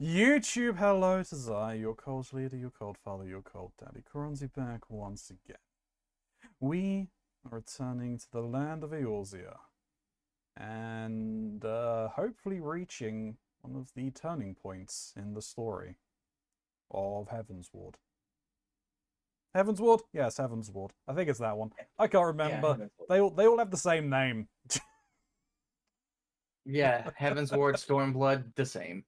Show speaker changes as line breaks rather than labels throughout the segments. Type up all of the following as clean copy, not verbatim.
YouTube, hello, to I, your cold leader, your cold father, your cold daddy. Keronzi back once again. We are returning to the land of Eorzea. And hopefully reaching one of the turning points in the story of Heavensward. Heavensward? Yes, Heavensward. I think it's that one. I can't remember. Yeah, they all have the same name.
Yeah, Heavensward, Stormblood, the same.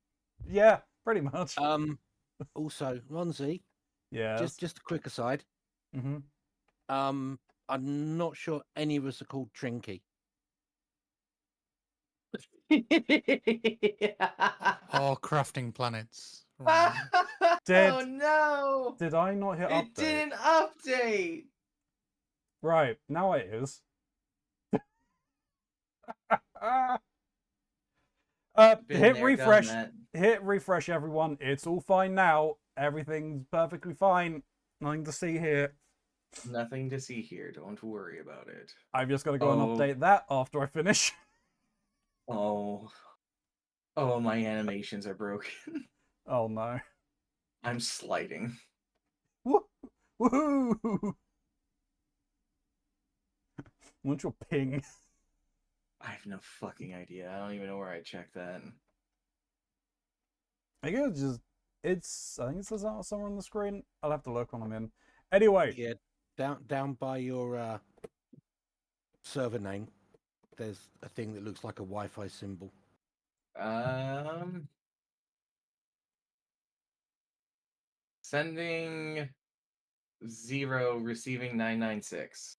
Yeah, pretty much.
Also, Ronzi.
Yeah.
Just a quick aside.
Mm-hmm.
I'm not sure any of us are called Trinky.
Or crafting planets.
Oh no!
Did I not hit update?
It didn't update!
Right, now it is. Hit refresh. Hit refresh, everyone. It's all fine now. Everything's perfectly fine. Nothing to see here.
Nothing to see here. Don't worry about it.
I've just got to go and update that after I finish.
Oh, my animations are broken.
Oh no.
I'm sliding.
Woohoo! What's your ping?
I have no fucking idea. I don't even know where I checked that.
I guess I think it says out somewhere on the screen. I'll have to look when I'm in. Anyway.
Yeah, down by your server name, there's a thing that looks like a Wi-Fi symbol.
Sending 0, receiving 996.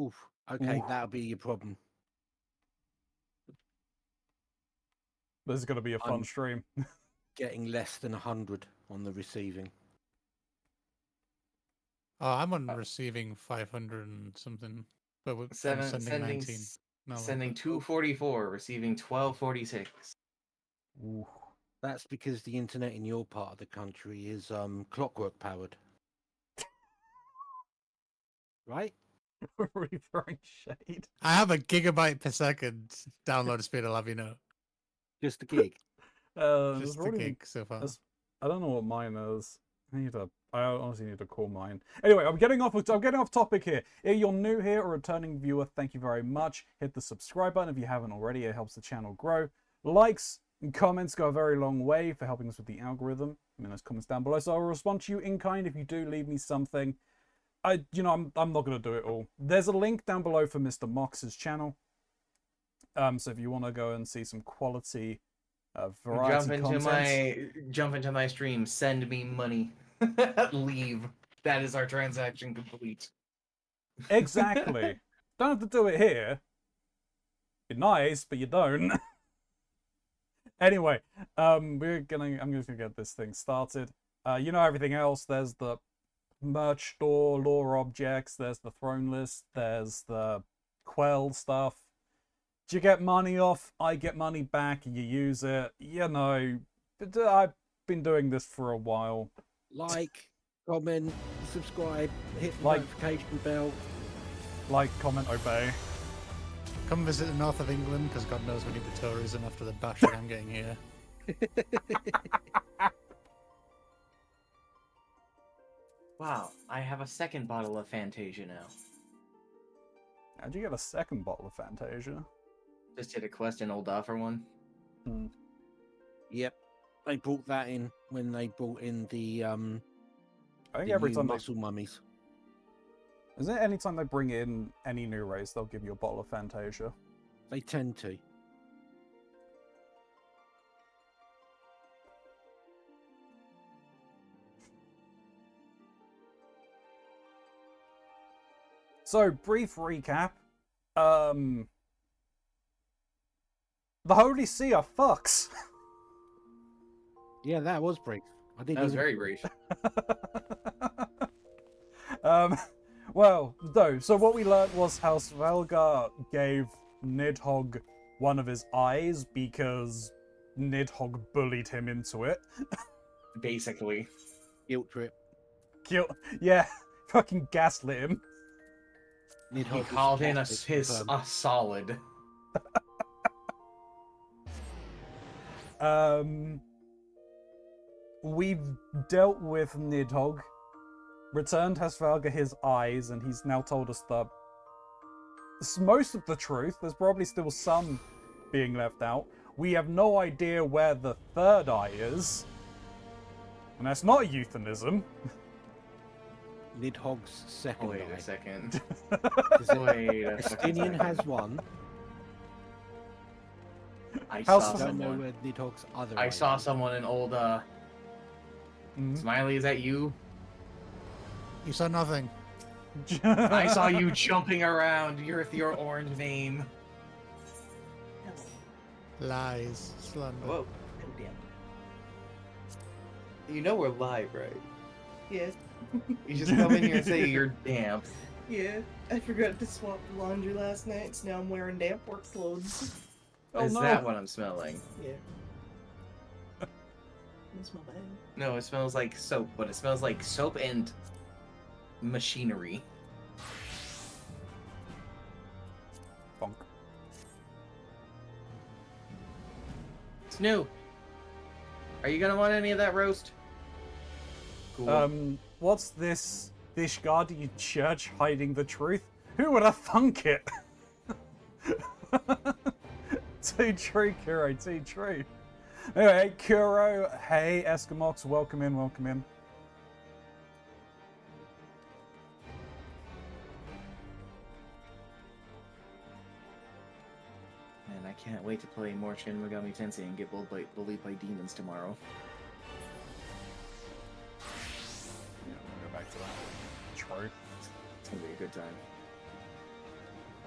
Oof. Okay, that'll be your problem.
This is going to be a fun stream.
Getting less than 100 on the receiving.
Oh, I'm on receiving 500 and something. But I'm sending 19. No,
sending 244, receiving 1246.
Ooh.
That's because the internet in your part of the country is clockwork powered. Right?
Really throwing shade.
I have a gigabyte per second download speed, I'll have you know.
Just a gig.
Just a gig so far.
I don't know what mine is. I honestly need to call mine. Anyway, I'm getting off topic here. If you're new here or a returning viewer, thank you very much. Hit the subscribe button if you haven't already. It helps the channel grow. Likes and comments go a very long way for helping us with the algorithm. I mean, those comments down below, so I'll respond to you in kind if you do leave me something. I'm not going to do it all. There's a link down below for Mr. Mox's channel. So if you want to go and see some quality variety
jump into my stream, send me money. Leave. That is our transaction complete.
Exactly. Don't have to do it here. You're nice, but you don't. Anyway, I'm just gonna get this thing started. You know everything else. There's the merch store, lore objects, there's the throne list, there's the quell stuff. Do you get money off? I get money back, you use it. You know, I've been doing this for a while.
Like, comment, subscribe, hit the notification bell.
Like, comment, obey.
Come visit the north of England, because God knows we need the tourism after the bash that I'm getting here.
Wow, I have a second bottle of Fantasia now.
How'd you get a second bottle of Fantasia?
Just did a quest and Old Offer one.
Yep. They brought that in when they brought in the
I think every time
muscle mummies.
Isn't it anytime they bring in any new race, they'll give you a bottle of Fantasia?
They tend to.
So, brief recap. The Holy See are fucks.
Yeah, that was brief.
That was very brief.
Well, no. So what we learned was how Svelgar gave Nidhogg one of his eyes because Nidhogg bullied him into it.
Basically.
Guilt trip.
Yeah, fucking gaslit him.
He called in a solid.
we've dealt with Nidhogg, returned Hasvalga his eyes, and he's now told us that most of the truth. There's probably still some being left out. We have no idea where the third eye is. And that's not euphemism.
Nidhogg's second
Wait
eye.
a second.
Because
Wait a fucking
Estinian
second.
has one.
I
How
saw
so?
I don't know
someone.
where Nidhogg's other
I
eye
saw
is.
someone in old
Mhm.
Smiley, is that you?
You saw nothing.
I saw you jumping around with your orange name.
Lies. Slander.
Whoa. You know we're live, right?
Yes.
You just come in here and say you're damp.
Yeah. I forgot to swap the laundry last night, so now I'm wearing damp work clothes.
Oh
Is
no.
that what I'm smelling?
Yeah. That's my bad.
No, it smells like soap, but it smells like soap and machinery.
Bonk.
Snoo, are you gonna want any of that roast? Cool.
What's this Ishgardian church hiding the truth? Who would have thunk it? Too true, Kuro, too true. Anyway, Kuro, hey, Eskimox, welcome in, welcome in.
Man, I can't wait to play more Shin Megami Tensei and get bullied by demons tomorrow.
Yeah, we'll go back to that. True.
It's gonna be a good time.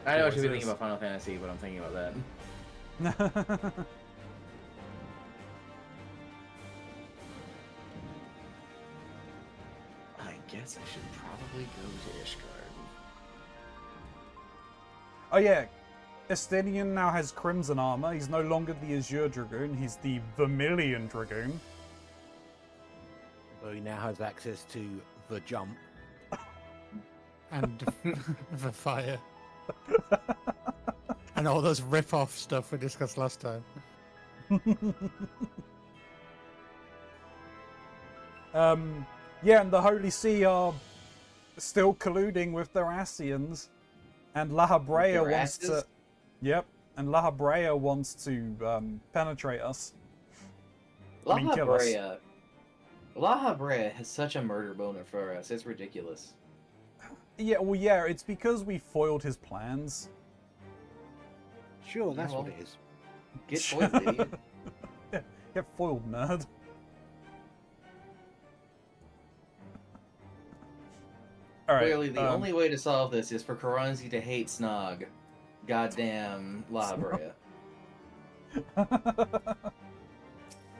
I know what you've been
Always
thinking
is.
about Final Fantasy, but I'm thinking about that. I guess I should probably go to Ishgard.
Oh yeah, Estinian now has crimson armor. He's no longer the Azure Dragoon, he's the Vermilion Dragoon.
So he now has access to the jump.
And the fire. And all those rip-off stuff we discussed last time.
Yeah, and the Holy See are still colluding with the Ascians, and Lahabrea
their
wants to.
asses?
Yep, and Lahabrea wants to penetrate us. I mean, kill us.
La Habrea has such a murder boner for us. It's ridiculous.
Yeah, well, yeah, it's because we foiled his plans.
Sure, that's
well.
what it is.
Get foiled, idiot.
Get foiled, nerd. All right.
Clearly, the only way to solve this is for Keronzi to hate Snog. Goddamn La Habrea.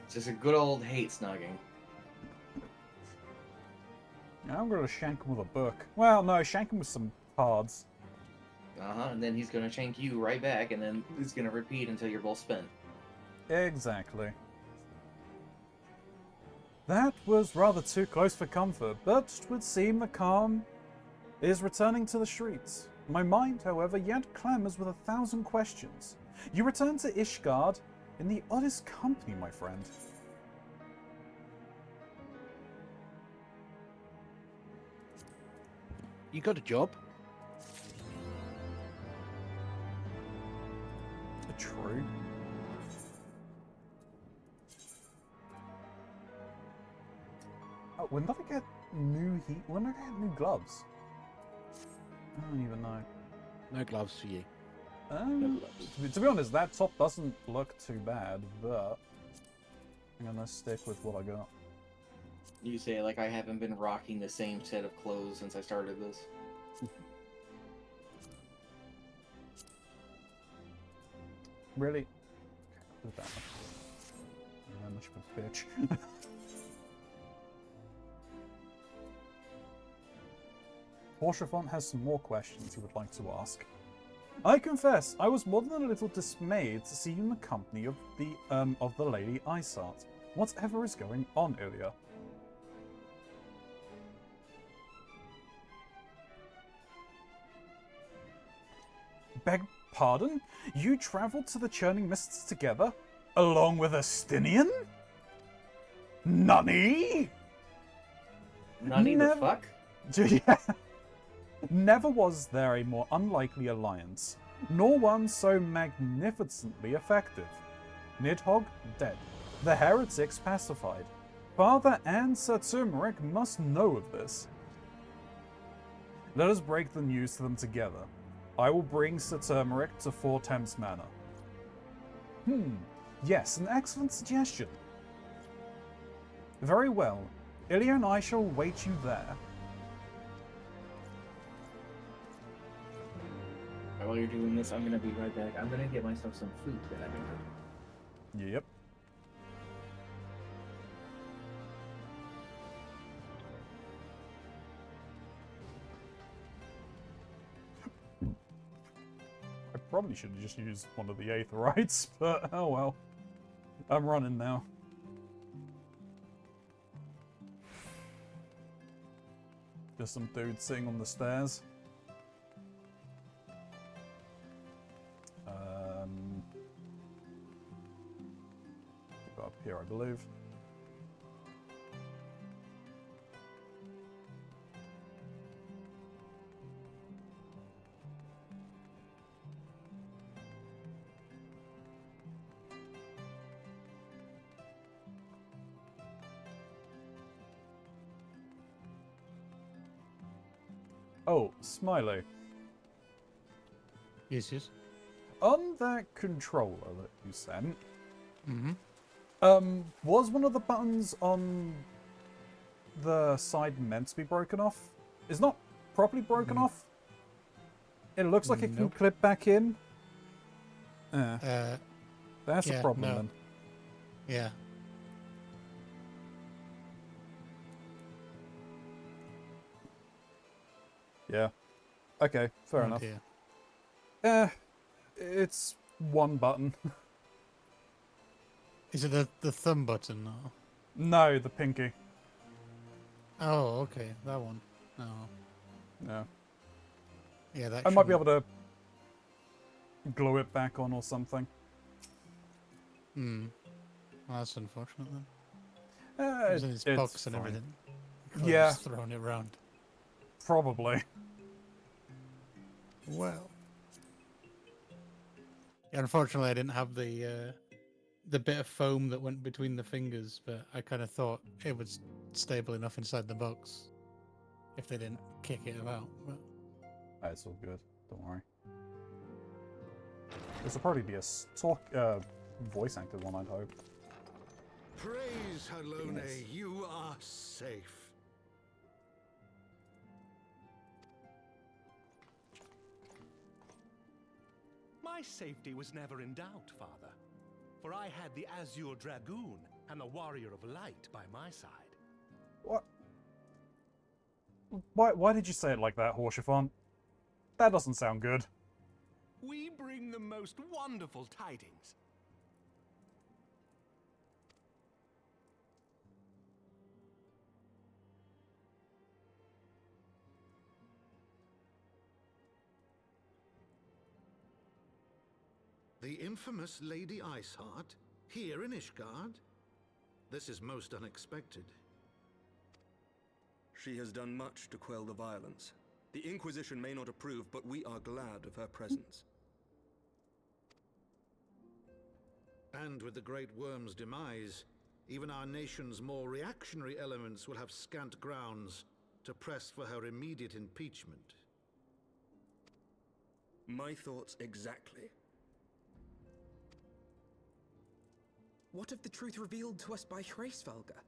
It's just a good old hate snogging.
I'm gonna shank him with a book. Well, no, shank him with some cards.
And then he's gonna shank you right back, and then it's gonna repeat until you're both spent.
Exactly. That was rather too close for comfort, but it would seem the calm is returning to the streets. My mind, however, yet clamors with 1,000 questions. You return to Ishgard in the oddest company, my friend.
You got a job?
True. Oh, when did I get new heat? When did I get new gloves? I don't even know.
No gloves for you.
To be honest, that top doesn't look too bad, but I'm gonna stick with what I got.
You say like I haven't been rocking the same set of clothes since I started this.
Really? Okay, I'll do that one. You're that much of a bitch. Porshafont has some more questions he would like to ask. I confess, I was more than a little dismayed to see you in the company of the Lady Isart. Whatever is going on, Ilya? Beg pardon? You travelled to the Churning Mists together? Along with Estinian? Nani?
Nani the
Never-
fuck?
Yeah. Never was there a more unlikely alliance, nor one so magnificently effective. Nidhogg dead, the heretics pacified. Father and Sir Turmeric must know of this. Let us break the news to them together. I will bring Sir Turmeric to Four Thames Manor. Yes, an excellent suggestion. Very well. Ilya and I shall await you there.
While you're doing this, I'm gonna be right back. I'm gonna get myself some food that I've been cooking.
Yep. I probably should have just used one of the Aetherites, but oh well. I'm running now. Just some dude sitting on the stairs. Go up here, I believe. Oh, Smiley.
Yes, yes.
On that controller that you sent,
Mm-hmm.
was one of the buttons on the side meant to be broken off? It's not properly broken off. It looks like it can
Nope.
clip back in. That's a
yeah,
problem
no.
then.
Yeah.
Yeah. Okay, fair
Oh,
enough.
dear.
It's one button.
Is it the thumb button? Or?
No, the pinky.
Oh, okay, that one. No.
No.
Yeah, that.
I might be
shouldn't-
able to glue it back on or something.
Hmm. Well, that's unfortunate then.
Uh,
It was in its
it's
box and
fine.
everything. Could've
Yeah.
just thrown it around.
Probably.
Well. Yeah, unfortunately, I didn't have the bit of foam that went between the fingers, but I kind of thought it was stable enough inside the box if they didn't kick it about. But
It's all good. Don't worry. This will probably be a voice acted one, I'd hope.
Praise Halone,
Yes.
you are safe. My safety was never in doubt, Father, for I had the Azure Dragoon and the Warrior of Light by my side.
What? Why did you say it like that, Horschiffon? That doesn't sound good.
We bring the most wonderful tidings. The infamous Lady Iceheart, here in Ishgard? This is most unexpected.
She has done much to quell the violence. The Inquisition may not approve, but we are glad of her presence.
And with the Great Worm's demise, even our nation's more reactionary elements will have scant grounds to press for her immediate impeachment.
My thoughts exactly.
What of the truth revealed to us by Hraesvelga?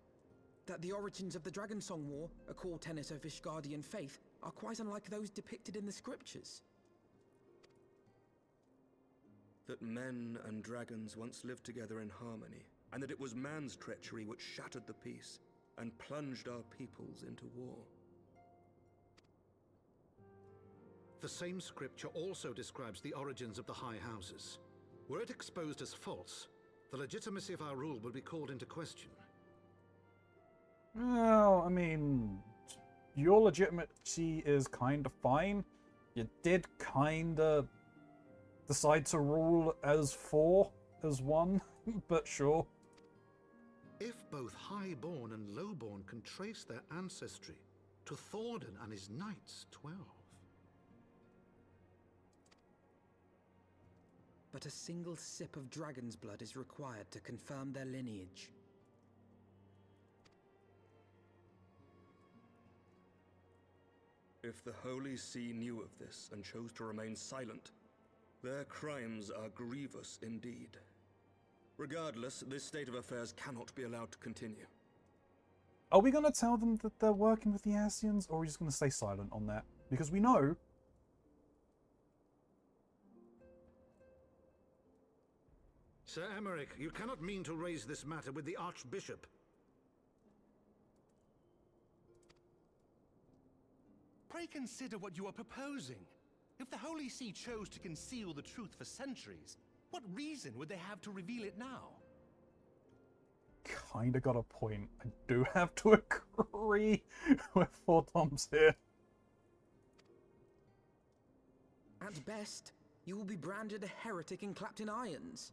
That the origins of the Dragonsong War, a core tenet of Ishgardian faith, are quite unlike those depicted in the scriptures.
That men and dragons once lived together in harmony, and that it was man's treachery which shattered the peace and plunged our peoples into war.
The same scripture also describes the origins of the High Houses. Were it exposed as false, the legitimacy of our rule would be called into question.
Well, I mean, your legitimacy is kind of fine. You did kind of decide to rule as 4, as 1, but sure.
If both highborn and lowborn can trace their ancestry to Thordan and his knights 12.
But a single sip of dragon's blood is required to confirm their lineage.
If the Holy See knew of this and chose to remain silent, their crimes are grievous indeed. Regardless, this state of affairs cannot be allowed to continue.
Are we going to tell them that they're working with the Ascians, or are we just going to stay silent on that? Because we know...
Sir Emmerich, you cannot mean to raise this matter with the Archbishop.
Pray consider what you are proposing. If the Holy See chose to conceal the truth for centuries, what reason would they have to reveal it now?
Kinda got a point. I do have to agree with Four Toms here.
At best, you will be branded a heretic and clapped in irons.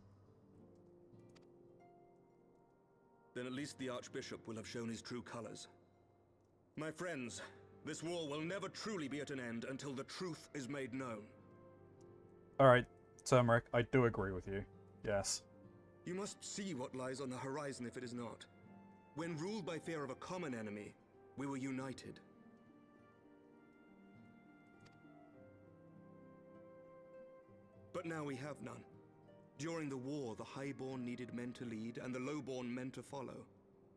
Then at least the Archbishop will have shown his true colors. My friends, this war will never truly be at an end until the truth is made known.
Alright, Turmeric, I do agree with you. Yes.
You must see what lies on the horizon if it is not. When ruled by fear of a common enemy, we were united. But now we have none. During the war, the highborn needed men to lead, and the lowborn men to follow.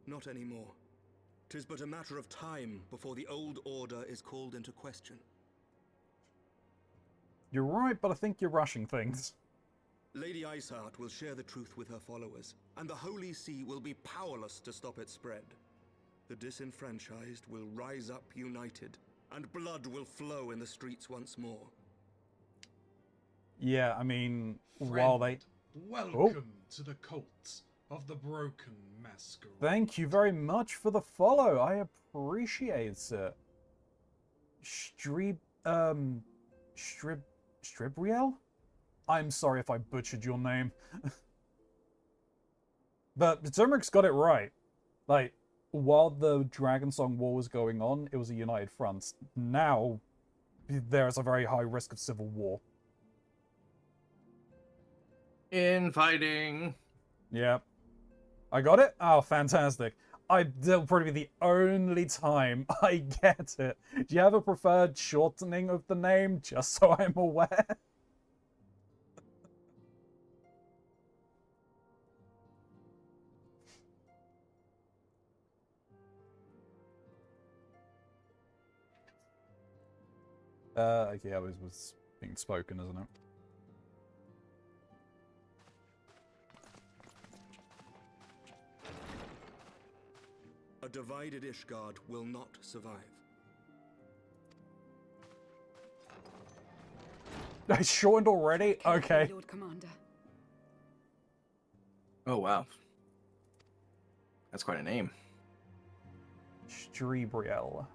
Not anymore. 'Tis but a matter of time before the old order is called into question.
You're right, but I think you're rushing things.
Lady Iceheart will share the truth with her followers, and the Holy See will be powerless to stop its spread. The disenfranchised will rise up united, and blood will flow in the streets once more.
Yeah, I mean, while they...
Welcome to the cult of the Broken Masquerade.
Thank you very much for the follow. I appreciate it. Stribriel? I'm sorry if I butchered your name. But Turmeric's got it right. Like, while the Dragonsong War was going on, it was a united front. Now, there's a very high risk of civil war.
Infighting.
Yep. I got it? Oh, fantastic. That'll probably be the only time I get it. Do you have a preferred shortening of the name, just so I'm aware? Okay, that was being spoken, isn't it?
A divided Ishgard will not survive.
I shortened already? Okay.
Lord Commander.
Oh, wow. That's quite a name.
Stribriel.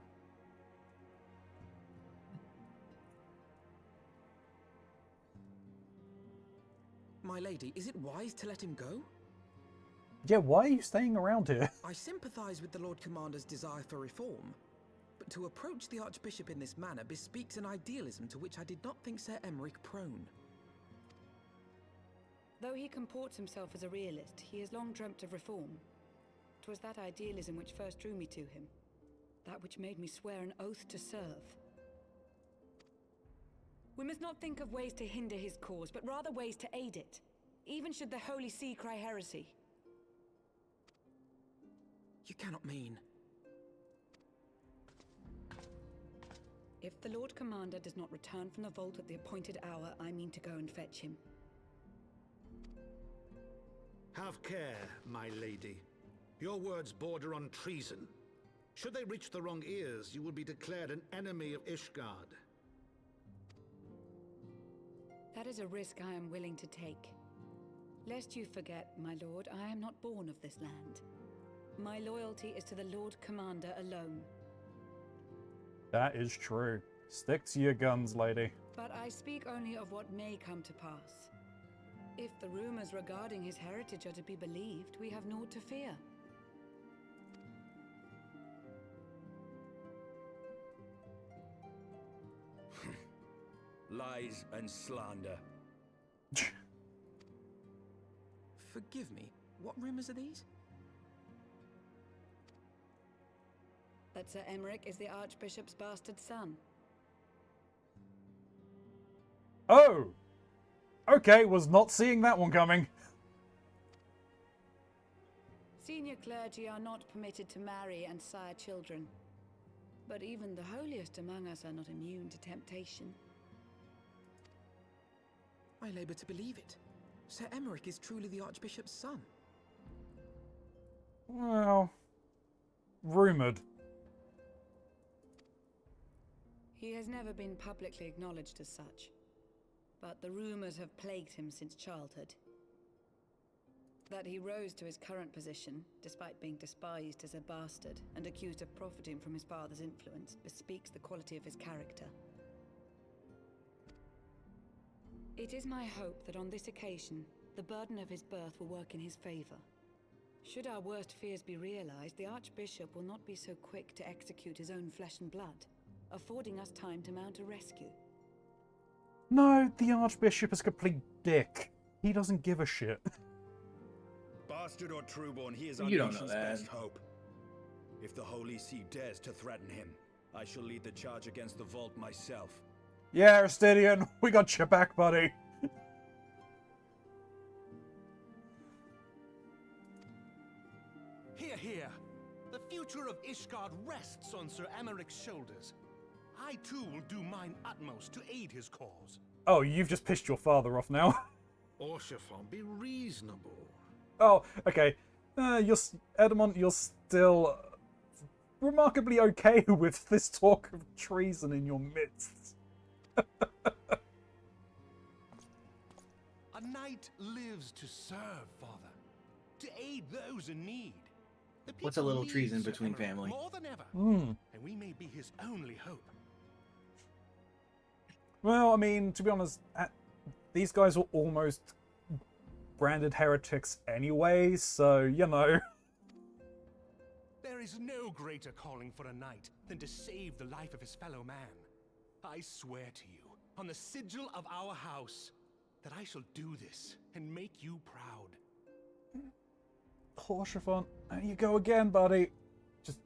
My lady, is it wise to let him go?
Yeah, why are you staying around here?
I sympathize with the Lord Commander's desire for reform, but to approach the Archbishop in this manner bespeaks an idealism to which I did not think Sir Emmerich prone.
Though he comports himself as a realist, he has long dreamt of reform. 'Twas that idealism which first drew me to him, that which made me swear an oath to serve. We must not think of ways to hinder his cause, but rather ways to aid it, even should the Holy See cry heresy.
You cannot mean...
If the Lord Commander does not return from the vault at the appointed hour, I mean to go and fetch him.
Have care, my lady. Your words border on treason. Should they reach the wrong ears, you will be declared an enemy of Ishgard.
That is a risk I am willing to take. Lest you forget, my lord, I am not born of this land. My loyalty is to the Lord Commander alone.
That is true. Stick to your guns, lady.
But I speak only of what may come to pass. If the rumors regarding his heritage are to be believed, we have naught to fear.
lies and slander.
Forgive me, what rumors are these?
That Sir Emmerich is the Archbishop's bastard son.
Oh! Okay, was not seeing that one coming.
Senior clergy are not permitted to marry and sire children. But even the holiest among us are not immune to temptation.
I labour to believe it. Sir Emmerich is truly the Archbishop's son.
Well, rumoured.
He has never been publicly acknowledged as such. But the rumours have plagued him since childhood. That he rose to his current position, despite being despised as a bastard and accused of profiting from his father's influence, bespeaks the quality of his character. It is my hope that on this occasion, the burden of his birth will work in his favour. Should our worst fears be realised, the Archbishop will not be so quick to execute his own flesh and blood, affording us time to mount a rescue.
No, the Archbishop is a complete dick. He doesn't give a shit.
Bastard or trueborn, he is our
You don't know
nation's
that.
best hope. If the Holy See dares to threaten him, I shall lead the charge against the vault myself.
Yeah, Aristidian, we got your back, buddy.
Hear, hear. The future of Ishgard rests on Sir Emmerich's shoulders. I too will do mine utmost to aid his cause.
Oh, you've just pissed your father off now.
Orshafon, be reasonable.
Oh, okay. Edmond, you're still remarkably okay with this talk of treason in your midst.
A knight lives to serve, Father, to aid those in need. The
What's a
people
little
need
treason
Sir
between
Emmerich
family?
more than ever,
Hmm.
and we may be his only hope.
Well, I mean, to be honest, these guys were almost branded heretics anyway, so, you know.
There is no greater calling for a knight than to save the life of his fellow man. I swear to you, on the sigil of our house, that I shall do this and make you proud.
Orshafon, there you go again, buddy. Just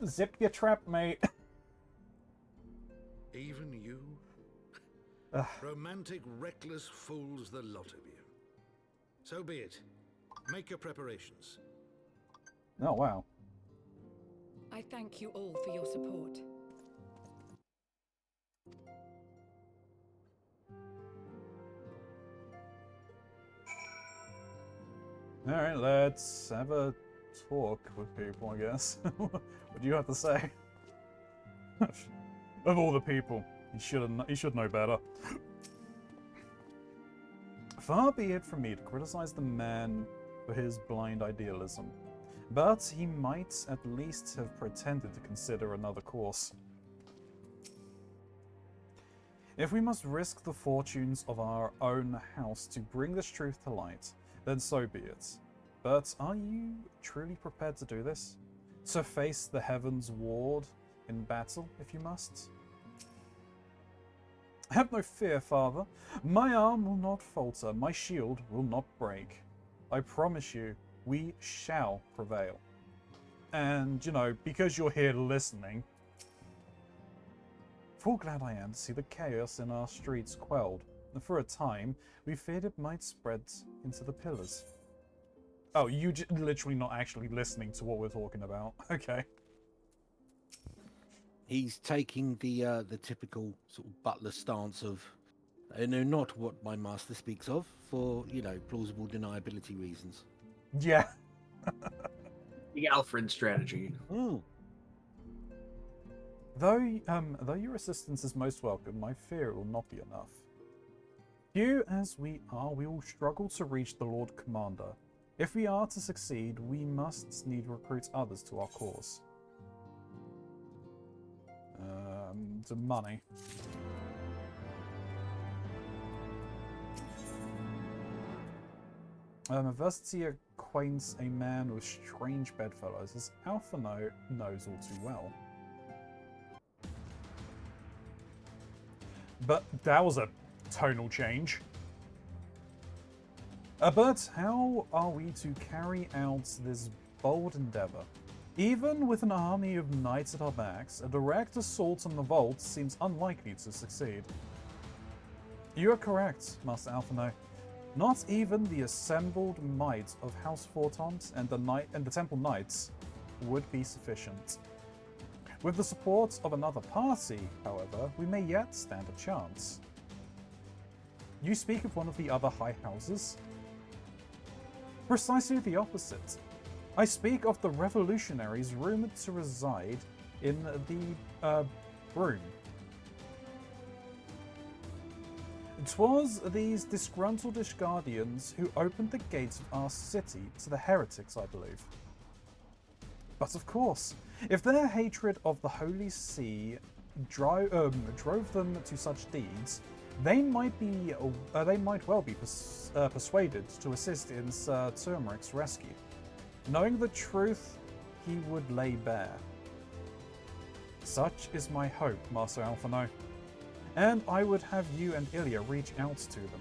zip your trap, mate.
Even you?
Ugh.
Romantic, reckless fools, the lot of you. So be it. Make your preparations.
Oh, wow.
I thank you all for your support.
Alright, let's have a talk with people, I guess. What do you have to say? Of all the people, he should know better. Far be it from me to criticize the man for his blind idealism, but he might at least have pretended to consider another course. If we must risk the fortunes of our own house to bring this truth to light, then so be it. But are you truly prepared to do this? To face the heavens' ward in battle, if you must? Have no fear, father. My arm will not falter, my shield will not break. I promise you, we shall prevail. And, you know, because you're here listening, full glad I am to see the chaos in our streets quelled. For a time, we feared it might spread into the pillars. Oh, you literally not actually listening to what we're talking about. Okay.
He's taking the typical sort of butler stance of, I know not what my master speaks of, for, you know, plausible deniability reasons.
Yeah.
The Alfred strategy.
Though your assistance is most welcome, my fear it will not be enough. Few as we are, we will struggle to reach the Lord Commander. If we are to succeed, we must need recruit others to our cause. To money. Adversity acquaints a man with strange bedfellows, as Alpha knows all too well. But that was a tonal change. But how are we to carry out this bold endeavor? Even with an army of knights at our backs, a direct assault on the vault seems unlikely to succeed. You are correct, Master Alphino. Not even the assembled might of House Fortont and the Temple Knights would be sufficient. With the support of another party, however, we may yet stand a chance. You speak of one of the other high houses? Precisely the opposite. I speak of the revolutionaries rumoured to reside in the Broom. 'Twas these disgruntled Ishgardians who opened the gates of our city to the heretics, I believe. But of course, if their hatred of the Holy See drove them to such deeds, they might well be persuaded to assist in Sir Turmeric's rescue. Knowing the truth, he would lay bare. Such is my hope, Master Alphino, and I would have you and Ilya reach out to them.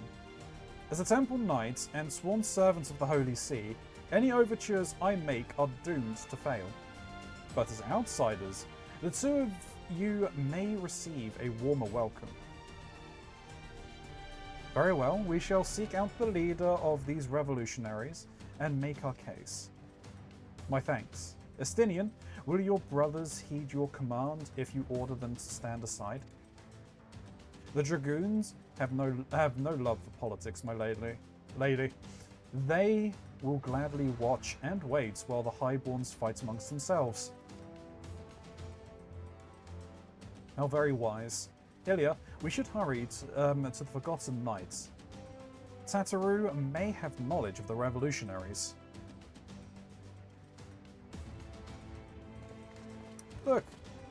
As a Temple Knight and sworn servants of the Holy See, any overtures I make are doomed to fail. But as outsiders, the two of you may receive a warmer welcome. Very well, we shall seek out the leader of these revolutionaries and make our case. My thanks. Estinian, will your brothers heed your command if you order them to stand aside? The Dragoons have no love for politics, my lady. They will gladly watch and wait while the Highborns fight amongst themselves. How very wise. Ilya, we should hurry to the Forgotten Knights. Tataru may have knowledge of the revolutionaries. Look,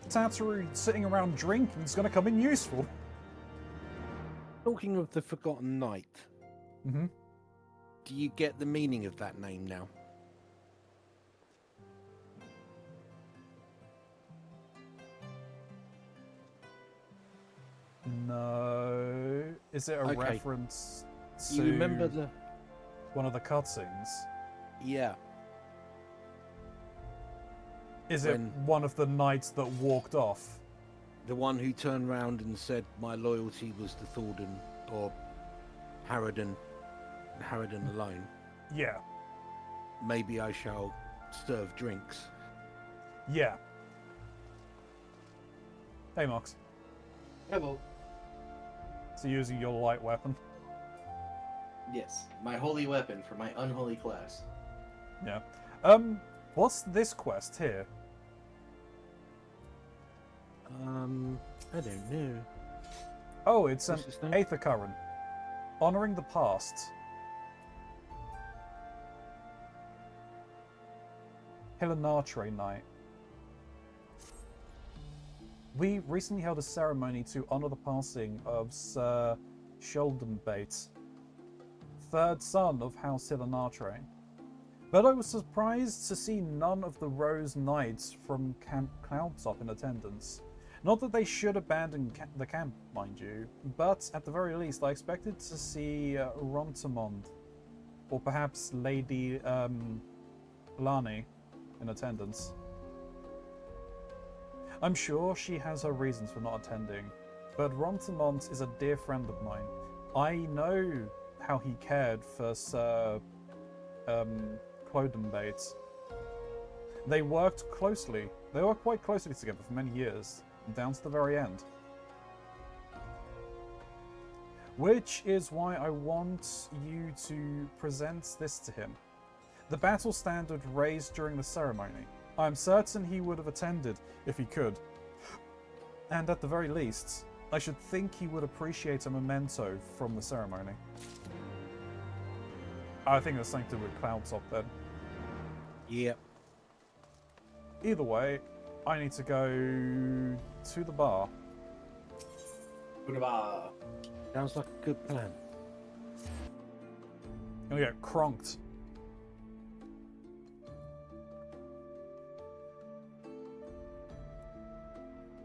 Tataru sitting around drinking is going to come in useful.
Talking of the Forgotten Knight, do you get the meaning of that name now?
No. Is it a reference to
you remember
one of the cutscenes?
Yeah.
Is it one of the knights that walked off?
The one who turned round and said, my loyalty was to Thordan, or Harridan, and Harridan alone.
Yeah.
Maybe I shall serve drinks.
Yeah. Hey, Mox.
Hello.
So using your light weapon?
Yes, my holy weapon for my unholy class.
Yeah. What's this quest here?
I don't know.
Oh, it's an
What's this name?
Aether Current. Honoring the past. Hilanatre Night. We recently held a ceremony to honor the passing of Sir Sholdenbait, third son of House Hilanatre. But I was surprised to see none of the Rose Knights from Camp Cloudtop in attendance. Not that they should abandon the camp, mind you, but at the very least I expected to see Rontamond, or perhaps Lady Lani in attendance. I'm sure she has her reasons for not attending, but Rontamont is a dear friend of mine. I know how he cared for Sir Clodenbait. They worked closely. They worked quite closely together for many years, down to the very end. Which is why I want you to present this to him. The battle standard raised during the ceremony. I am certain he would have attended if he could. And at the very least, I should think he would appreciate a memento from the ceremony. I think there's something to do with Cloudtop then.
Yep.
Either way, I need to go to the bar.
To the bar.
Sounds like a good plan.
Gonna get cronked.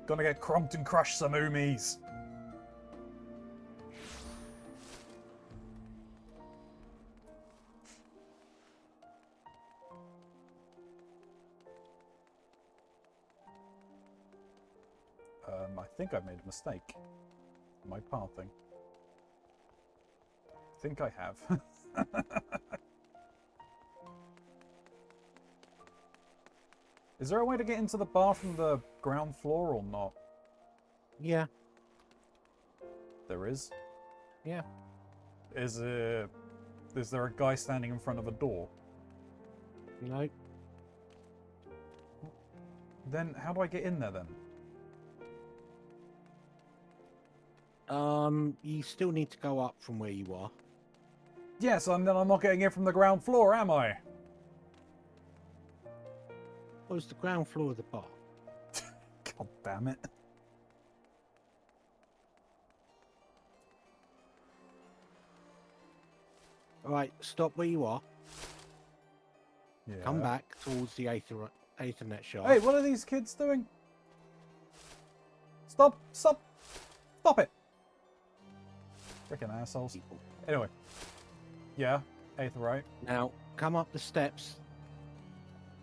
Gonna get cronked and crush some oomies. I think I made a mistake in my pathing. I think I have. Is there a way to get into the bar from the ground floor or not?
Yeah.
There is?
Yeah.
Is there a guy standing in front of a door?
No.
Then how do I get in there then?
You still need to go up from where you are.
Yes, then I'm not getting in from the ground floor, am I?
Well, it's the ground floor of the bar.
God damn it.
Alright, stop where you are.
Yeah.
Come back towards the Ethernet shaft.
Hey, what are these kids doing? Stop! Stop! Stop it! Freaking assholes. Anyway. Yeah, Aetherite.
Now, come up the steps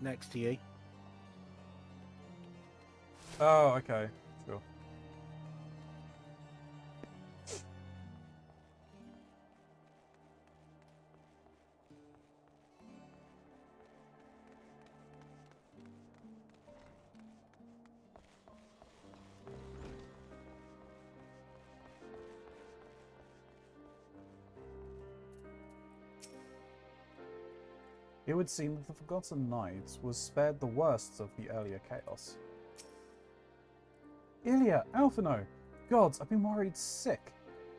next to you.
Oh, okay. Sure. It would seem that the Forgotten Knights was spared the worst of the earlier chaos. Ilya, Alphino! Gods, I've been worried sick.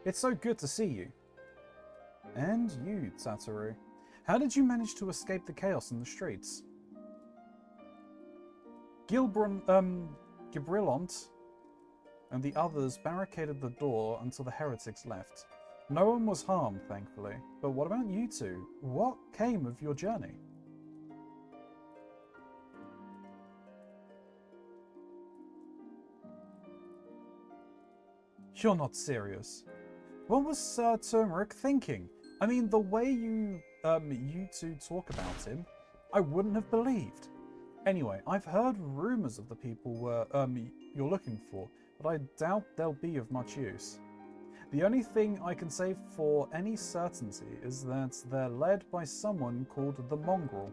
It's so good to see you. And you, Satoru. How did you manage to escape the chaos in the streets? Gibrilont and the others barricaded the door until the heretics left. No one was harmed, thankfully. But what about you two? What came of your journey? You're not serious. What was Sir Turmeric thinking? I mean, the way you two talk about him, I wouldn't have believed. Anyway, I've heard rumors of the people you're looking for, but I doubt they'll be of much use. The only thing I can say for any certainty is that they're led by someone called the Mongrel.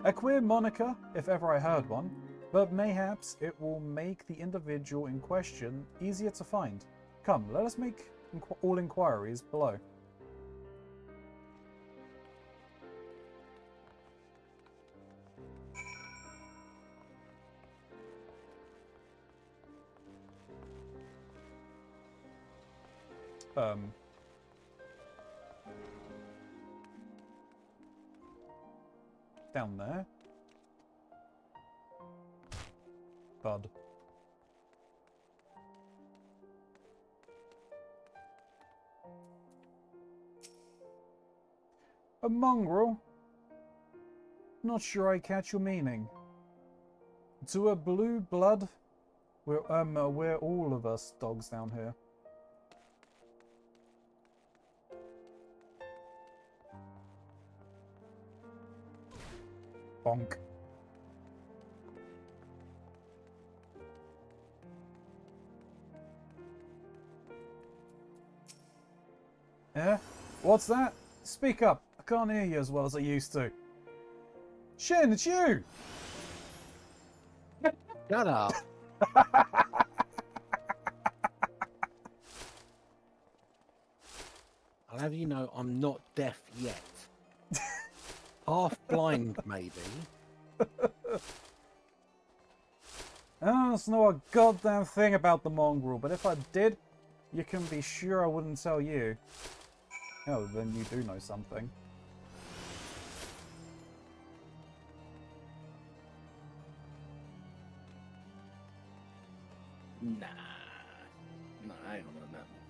A queer moniker, if ever I heard one, but mayhaps it will make the individual in question easier to find. Come, let us make all inquiries below. Down there. Bud. A mongrel? Not sure I catch your meaning. To a blue blood? We're all of us dogs down here. Bonk. Yeah? What's that? Speak up. I can't hear you as well as I used to. Shin, it's you!
Shut up. I'll have you know I'm not deaf yet. Half blind, maybe.
I don't know a goddamn thing about the mongrel, but if I did, you can be sure I wouldn't tell you. Oh, then you do know something.
Nah. Nah, I don't know nothing.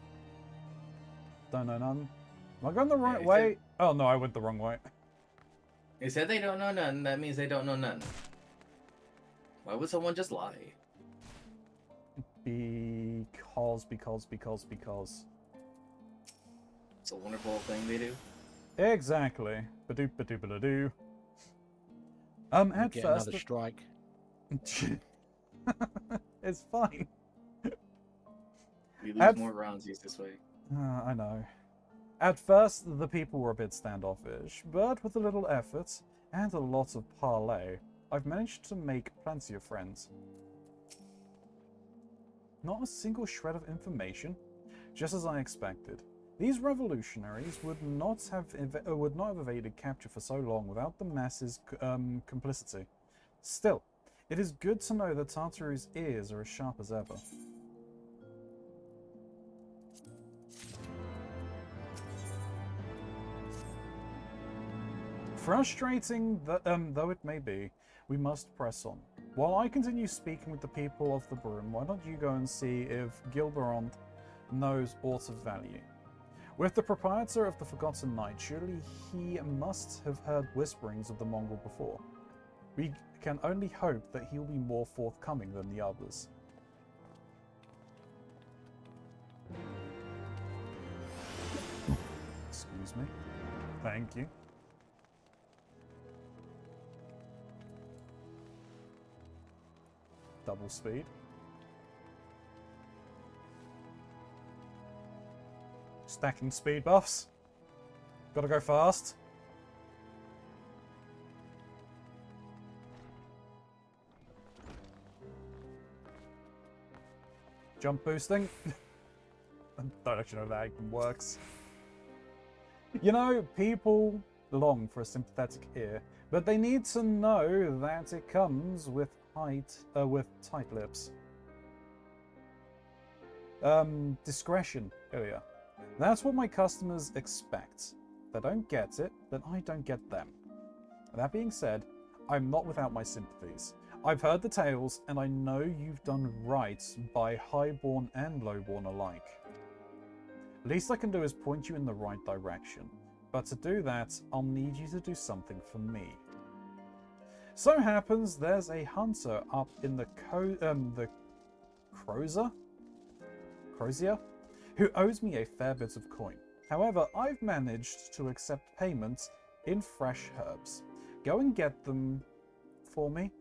Don't know none. Am I going the right
he
way? Oh no, I went the wrong way.
They said they don't know nothing. That means they don't know nothing. Why would someone just lie?
Because.
It's a wonderful thing they do.
Exactly. Badoo badoo badoo. At
Get
first.
another strike.
It's fine.
We lose
At-
more Ronzies this way.
I know. At first, the people were a bit standoffish, but with a little effort and a lot of parley, I've managed to make plenty of friends. Not a single shred of information, just as I expected. These revolutionaries would not have evaded capture for so long without the masses' complicity. Still, it is good to know that Tartaru's ears are as sharp as ever. Frustrating though it may be, we must press on. While I continue speaking with the people of the Broom, why don't you go and see if Gilberant knows aught of value? With the proprietor of the Forgotten Knight, surely he must have heard whisperings of the Mongol before. We can only hope that he'll be more forthcoming than the others. Excuse me. Thank you. Double speed. Stacking speed buffs. Gotta go fast. Jump boosting. I don't actually know if that even works. You know, people long for a sympathetic ear, but they need to know that it comes with tight lips. Discretion. Earlier. That's what my customers expect. If they don't get it, then I don't get them. That being said, I'm not without my sympathies. I've heard the tales, and I know you've done right by highborn and lowborn alike. Least I can do is point you in the right direction. But to do that, I'll need you to do something for me. So happens there's a hunter up in the Crozier, who owes me a fair bit of coin. However, I've managed to accept payments in fresh herbs. Go and get them for me.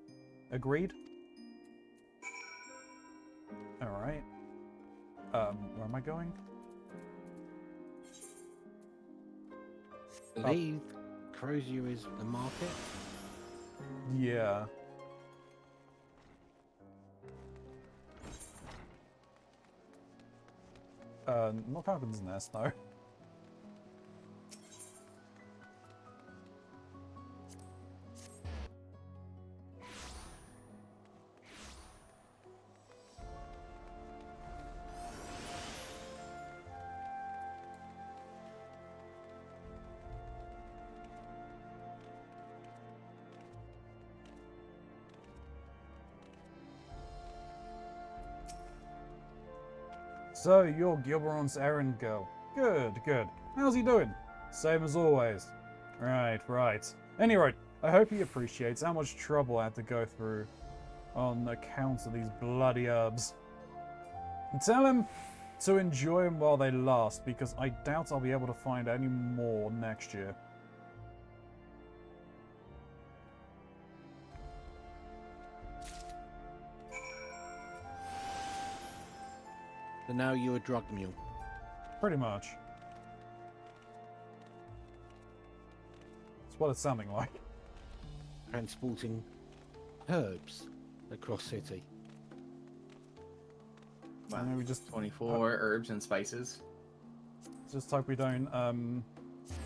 Agreed? Alright. Where am I going?
I believe Crozier is the market.
Yeah. Not Falcon's Nest, no. So, you're Gilberant's errand girl. Good, good. How's he doing? Same as always. Right, right. Anyway, I hope he appreciates how much trouble I had to go through on account of these bloody herbs. And tell him to enjoy them while they last, because I doubt I'll be able to find any more next year.
So now you're a drug mule.
Pretty much. That's what it's sounding like.
Transporting herbs across city.
Wow.
We just
24 herbs and spices.
Just hope we don't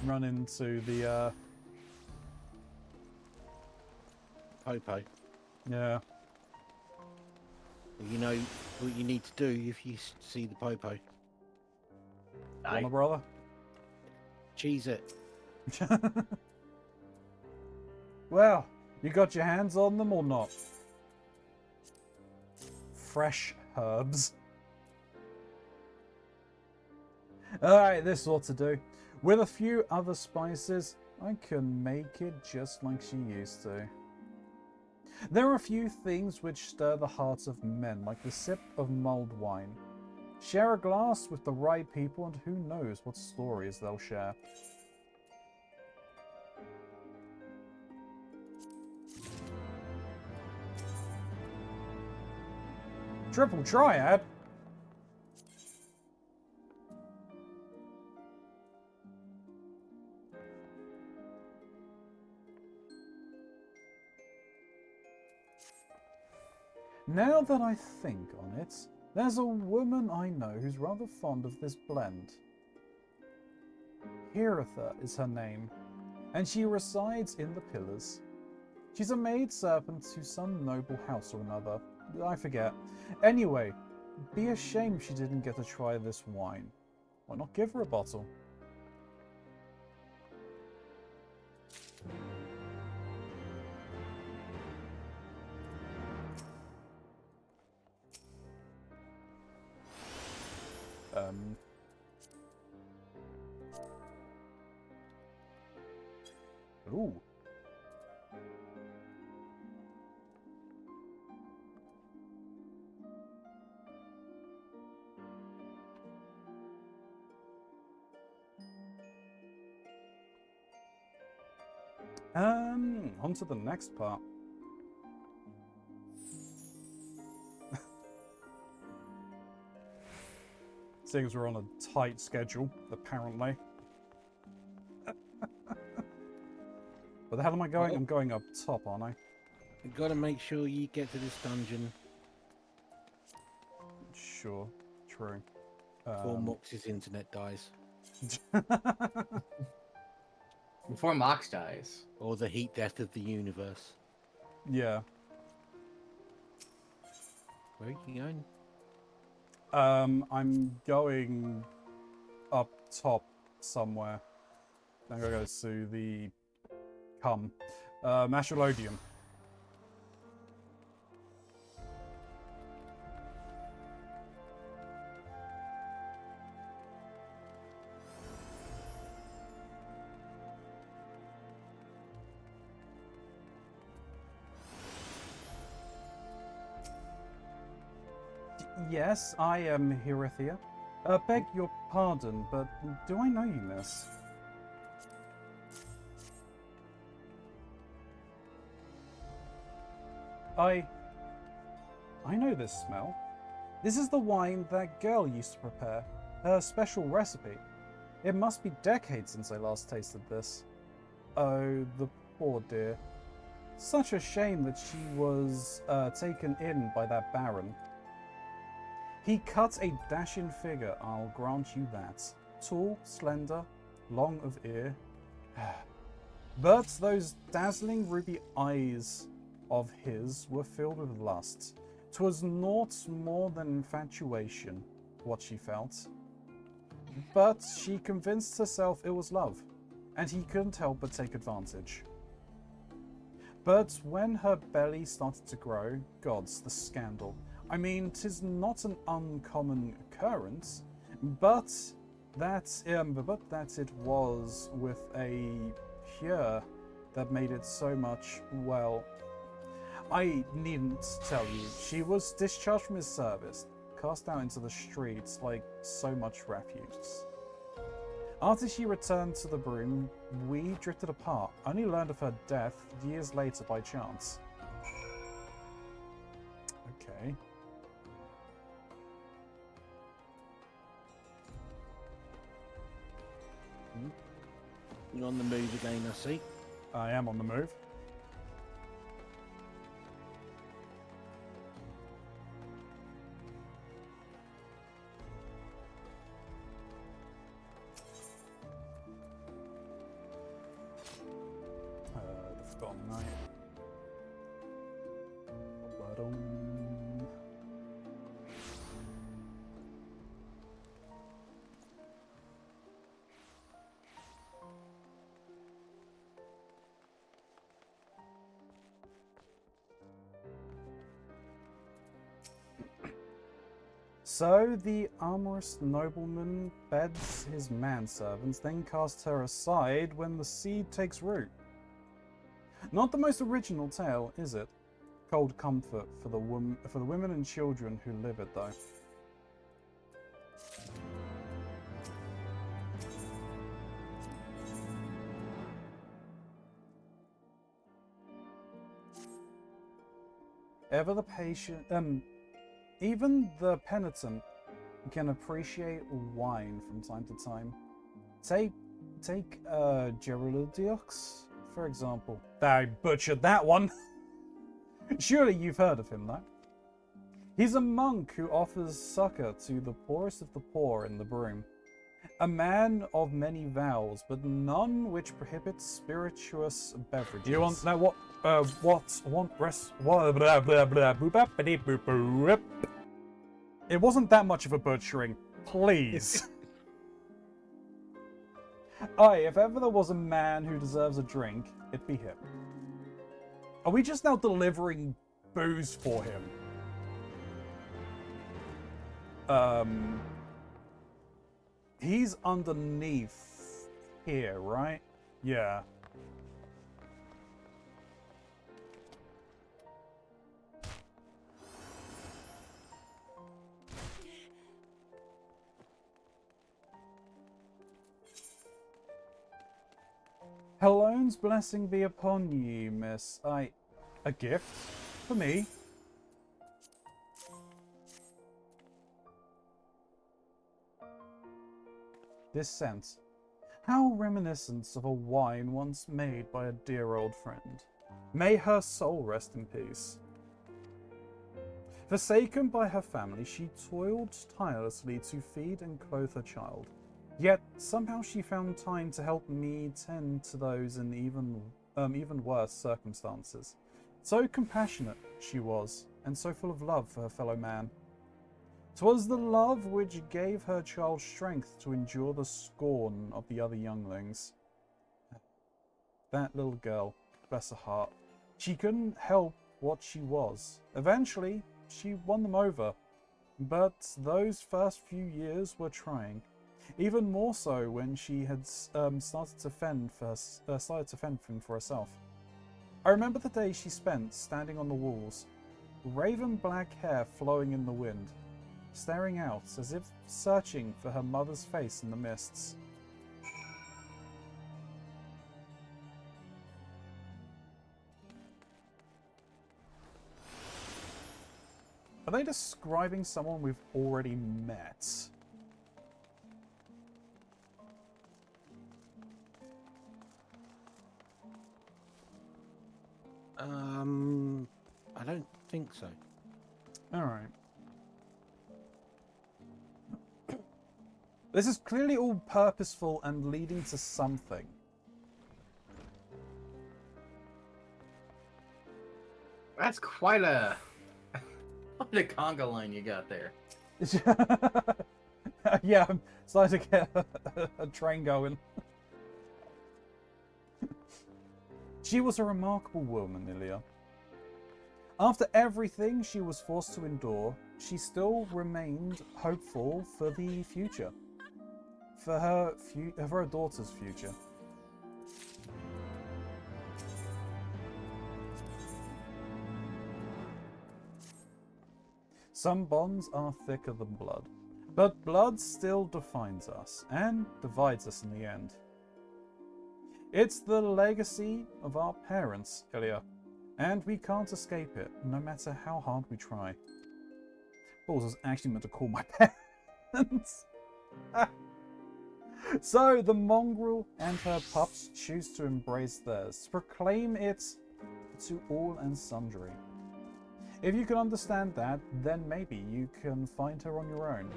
run into the
Popo.
yeah.
You know what you need to do if you see the Popo.
Wanna, brother?
Cheese it.
Well, you got your hands on them or not? Fresh herbs. Alright, this is what to do. With a few other spices, I can make it just like she used to. There are a few things which stir the hearts of men, like the sip of mulled wine. Share a glass with the right people, and who knows what stories they'll share. Triple triad? Now that I think on it, there's a woman I know who's rather fond of this blend. Heritha is her name, and she resides in the Pillars. She's a maid servant to some noble house or another. I forget. Anyway, be a shame she didn't get to try this wine. Why not give her a bottle? Ooh. On to the next part. Seeing as we're on a tight schedule, apparently. Where the hell am I going?
Oh.
I'm going up top, aren't I?
You gotta make sure you get to this dungeon
Sure. True.
before Mox's internet dies.
Before Mox dies.
Or the heat death of the universe.
Yeah.
Where are you going?
I'm going up top somewhere. I'm gonna go to the Mashalodium. Yes, I am Herithia. Beg your pardon, but do I know you, miss? I know this smell. This is the wine that girl used to prepare. Her special recipe. It must be decades since I last tasted this. Oh, the poor dear. Such a shame that she was taken in by that baron. He cut a dashing figure, I'll grant you that. Tall, slender, long of ear. But those dazzling ruby eyes of his were filled with lust. 'Twas naught more than infatuation, what she felt. But she convinced herself it was love, and he couldn't help but take advantage. But when her belly started to grow, gods, the scandal. I mean, 'tis not an uncommon occurrence, but that it was with a cure that made it so much, well, I needn't tell you. She was discharged from his service, cast out into the streets like so much refuse. After she returned to the broom, we drifted apart. Only learned of her death years later by chance. Okay.
You're on the move again, I see.
I am on the move. The Forgotten Knight. So the amorous nobleman beds his manservants, then casts her aside when the seed takes root. Not the most original tale, is it? Cold comfort for the women and children who live it, though. Ever the patient, even the penitent can appreciate wine from time to time. Take Geraldiox, for example. I butchered that one. Surely you've heard of him, though. He's a monk who offers succor to the poorest of the poor in the broom. A man of many vows, but none which prohibits spirituous beverages. You want now what? Blah blah blah. It wasn't that much of a butchering, please. Aye, if ever there was a man who deserves a drink, it'd be him. Are we just now delivering booze for him? He's underneath here, right? Yeah. Hellone's blessing be upon you, miss. A gift? For me? This scent. How reminiscent of a wine once made by a dear old friend. May her soul rest in peace. Forsaken by her family, she toiled tirelessly to feed and clothe her child. Yet somehow she found time to help me tend to those in even worse circumstances. So compassionate she was, and so full of love for her fellow man. 'Twas the love which gave her child strength to endure the scorn of the other younglings. That little girl, bless her heart, she couldn't help what she was. Eventually, she won them over, but those first few years were trying. Even more so when she had started to fend for herself. I remember the day she spent standing on the walls, raven black hair flowing in the wind, staring out as if searching for her mother's face in the mists. Are they describing someone we've already met?
I don't think so.
Alright. This is clearly all purposeful and leading to something.
That's quite a conga line you got there.
Yeah, I'm starting to get a train going. She was a remarkable woman, Ilya. After everything she was forced to endure, she still remained hopeful for the future. For her daughter's future. Some bonds are thicker than blood, but blood still defines us, and divides us in the end. It's the legacy of our parents, Ilya, and we can't escape it, no matter how hard we try. Balls was actually meant to call my parents. So the mongrel and her pups choose to embrace theirs, to proclaim it to all and sundry. If you can understand that, then maybe you can find her on your own.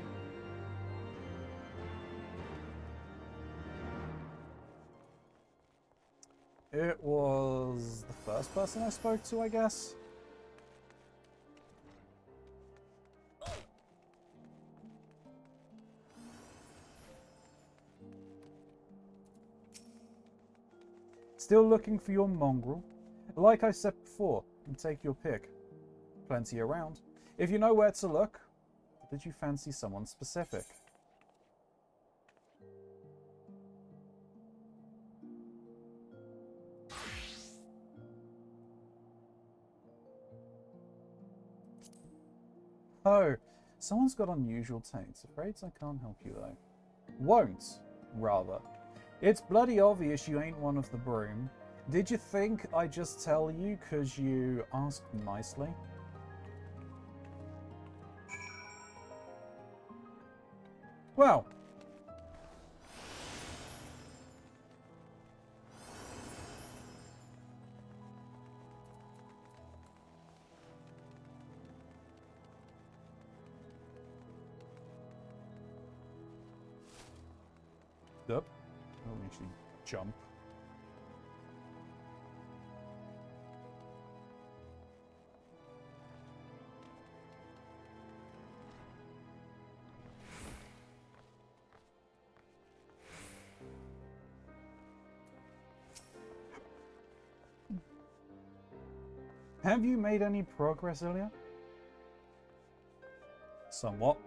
It was the first person I spoke to, I guess. Still looking for your mongrel? Like I said before, take your pick. Plenty around. If you know where to look, did you fancy someone specific? Oh, someone's got unusual tastes. Afraid I can't help you though. Won't, rather. It's bloody obvious you ain't one of the broom. Did you think I'd just tell you 'cause you asked nicely? Well. Yep. I'll actually jump. Have you made any progress, Ilya? Somewhat.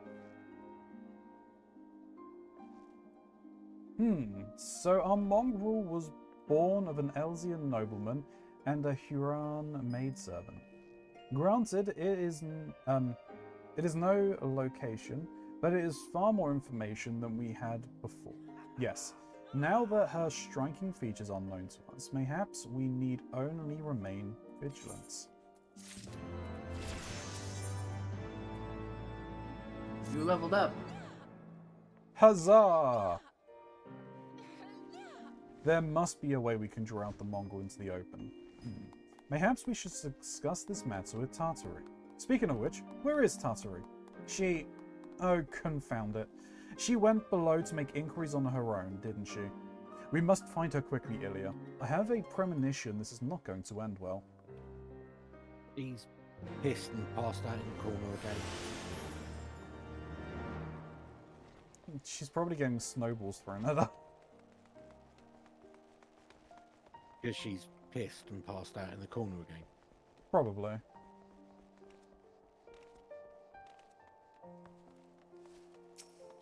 So our mongrel was born of an Elsian nobleman and a Huron maidservant. Granted, it is no location, but it is far more information than we had before. Yes, now that her striking features are known to us, mayhaps we need only remain vigilant.
You leveled up.
Huzzah! There must be a way we can draw out the mongrel into the open. Mayhaps we should discuss this matter with Tartary. Speaking of which, where is Tartary? She... oh, confound it. She went below to make inquiries on her own, didn't she? We must find her quickly, Ilya. I have a premonition this is not going to end well.
He's pissed and passed out in the corner again.
She's probably getting snowballs thrown at her.
Because she's pissed and passed out in the corner again.
Probably.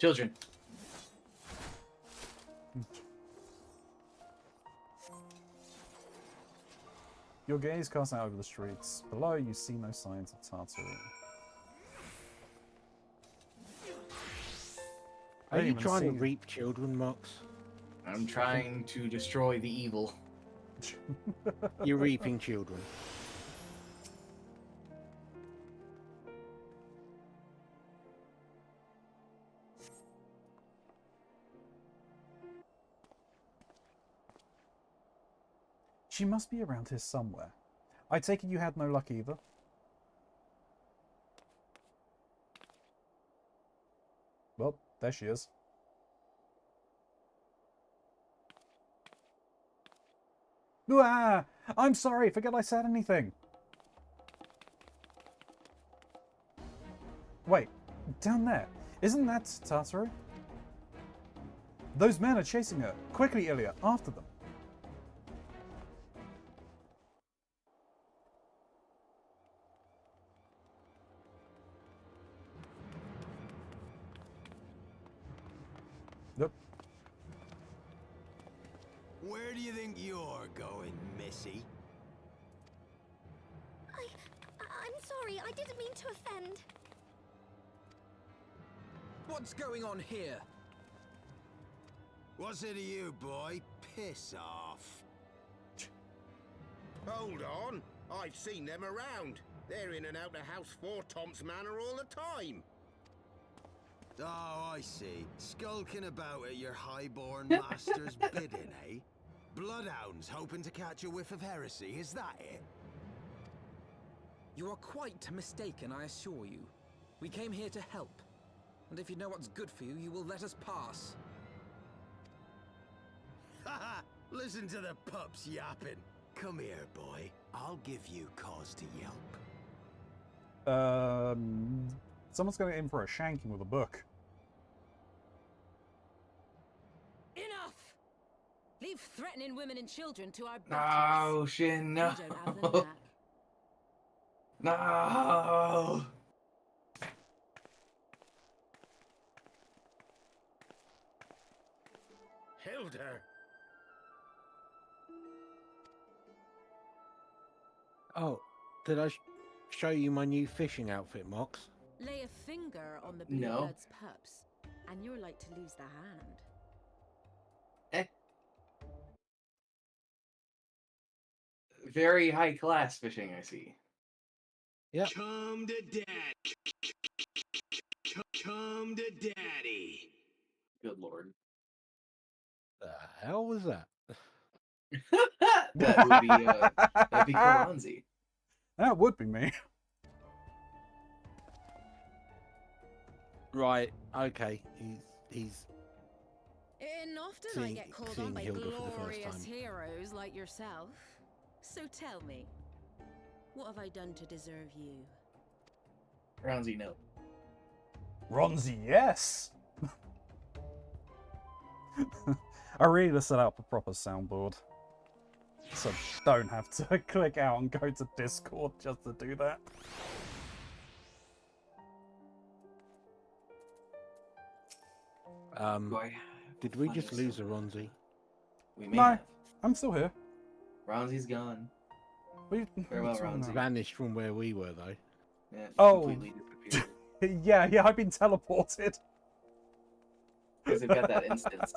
Children.
Your gaze casts out over the streets. Below, you see no signs of Tartary.
Are you trying to reap children, Mox?
I'm trying to destroy the evil.
You're reaping children.
She must be around here somewhere. I take it you had no luck either? Well, there she is. Ah! I'm sorry, forget I said anything. Wait, down there. Isn't that Tartary? Those men are chasing her. Quickly, Ilya, after them. Yep.
Where do you think you're going, Missy?
I'm sorry, I didn't mean to offend.
What's going on here?
What's it to you, boy? Piss off.
Hold on. I've seen them around. They're in and out of House 4 Tom's Manor all the time.
Oh, I see. Skulking about at your highborn master's bidding, eh? Bloodhounds hoping to catch a whiff of heresy, is that it?
You are quite mistaken, I assure you. We came here to help. And if you know what's good for you, you will let us pass.
Haha! Listen to the pups yapping. Come here, boy. I'll give you cause to yelp.
Someone's going in for a shanking with a book.
Enough! Leave threatening women and children to our
No, Shin, no.
We don't have them back.
No.
Hilda.
Oh, did I show you my new fishing outfit, Mox?
Lay a finger on the bluebird's pups, and you're like to lose the hand.
Very high class fishing, I see.
Yeah.
Come to daddy. Come to daddy.
Good lord.
The hell was that?
That would be that'd be Keronzi.
That would be me.
Right. Okay. He's
And often I get called on by
Hilda for the first
glorious
time.
heroes like yourself. So tell me, what have I done to deserve you?
Keronzi, no.
Ronzi, yes! I really need to set up a proper soundboard. So I don't have to click out and go to Discord just to do that.
Did we just lose a Ronzi?
We may
No,
have.
I'm still here.
Ronzi's gone.
Farewell, Ronzi. Vanished from where we were, though.
Yeah,
Oh.
completely disappeared.
yeah, I've been teleported.
Because they've got that instance.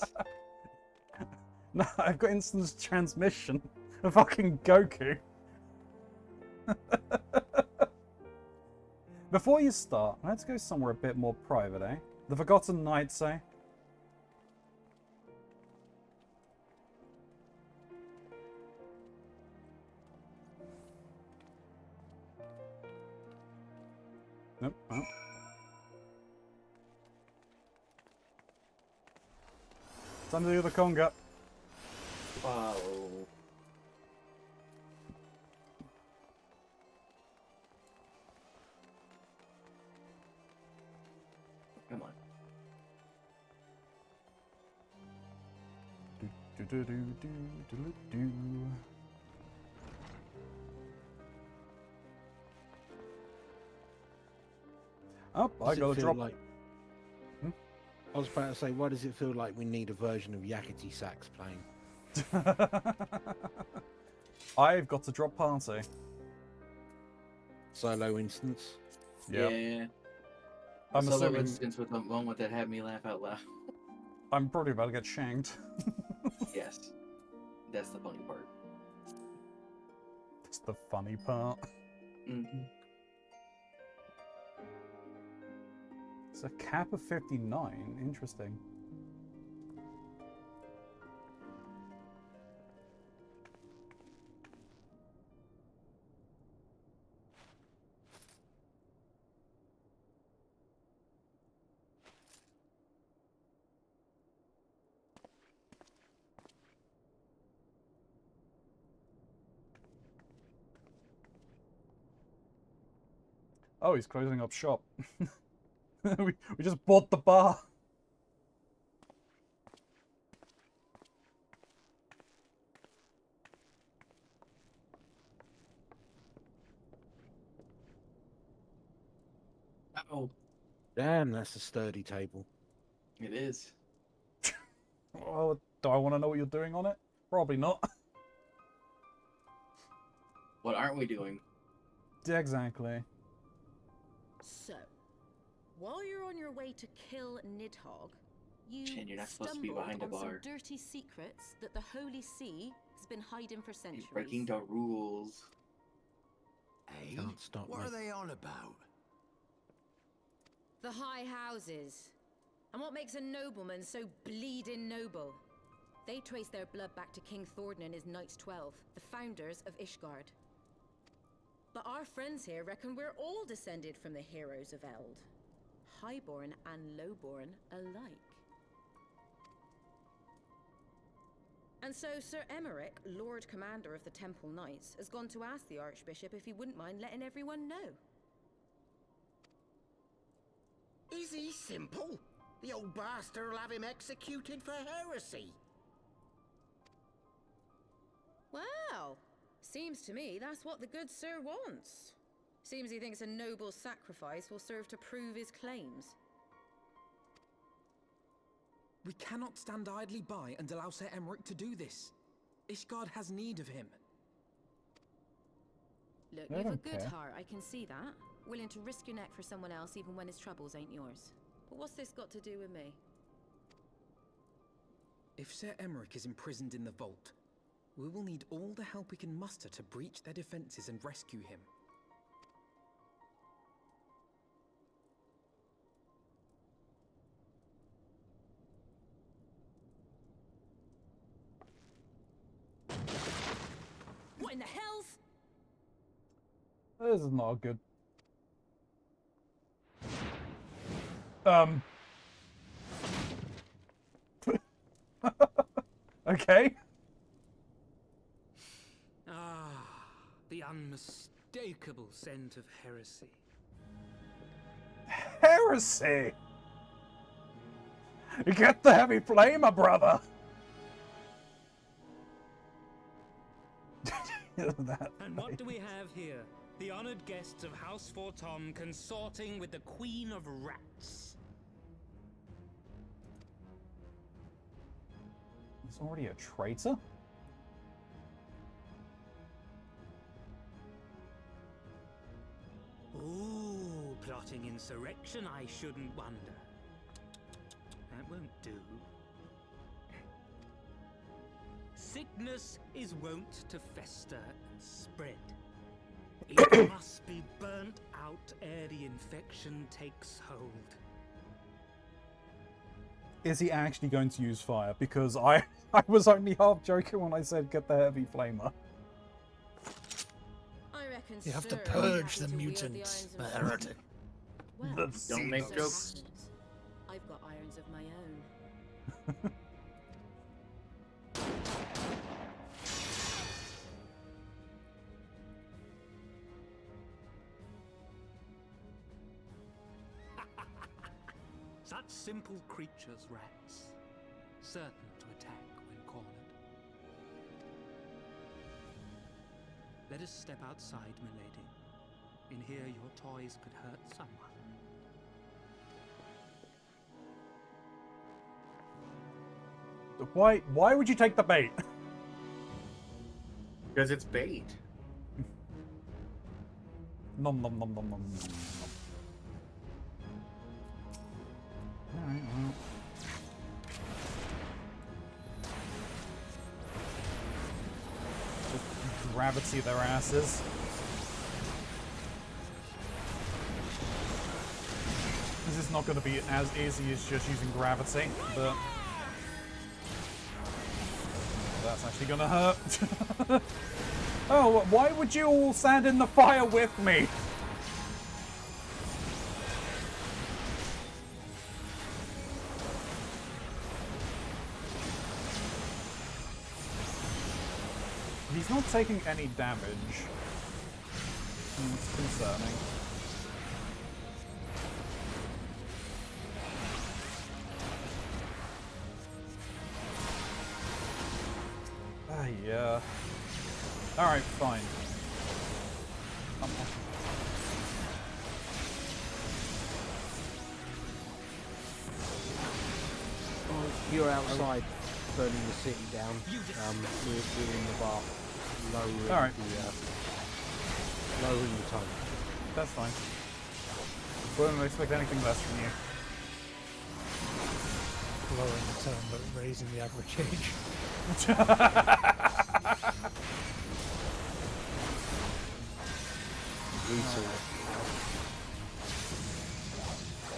No, I've got instant transmission. A fucking Goku. Before you start, let's go somewhere a bit more private, eh? The Forgotten Knights, eh? Nope. Oh. Time to do the conga.
Wow. Come on.
Do. Oh, I got a drop.
Like... I was about to say, why does it feel like we need a version of Yakety Sax playing?
I've got to drop party.
Solo instance.
Yep.
Yeah.
I'm
solo
assuming
instance with the moment that had me laugh out loud.
I'm probably about to get shanked.
Yes. That's the funny part.
That's the funny part.
Mm-hmm.
It's a cap of 59. Interesting. Oh, he's closing up shop. we just bought the bar.
Oh.
Damn, that's a sturdy table.
It is.
Oh, do I want to know what you're doing on it? Probably not.
What aren't we doing?
Exactly.
So, while you're on your way to kill Nidhogg, you
Chin, you're not supposed to be
stumbled
behind a
on some
bar.
dirty secrets that the Holy See has been hiding for centuries.
He's breaking the rules.
Hey,
Can't stop
what
me.
are they on about?
The high houses. And what makes a nobleman so bleeding noble? They trace their blood back to King Thordan and his Knights 12, the founders of Ishgard. But our friends here reckon we're all descended from the heroes of Eld. Highborn and lowborn alike. And so Sir Emmerich, Lord Commander of the Temple Knights, has gone to ask the Archbishop if he wouldn't mind letting everyone know.
Is he simple? The old bastard will have him executed for heresy.
Well, seems to me that's what the good sir wants. Seems he thinks a noble sacrifice will serve to prove his claims.
We cannot stand idly by and allow Sir Emmerich to do this. Ishgard has need of him.
Look,
I
you've a
don't
good
care.
heart, I can see that. Willing to risk your neck for someone else even when his troubles ain't yours. But what's this got to do with me?
If Sir Emmerich is imprisoned in the vault, we will need all the help we can muster to breach their defenses and rescue him.
What in the hell's?
This is not good. Okay.
Ah, the unmistakable scent of heresy.
Heresy! Get the heavy flamer, brother!
And what do we have here? The honored guests of House Fortom consorting with the Queen of Rats.
He's already a traitor?
Ooh, plotting insurrection, I shouldn't wonder. That won't do. Sickness is wont to fester and spread. It must be burnt out ere the infection takes hold.
Is he actually going to use fire? Because I was only half joking when I said get the heavy flamer.
I reckon
You have to
Sir is
purge
happy
the
to wield
mutants,
the
the
irons of
heretic.
Well,
Don't make
so
jokes.
I've got irons of my own.
Such simple creatures, rats. Certain to attack when cornered. Let us step outside, milady. In here your toys could hurt someone.
Why would you take the bait?
Because it's bait.
Nom nom nom nom nom. Alright, well. Just gravity their asses. This is not going to be as easy as just using gravity, but that's actually going to hurt. Oh, why would you all stand in the fire with me? He's not taking any damage. It's concerning. Ah, yeah. Alright, fine.
Oh, you're outside burning the city down. We're in the bar, lowering lowering the tone.
That's fine. Wouldn't expect anything less from you.
Lowering the tone, but raising the average age.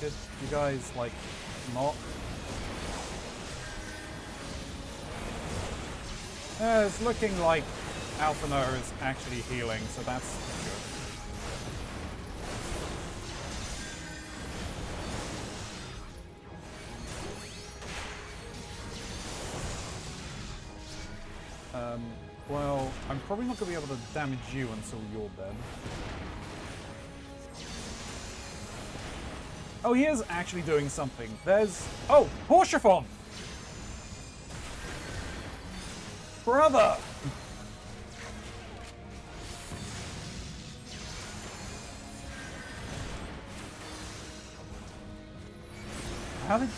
Just, you guys, like, not... it's looking like Alphanor is actually healing, so that's good. Well, I'm probably not going to be able to damage you until you're dead. Oh, he is actually doing something. There's... Oh, Porshafon! Brother! How did...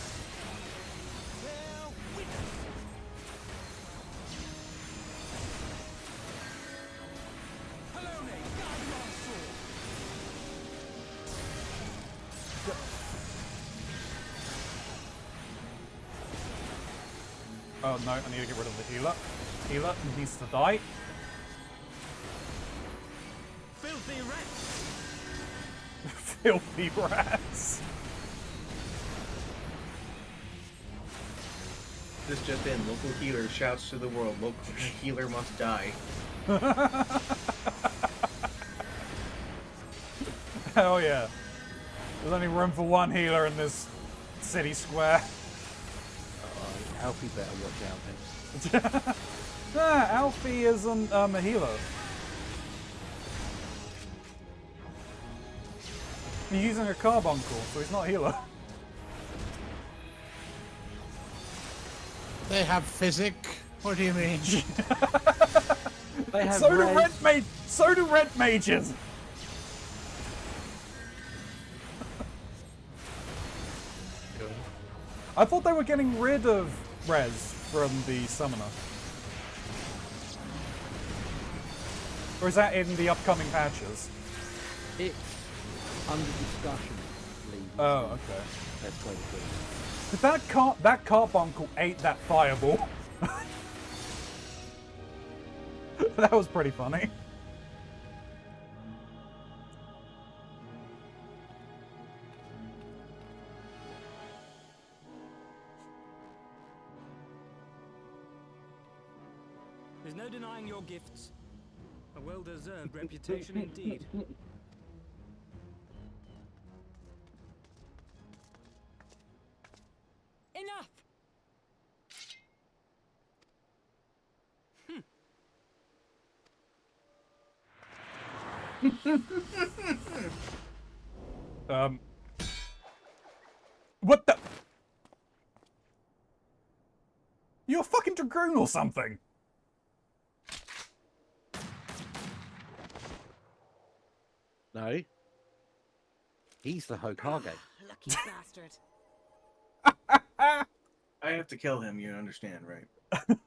Oh no, I need to get rid of the healer. Healer needs to die.
Filthy rats!
Filthy rats!
This just in, local healer shouts to the world, local healer must die.
Hell yeah. There's only room for one healer in this city square.
Alfie better watch out then.
Ah, Alfie isn't a healer. He's using a carbuncle, so he's not a healer.
They have physic. What do you mean?
They have
So do red mages. I thought they were getting rid of res from the summoner. Or is that in the upcoming patches?
It's under discussion, Lee.
Oh, okay.
That's quite good.
But that carbuncle ate that fireball. That was pretty funny.
There's no denying your gifts. A well-deserved reputation indeed.
Enough!
What the? You're a fucking dragoon or something.
No. He's the Hokage.
Lucky bastard.
I have to kill him, you understand, right?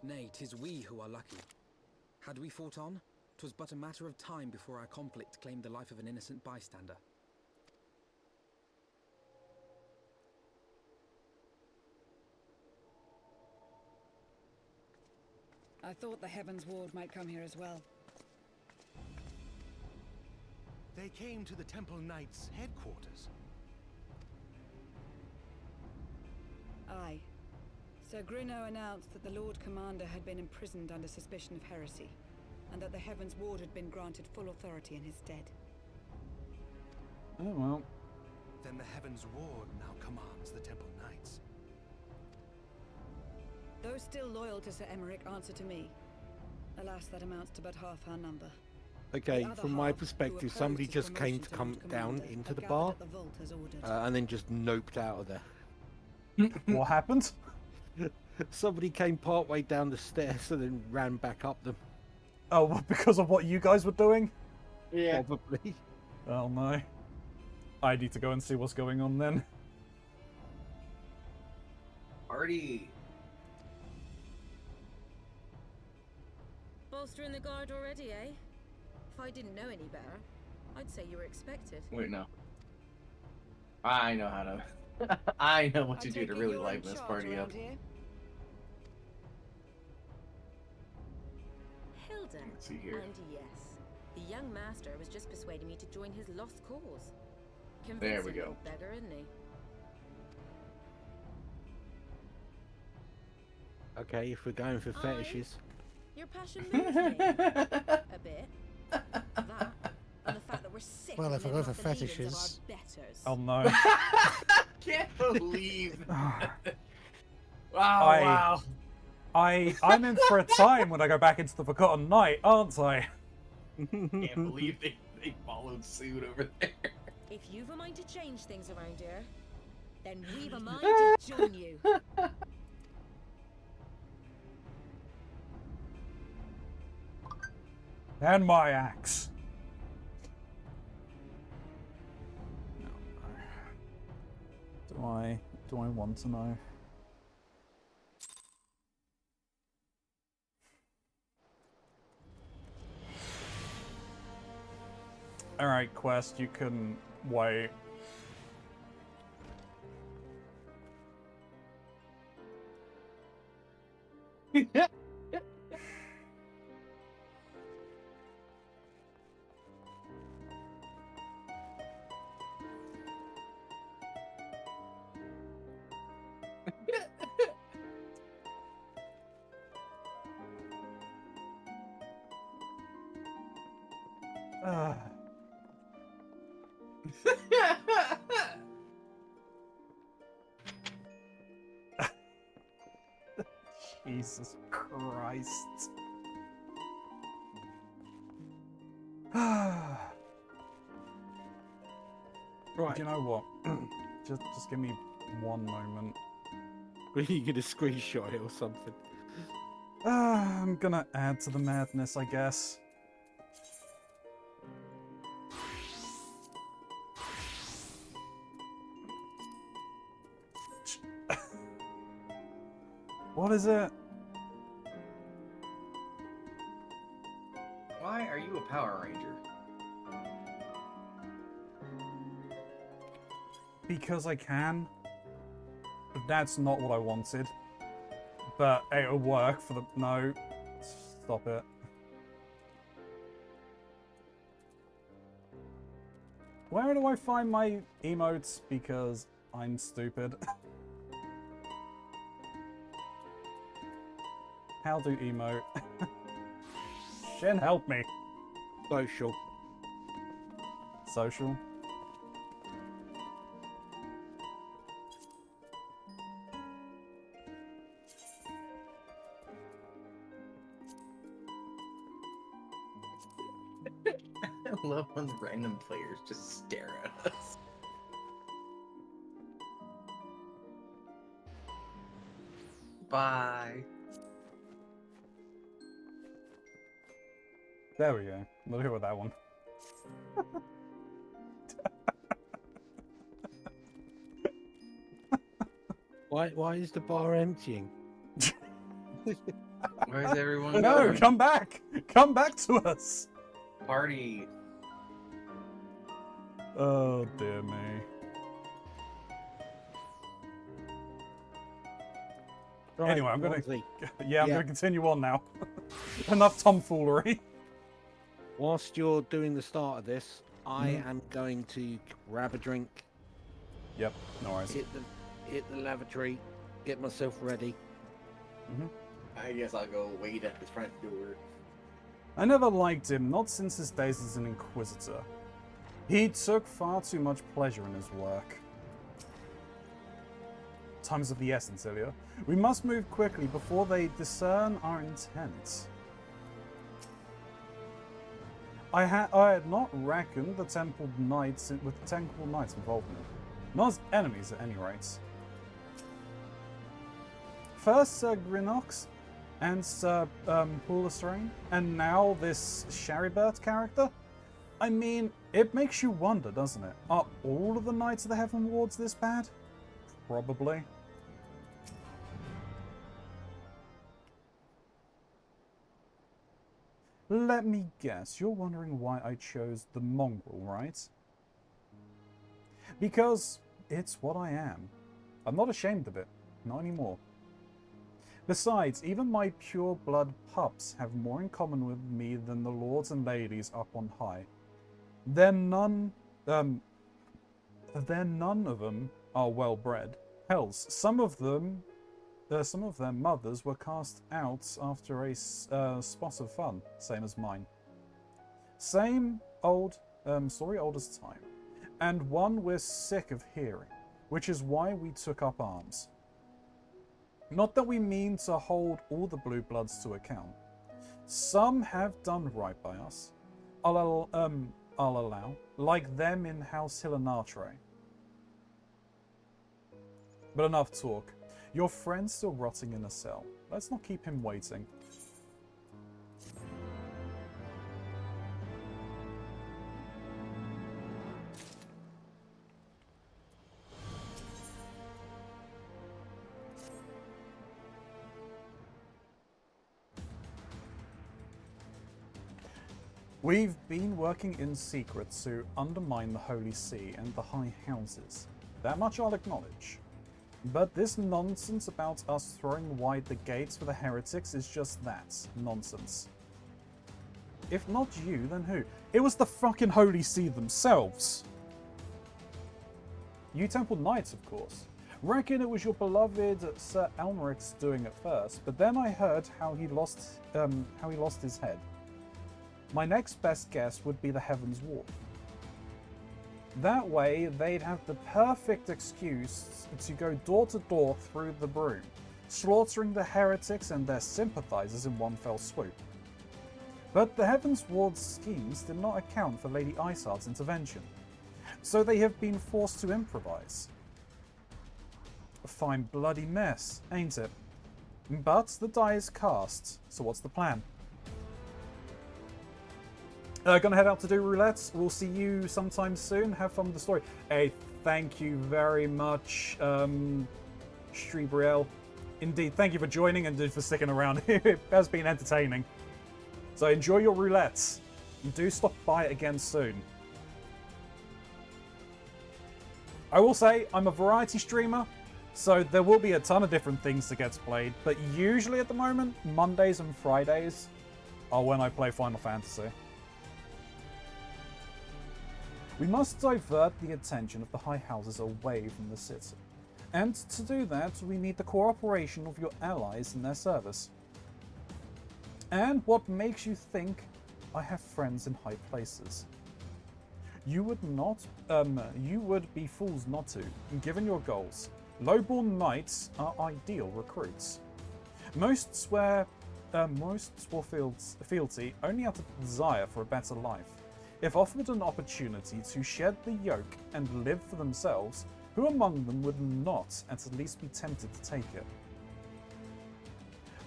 Nay, 'tis we who are lucky. Had we fought on, 'twas but a matter of time before our conflict claimed the life of an innocent bystander.
I thought the Heavens Ward might come here as well.
They came to the Temple Knights' headquarters.
Aye. Sir Gruno announced that the Lord Commander had been imprisoned under suspicion of heresy, and that the Heavens Ward had been granted full authority in his stead.
Oh well.
Then the Heavens Ward now commands the Temple Knights.
Those still loyal to Sir Emmerich answer to me. Alas, that amounts to but half our number.
Okay,
The other
from my
half, who
perspective,
opposed
somebody
his
just came
promotion
to
to
come
Lord
down
Commander
into
had
the
gathered
bar
at the vault as ordered.
and then just noped out of there.
What happened?
Somebody came partway down the stairs and then ran back up them.
Oh, because of what you guys were doing?
Yeah.
Probably.
Oh no. I need to go and see what's going on then.
Party.
Bolstering the guard already, eh? If I didn't know any better, I'd say you were expected.
Wait, no. I know how to. I know what to do
take
to
it
really
you're in
liven this
charge
party up.
around here?
Hilda.
Let's see here.
And yes, the young master was just persuading me to join his lost cause.
There we
Convincing
go.
little beggar, isn't he?
Okay, if we're going for fetishes.
Your passion moves me. A bit. That, and the fact that we're sick
Well,
of
if I
living
go
off
for
the leavings
fetishes.
of our betters.
Oh no.
Can't believe. Wow, wow.
I'm in for a time when I go back into the Forgotten Knight, aren't I?
Can't believe they followed suit over there.
If you've a mind to change things around here, then we've a mind to join you.
And my axe. Do I want to know? Alright, Quest, you can wait. Jesus Christ.
Right.
Do you know what? just give me one moment.
Are you gonna screenshot it or something?
I'm gonna add to the madness, I guess. What is it?
Why are you a Power Ranger?
Because I can. But that's not what I wanted. But it'll work for the... No. Stop it. Where do I find my emotes? Because I'm stupid. How do emote? Shin, help me.
Social.
Social.
I love when random players just stare at us. Bye.
There we go. We'll go with that one.
Why is the bar emptying?
Where's everyone
No,
going?
come back! Come back to us!
Party.
Oh, dear me.
Right,
Anyway, I'm gonna...
Keronzi.
Yeah, I'm gonna continue on now. Enough tomfoolery.
Whilst you're doing the start of this, I am going to grab a drink.
Yep, no worries.
Hit the lavatory, get myself ready.
I guess I'll go wait at the front door.
I never liked him, not since his days as an Inquisitor. He took far too much pleasure in his work. Time is of the essence, Ilya. We must move quickly before they discern our intent. I had not reckoned the Temple Knights with the Temple Knights' involvement. Not as enemies, at any rate. First Sir Grinox and Sir Pulastrain, and now this Sharibert character? I mean, it makes you wonder, doesn't it? Are all of the Knights of the Heaven Wards this bad? Probably. Let me guess, you're wondering why I chose the mongrel, right? Because it's what I am. I'm not ashamed of it. Not anymore. Besides, even my pure-blood pups have more in common with me than the lords and ladies up on high. They're none of them are well-bred. Hells, some of their mothers were cast out after a spot of fun, same as mine. Same old story, old as time, and one we're sick of hearing, which is why we took up arms. Not that we mean to hold all the blue bloods to account. Some have done right by us. I'll allow, like them in House Hilinatre. But enough talk. Your friend's still rotting in a cell. Let's not keep him waiting. We've been working in secret to undermine the Holy See and the High Houses. That much I'll acknowledge. But this nonsense about us throwing wide the gates for the heretics is just that. Nonsense. If not you, then who? It was the fucking Holy See themselves! You Temple Knights, of course. Reckon it was your beloved Sir Elmeric's doing at first, but then I heard how he lost his head. My next best guess would be the Heaven's Ward. That way, they'd have the perfect excuse to go door to door through the broom, slaughtering the heretics and their sympathizers in one fell swoop. But the Heavens Ward's schemes did not account for Lady Iceheart's intervention, so they have been forced to improvise. A fine bloody mess, ain't it? But the die is cast, so what's the plan? Gonna head out to do roulettes. We'll see you sometime soon. Have fun with the story. Hey, thank you very much, Strebriel. Indeed, thank you for joining and for sticking around. It has been entertaining. So enjoy your roulettes. And do stop by again soon. I will say, I'm a variety streamer, so there will be a ton of different things that gets played, but usually at the moment, Mondays and Fridays are when I play Final Fantasy. We must divert the attention of the High Houses away from the city. And to do that, we need the cooperation of your allies in their service. And what makes you think I have friends in high places? You would be fools not to, given your goals. Lowborn knights are ideal recruits. Most swear fealty only out of desire for a better life. If offered an opportunity to shed the yoke and live for themselves, who among them would not at least be tempted to take it?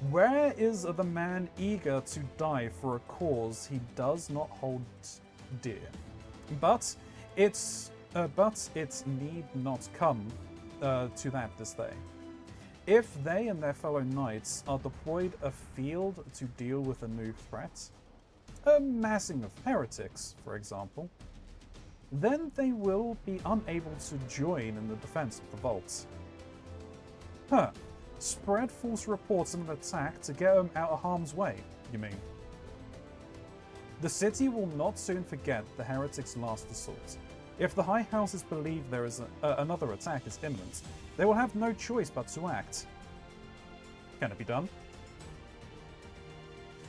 Where is the man eager to die for a cause he does not hold dear? But it need not come to that this day. If they and their fellow knights are deployed afield to deal with a new threat, a massing of heretics, for example, then they will be unable to join in the defense of the vaults. Spread false reports of an attack to get them out of harm's way, you mean? The city will not soon forget the heretics' last assault. If the High Houses believe there is another attack is imminent, they will have no choice but to act. Can it be done?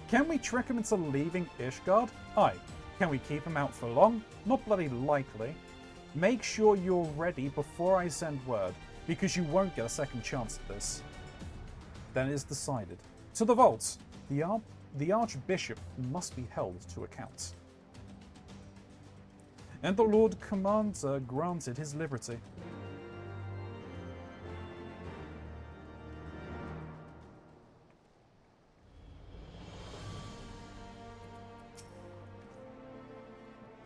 Can we trick him into leaving Ishgard? Aye. Can we keep him out for long? Not bloody likely. Make sure you're ready before I send word, because you won't get a second chance at this. Then it is decided. To the vaults! The Archbishop must be held to account. And the Lord Commander granted his liberty.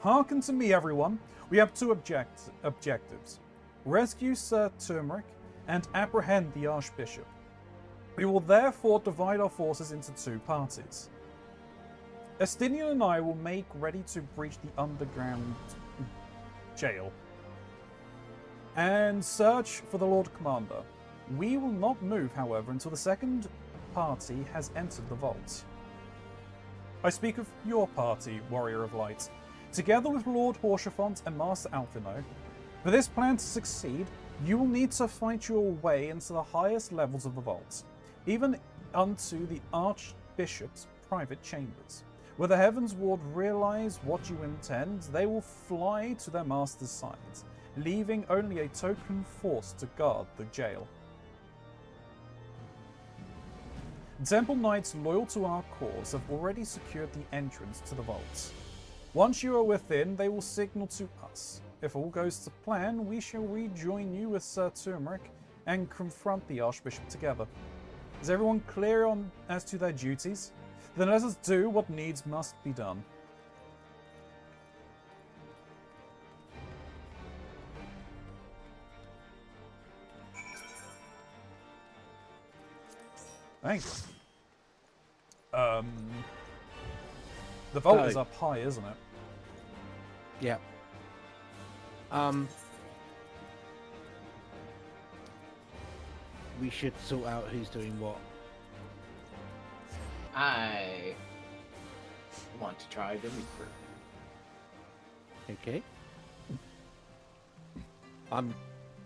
Hearken to me, everyone. We have two objectives. Rescue Sir Turmeric and apprehend the Archbishop. We will therefore divide our forces into two parties. Estinian and I will make ready to breach the underground jail and search for the Lord Commander. We will not move, however, until the second party has entered the vault. I speak of your party, Warrior of Light. Together with Lord Horshafont and Master Alphino, for this plan to succeed, you will need to fight your way into the highest levels of the vault, even unto the Archbishop's private chambers. Where the Heavens Ward realize what you intend, they will fly to their master's sides, leaving only a token force to guard the jail. Temple Knights loyal to our cause have already secured the entrance to the vaults. Once you are within, they will signal to us. If all goes to plan, we shall rejoin you with Sir Turmeric and confront the Archbishop together. Is everyone clear on as to their duties? Then let us do what needs must be done. Thanks. The vault is up high, isn't it?
Yeah. We should sort out who's doing what.
I want to try the Reaper.
Okay. I'm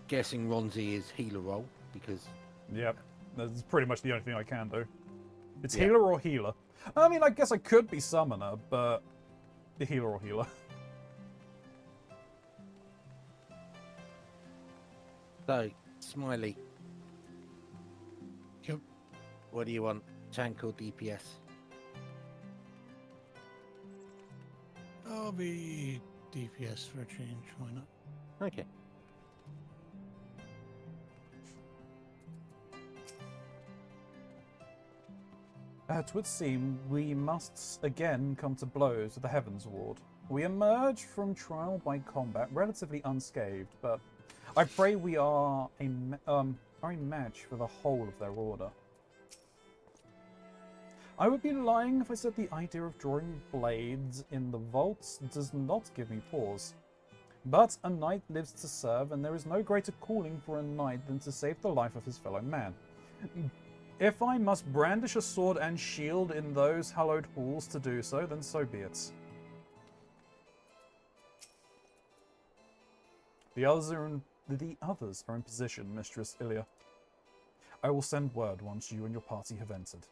guessing Ronzi is healer role because.
Yep, that's pretty much the only thing I can do. It's healer or healer. I mean, I guess I could be summoner, but the healer or healer.
So, Smiley.
Yep.
What do you want? Tank or DPS?
I'll be DPS for a change. Why not?
Okay.
It would seem we must again come to blows with the Heavens Ward. We emerge from trial by combat relatively unscathed, but I pray we are a match for the whole of their order. I would be lying if I said the idea of drawing blades in the vaults does not give me pause. But a knight lives to serve, and there is no greater calling for a knight than to save the life of his fellow man. If I must brandish a sword and shield in those hallowed halls to do so, then so be it. The others are in position, Mistress Ilya. I will send word once you and your party have entered.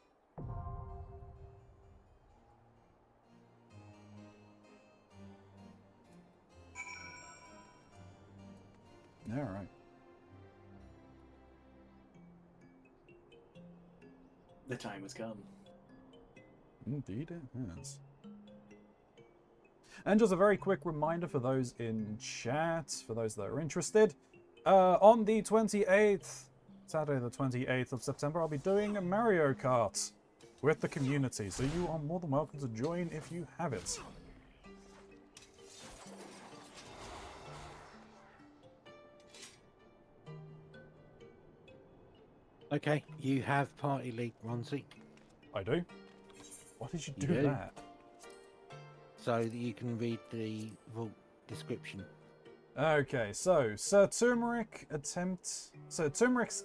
All right.
The time has come.
Indeed it has. And just a very quick reminder for those in chat, for those that are interested, on the 28th, Saturday the 28th of September, I'll be doing a Mario Kart with the community, so you are more than welcome to join if you have it.
Okay, you have party lead, Ronzi.
I do? Why did you
You
do
do.
that?
So that you can read the vault description.
Okay, so Turmeric's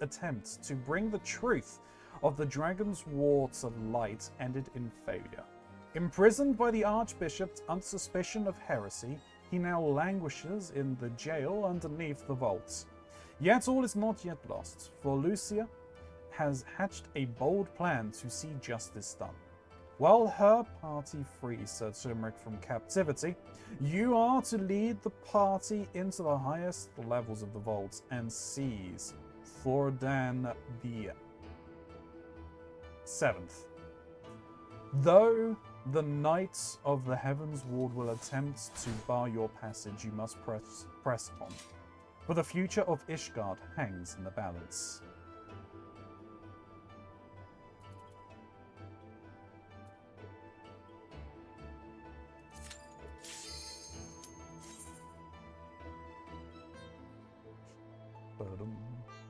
attempt to bring the truth of the Dragon's War to light ended in failure. Imprisoned by the Archbishop under suspicion of heresy, he now languishes in the jail underneath the vaults. Yet all is not yet lost, for Lucia has hatched a bold plan to see justice done. While her party frees Sir Turmeric from captivity, you are to lead the party into the highest levels of the vaults and seize Thordan the 7th. Though the Knights of the Heavens Ward will attempt to bar your passage, you must press on. For the future of Ishgard hangs in the balance.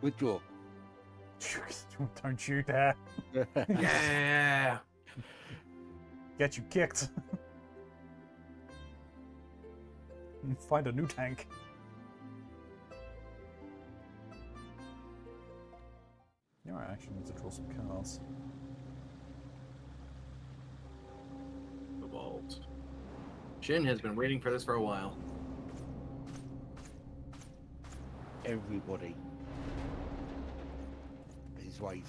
Withdraw.
Don't you dare.
Yeah.
Get you kicked. Find a new tank. You know, I actually need to draw some cards.
The vault. Shin has been waiting for this for a while.
Everybody is waiting.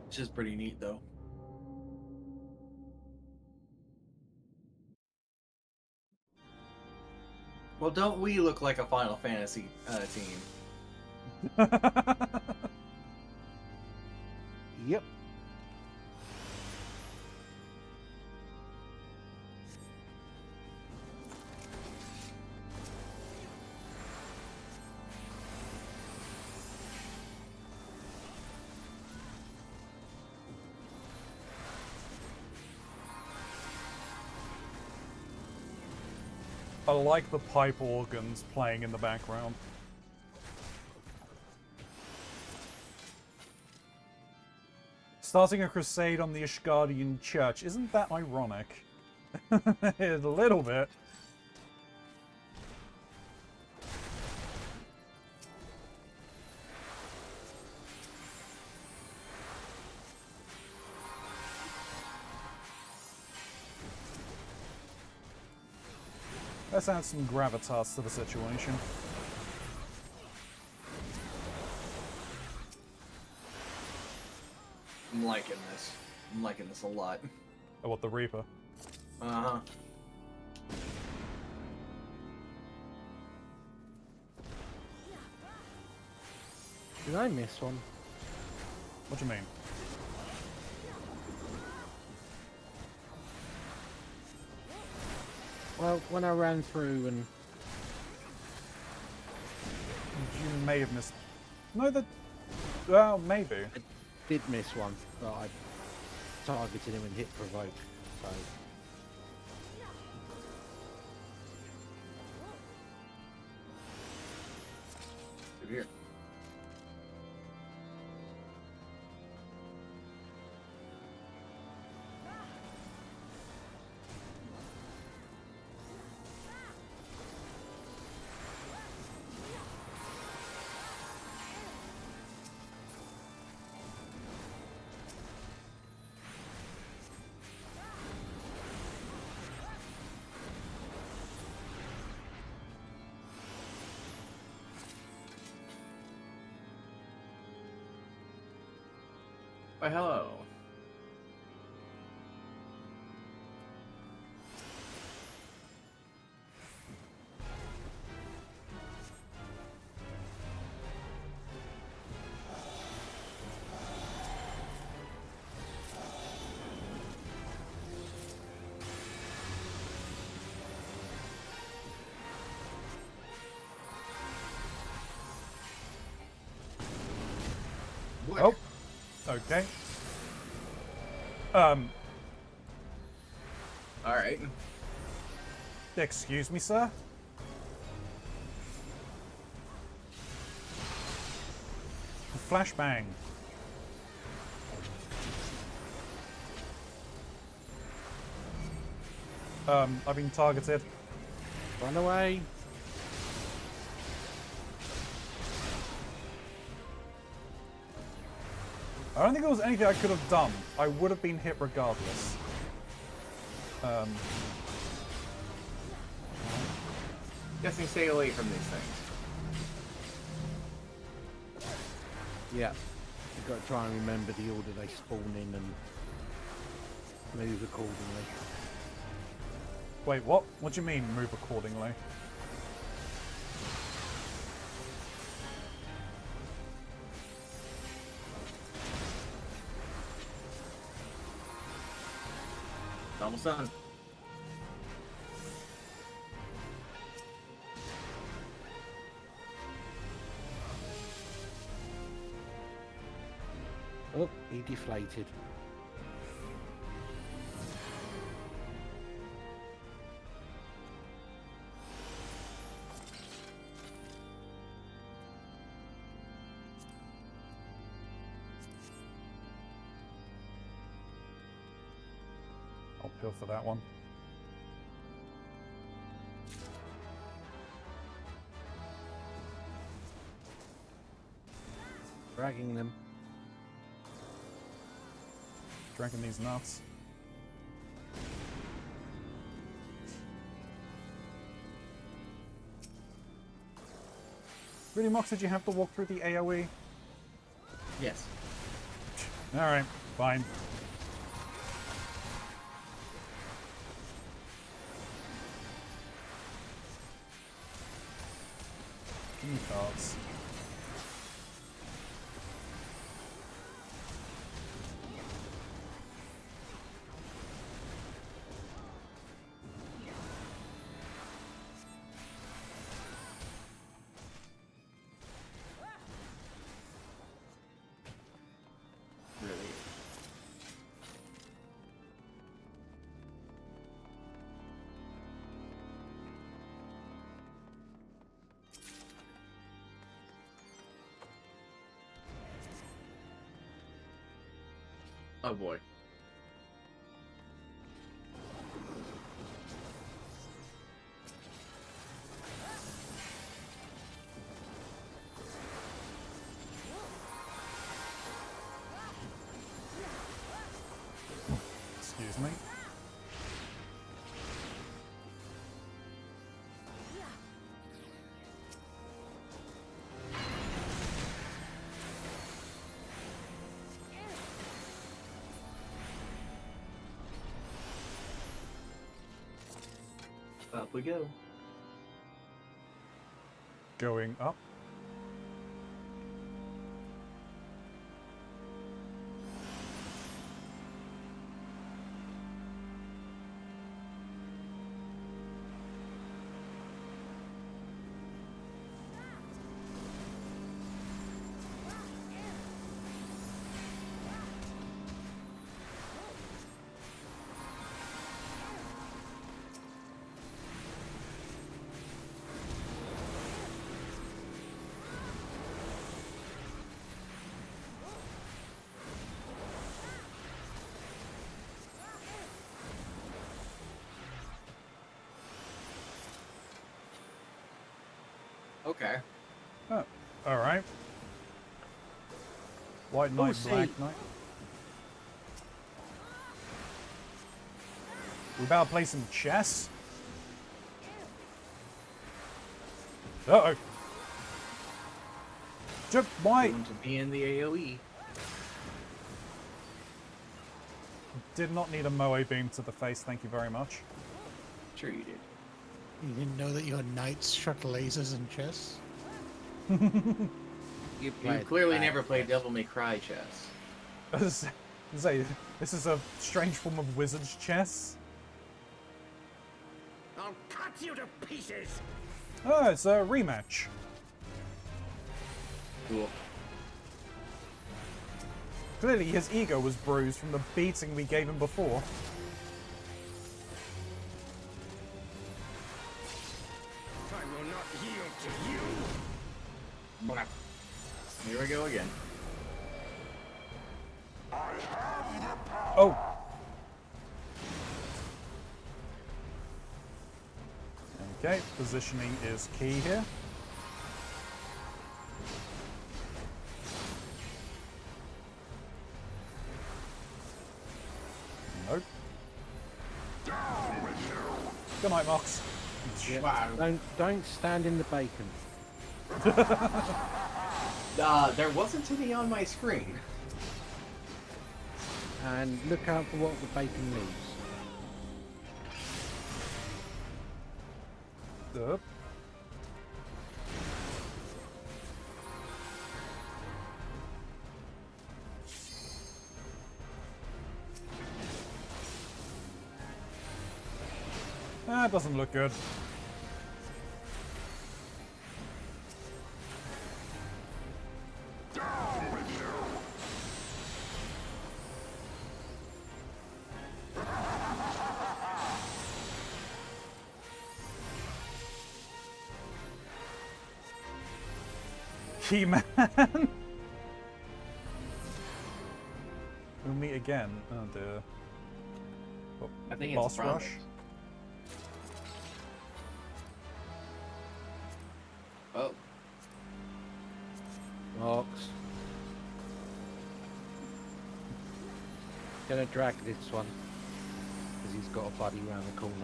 It's just pretty neat, though. Well, don't we look like a Final Fantasy team?
Yep.
I like the pipe organs playing in the background. Starting a crusade on the Ishgardian Church. Isn't that ironic? A little bit. Let's add some gravitas to the situation.
I'm liking this. I'm liking this a lot.
Oh, what, the Reaper?
Uh-huh.
Did I miss one?
What do you mean?
Well, when I ran through and...
You may have missed... No, that... Well, maybe.
I did miss one, but I targeted him and hit provoke, so...
Over here. Why, hello.
Oh, okay.
Alright.
Excuse me, sir? Flashbang. I've been targeted.
Run away.
I don't think there was anything I could have done. I would have been hit regardless.
Guessing stay away from these things.
Yeah. You've got to try and remember the order they spawn in and move accordingly.
Wait, what? What do you mean, move accordingly?
Almost done.
Oh, he deflated.
I'll peel for that one.
Dragging them.
Drinking these nuts. Really, Mox, did you have to walk through the AoE?
Yes.
Alright, fine. Give me cards.
Really? Oh boy.
Excuse me.
Up we go.
Going up.
Okay.
Oh, alright. White Knight,
see.
Black Knight. We about to play some chess? Uh-oh. Just why?
Going to be in the AoE.
Did not need a Moe beam to the face, thank you very much.
Sure you did.
You didn't know that your knights shot lasers in chess?
You clearly never played Devil May Cry chess.
I was say, this is a strange form of wizard's chess.
I'll cut you to pieces!
Oh, it's a rematch.
Cool.
Clearly his ego was bruised from the beating we gave him before.
I will not yield to you!
Blah. Here we go again.
Oh! Okay, positioning is key here. Nope. Good night, Mox.
Yeah.
Wow.
Don't stand in the bacon.
There wasn't any on my screen.
And look out for what the bacon leaves.
Up. That doesn't look good. Keyman! We'll meet again. Oh dear. Oh,
I think
boss
it's front.
rush.
Oh.
Mox. Gonna drag this one. Because he's got a buddy round the corner.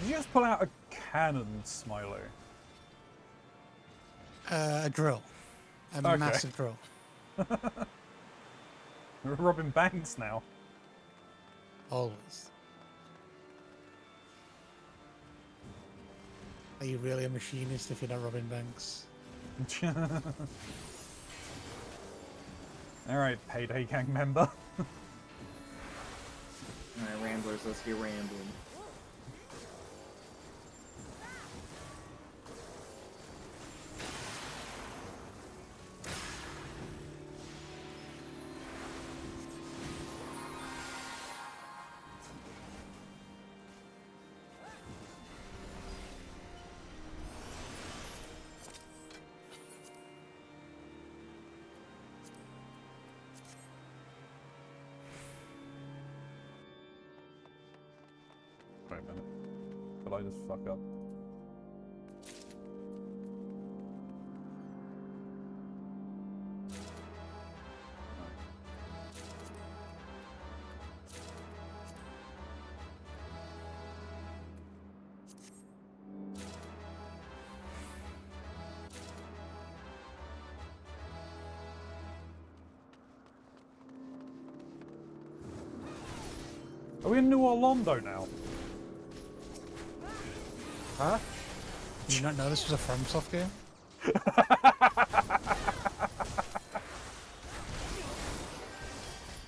Did you just pull out a cannon, Smilo?
A drill. A
Okay.
massive drill.
We're robbing banks now.
Always. Are you really a machinist if you're not robbing banks?
Alright, Payday Gang member.
Alright, Ramblers, let's get rambling.
Wait a minute. Did I just fuck up? Are we in New Orlando now?
Huh?
Did you not know this was a FromSoft game?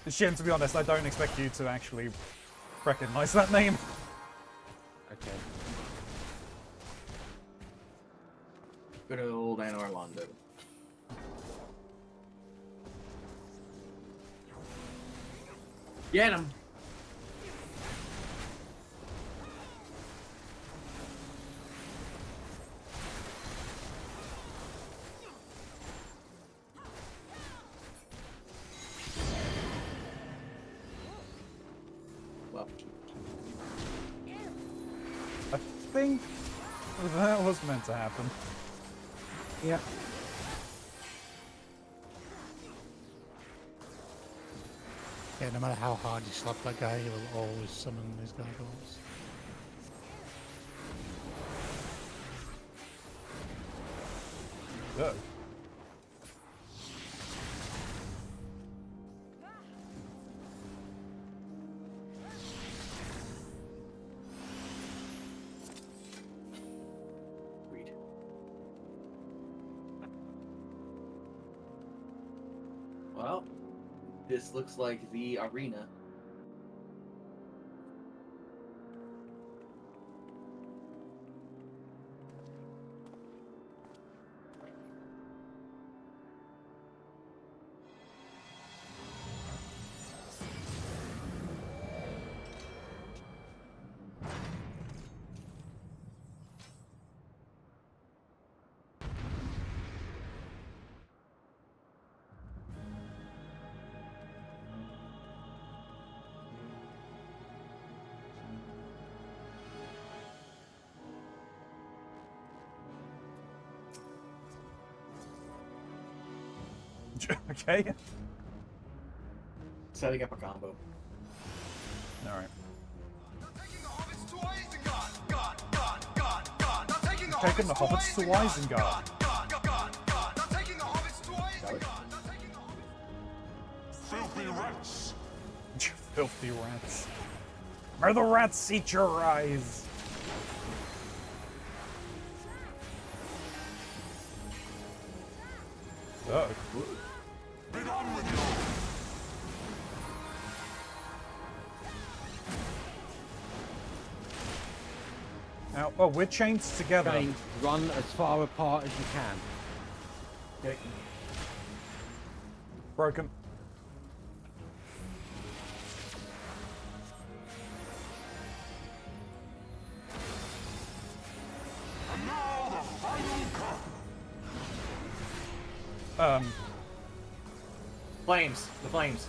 Shin, to be honest, I don't expect you to actually recognize that name.
Okay.
Good old Anne Orlando. Get him!
think that was meant to happen.
Yeah.
Yeah, no matter how hard you slap that guy, he will always summon these gargoyles.
Good.
Well, this looks like the arena.
Okay.
Setting up a combo.
Alright.
Taking
the hobbits to Isengard.
Filthy rats!
You filthy rats. May the rats eat your eyes! Oh.
Bring on with you!
Now, oh, we're chained together.
Chained, run as far apart as you can.
Okay.
Broken.
And now the final cut!
Flames. The flames.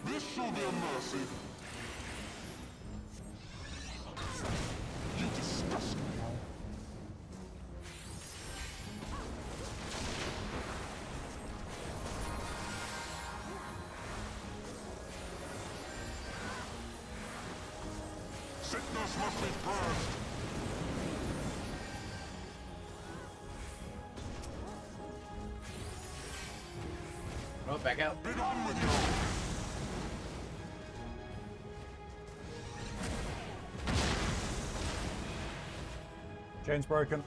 This shall be a mercy. You disgust me. Sickness must be purged.
Oh, back out.
Bring on with you.
Chain's broken.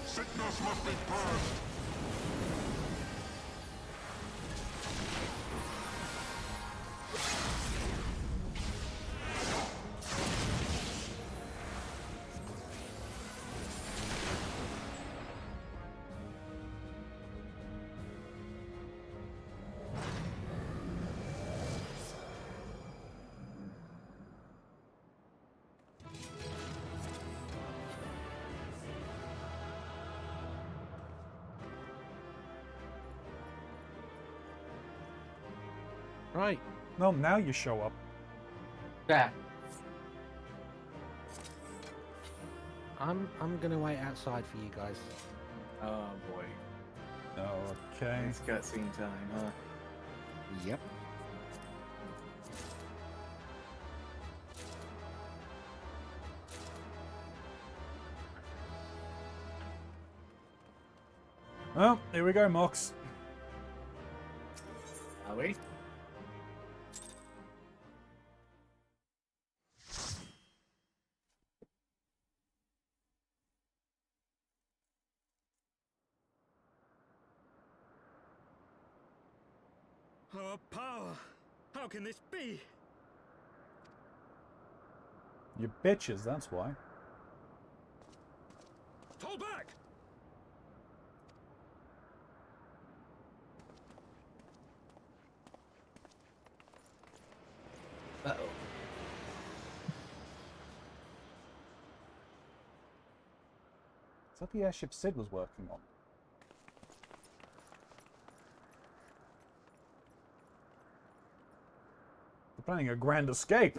Sickness must be purged.
Right.
Well, now you show up.
Yeah.
I'm gonna wait outside for you guys.
Oh boy.
Okay.
It's cutscene time, huh?
Yep.
Well, here we go, Mox.
Are we?
Our power! How can this be?
You bitches, that's why.
Fall back!
that the airship Sid was working on? They're planning a grand escape.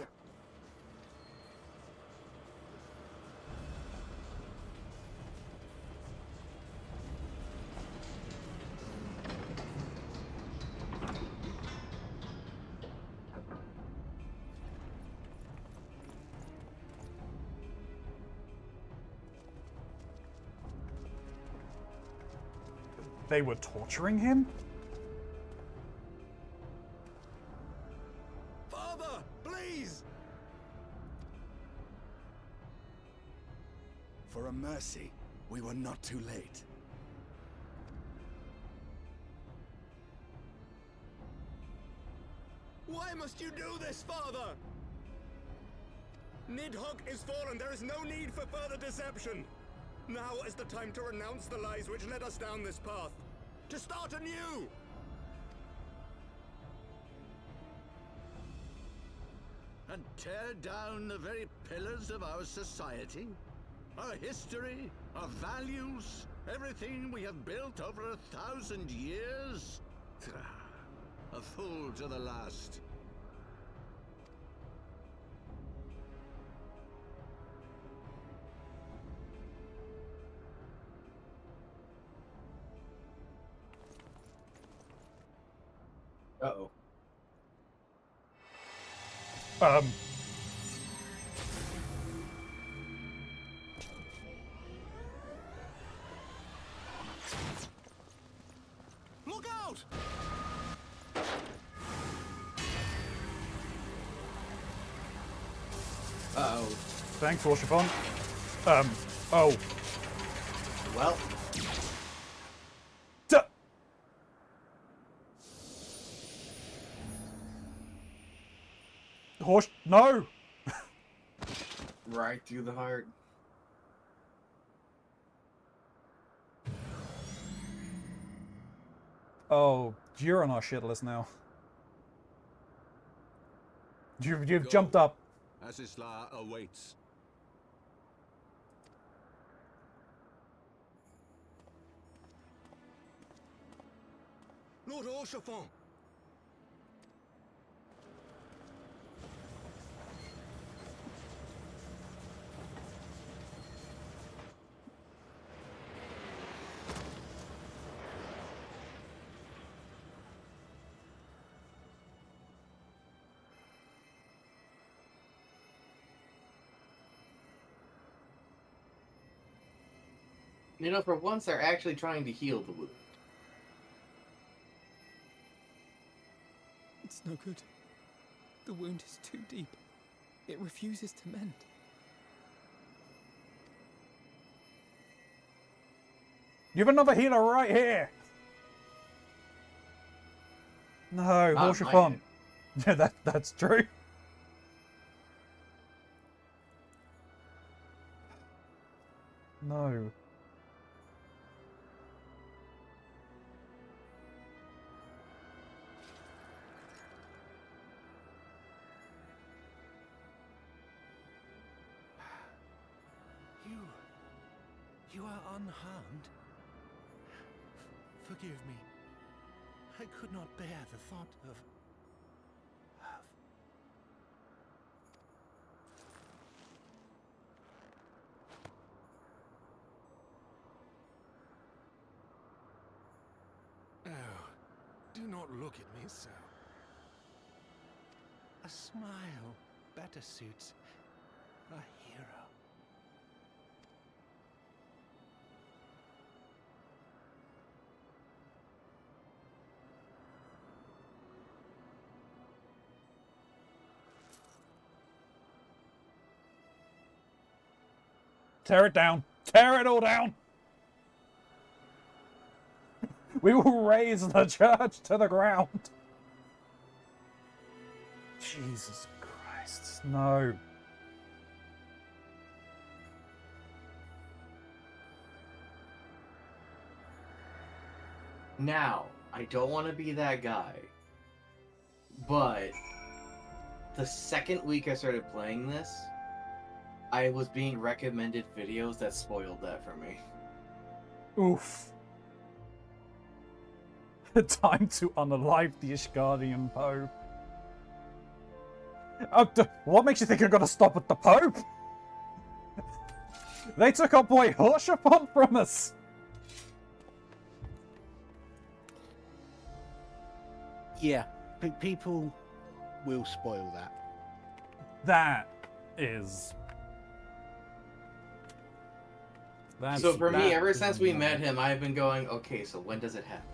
They were torturing him?
Father, please!
For a mercy, we were not too late.
Why must you do this, Father? Nidhogg is fallen. There is no need for further deception. Now is the time to renounce the lies which led us down this path. To start anew!
And tear down the very pillars of our society? Our history? Our values? Everything we have built over 1,000 years? A fool to the last.
Uh-oh.
Look out!
Uh-oh.
Thanks, Warshipon. Oh.
Well.
Horse, no!
Right through the heart.
Oh, you're on our shit list now. You've jumped up.
Asisla awaits.
Lord Orchefon!
You know, for once, they're actually trying to heal the wound.
It's no good. The wound is too deep. It refuses to mend.
You have another healer right here! No, Horshipon. Yeah, that's true. No.
You are unharmed? Forgive me. I could not bear the thought of... Oh, do not look at me so. A smile better suits a hero.
Tear it down. Tear it all down. We will raise the church to the ground. Jesus Christ. No.
Now, I don't want to be that guy, but the second week I started playing this, I was being recommended videos that spoiled that for me.
Oof. Time to unalive the Ishgardian Pope. What makes you think you're gonna stop at the Pope? They took our boy Horshaphon from us!
Yeah, people will spoil that.
That is...
So for me, ever since we met him, I've been going, okay, so when does it happen?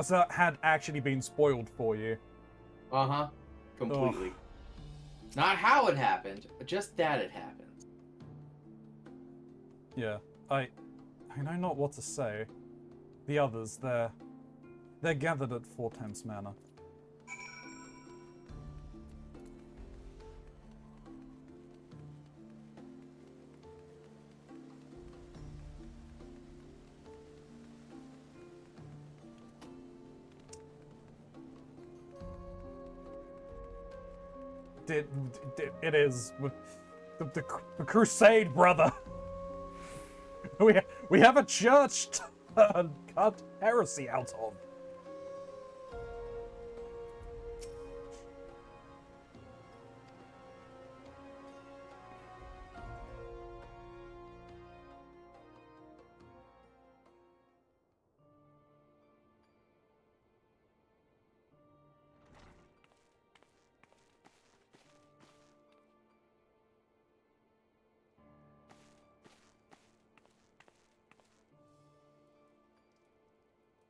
So that had actually been spoiled for you.
Uh-huh. Completely. Not how it happened, but just that it happened.
Yeah, I know not what to say. The others, they're gathered at Fort Tense Manor. It is the crusade, brother. We have a church to cut heresy out of.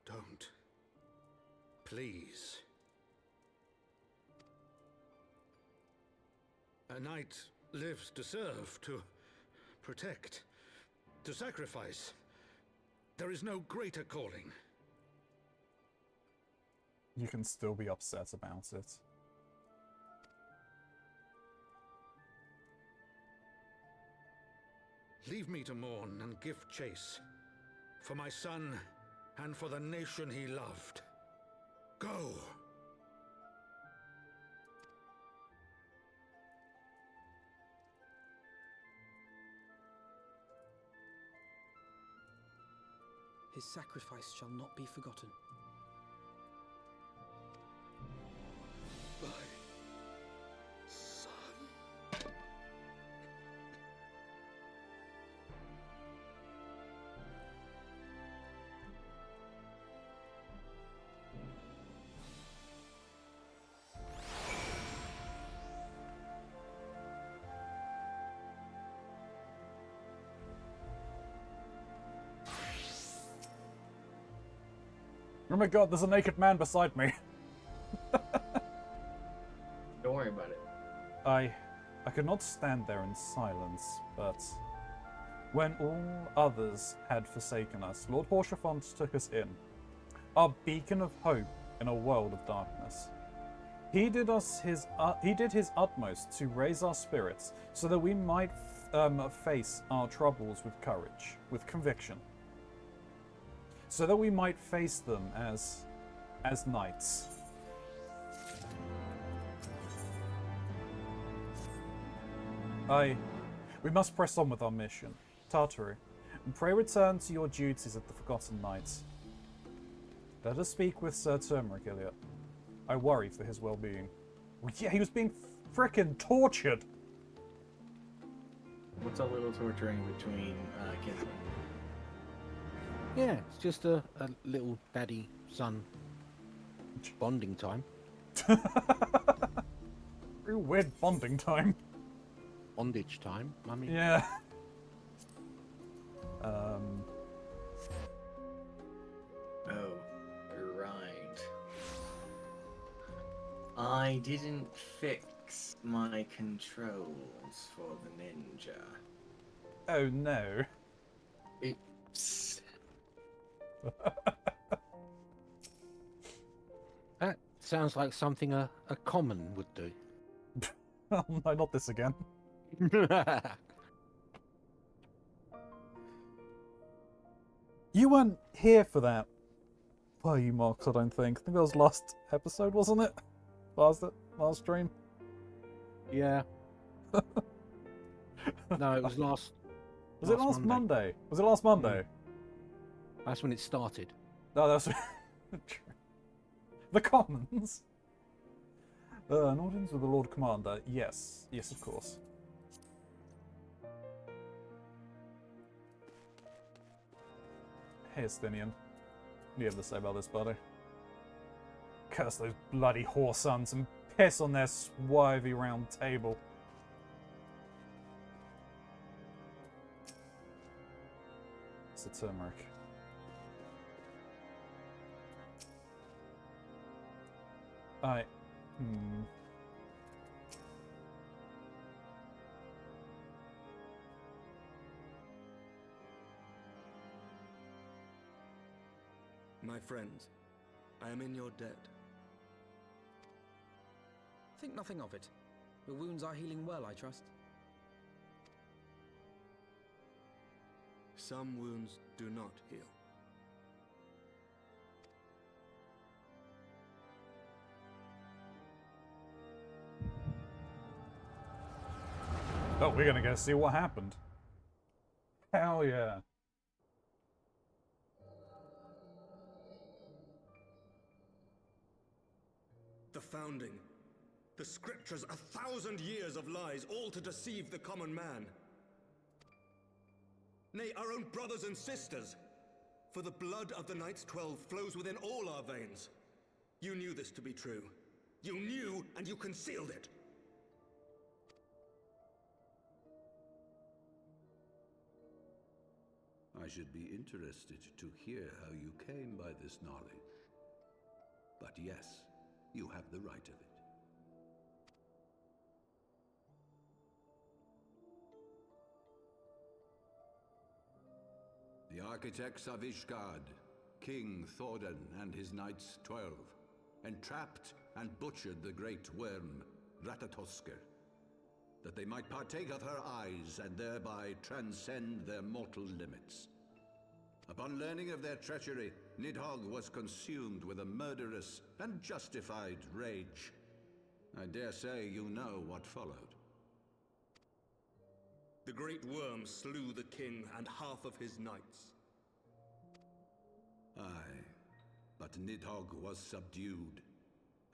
Don't. Please. A knight lives to serve, to protect, to sacrifice. There is no greater calling.
You can still be upset about it.
Leave me to mourn and give chase. For my son, and for the nation he loved. Go!
His sacrifice shall not be forgotten.
My son.
Oh my god, there's a naked man beside me.
Don't worry about it.
I could not stand there in silence, but when all others had forsaken us, Lord Horshaphon took us in, our beacon of hope in a world of darkness. He did his utmost to raise our spirits so that we might face our troubles with courage, with conviction. So that we might face them as knights. We must press on with our mission, Tartary, and pray return to your duties at the Forgotten Knights. Let us speak with Sir Turmeric, Iliad. I worry for his well-being. Well, yeah, he was being frickin' tortured.
What's a little torturing between kinsmen?
Yeah, it's just a little daddy-son bonding time.
Real weird bonding time.
Bondage time, I mean.
Yeah.
Oh, right. I didn't fix my controls for the ninja.
Oh no.
Oops.
That sounds like something a common would do.
Oh no, not this again. You weren't here for that, were you, Marks? I don't think. I think that was last episode, wasn't it? Last stream.
Yeah. No, it was last.
Was it last Monday? Was it last Monday?
That's when it started.
No, that's the Commons. An audience with the Lord Commander. Yes, yes, of course. Hey, Estinian. What do you have to say about this, buddy? Curse those bloody whoresuns and piss on their swarthy round table. It's a turmeric.
My friends, I am in your debt.
Think nothing of it. Your wounds are healing well, I trust.
Some wounds do not heal.
Oh, we're gonna go see what happened. Hell yeah.
The founding. The scriptures, 1,000 years of lies, all to deceive the common man. Nay, our own brothers and sisters. For the blood of the Knights 12 flows within all our veins. You knew this to be true. You knew, and you concealed it.
I should be interested to hear how you came by this knowledge. But yes, you have the right of it. The architects of Ishgard, King Thordan and his Knights 12, entrapped and butchered the great worm, Ratatosker, that they might partake of her eyes and thereby transcend their mortal limits. Upon learning of their treachery, Nidhogg was consumed with a murderous and justified rage. I dare say you know what followed.
The great worm slew the king and half of his knights.
Aye, but Nidhogg was subdued,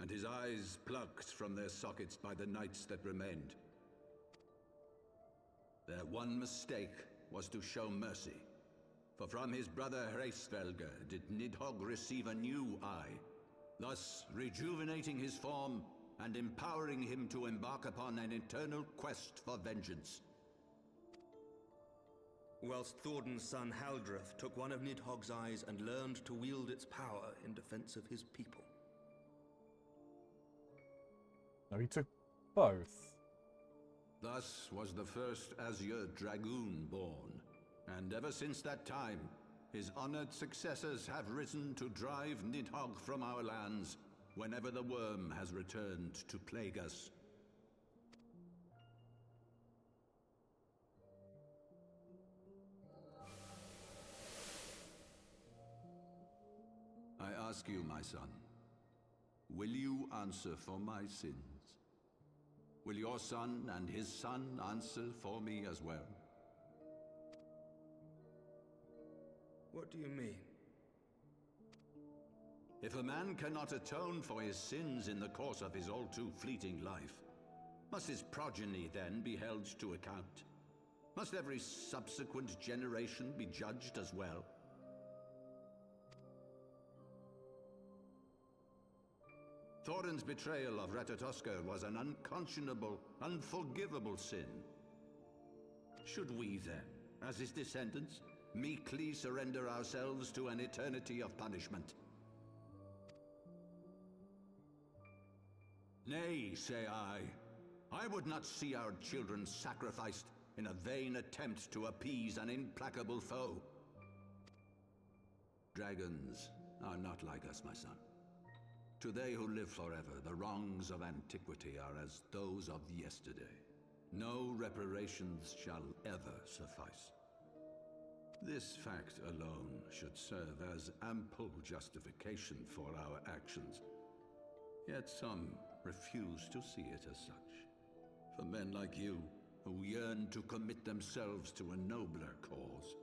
and his eyes plucked from their sockets by the knights that remained. Their one mistake was to show mercy, for from his brother Hreisvelger did Nidhogg receive a new eye, thus rejuvenating his form and empowering him to embark upon an eternal quest for vengeance.
Whilst Thordan's son Haldreth took one of Nidhogg's eyes and learned to wield its power in defense of his people.
No, he took both.
Thus was the first Azure Dragoon born, and ever since that time, his honored successors have risen to drive Nidhogg from our lands whenever the worm has returned to plague us. I ask you, my son, will you answer for my sins? Will your son and his son answer for me as well?
What do you mean?
If a man cannot atone for his sins in the course of his all too fleeting life, must his progeny then be held to account? Must every subsequent generation be judged as well? Thorin's betrayal of Ratatosker was an unconscionable, unforgivable sin. Should we then, as his descendants, meekly surrender ourselves to an eternity of punishment? Nay, say I. I would not see our children sacrificed in a vain attempt to appease an implacable foe. Dragons are not like us, my son. To they who live forever, the wrongs of antiquity are as those of yesterday. No reparations shall ever suffice. This fact alone should serve as ample justification for our actions. Yet some refuse to see it as such. For men like you, who yearn to commit themselves to a nobler cause,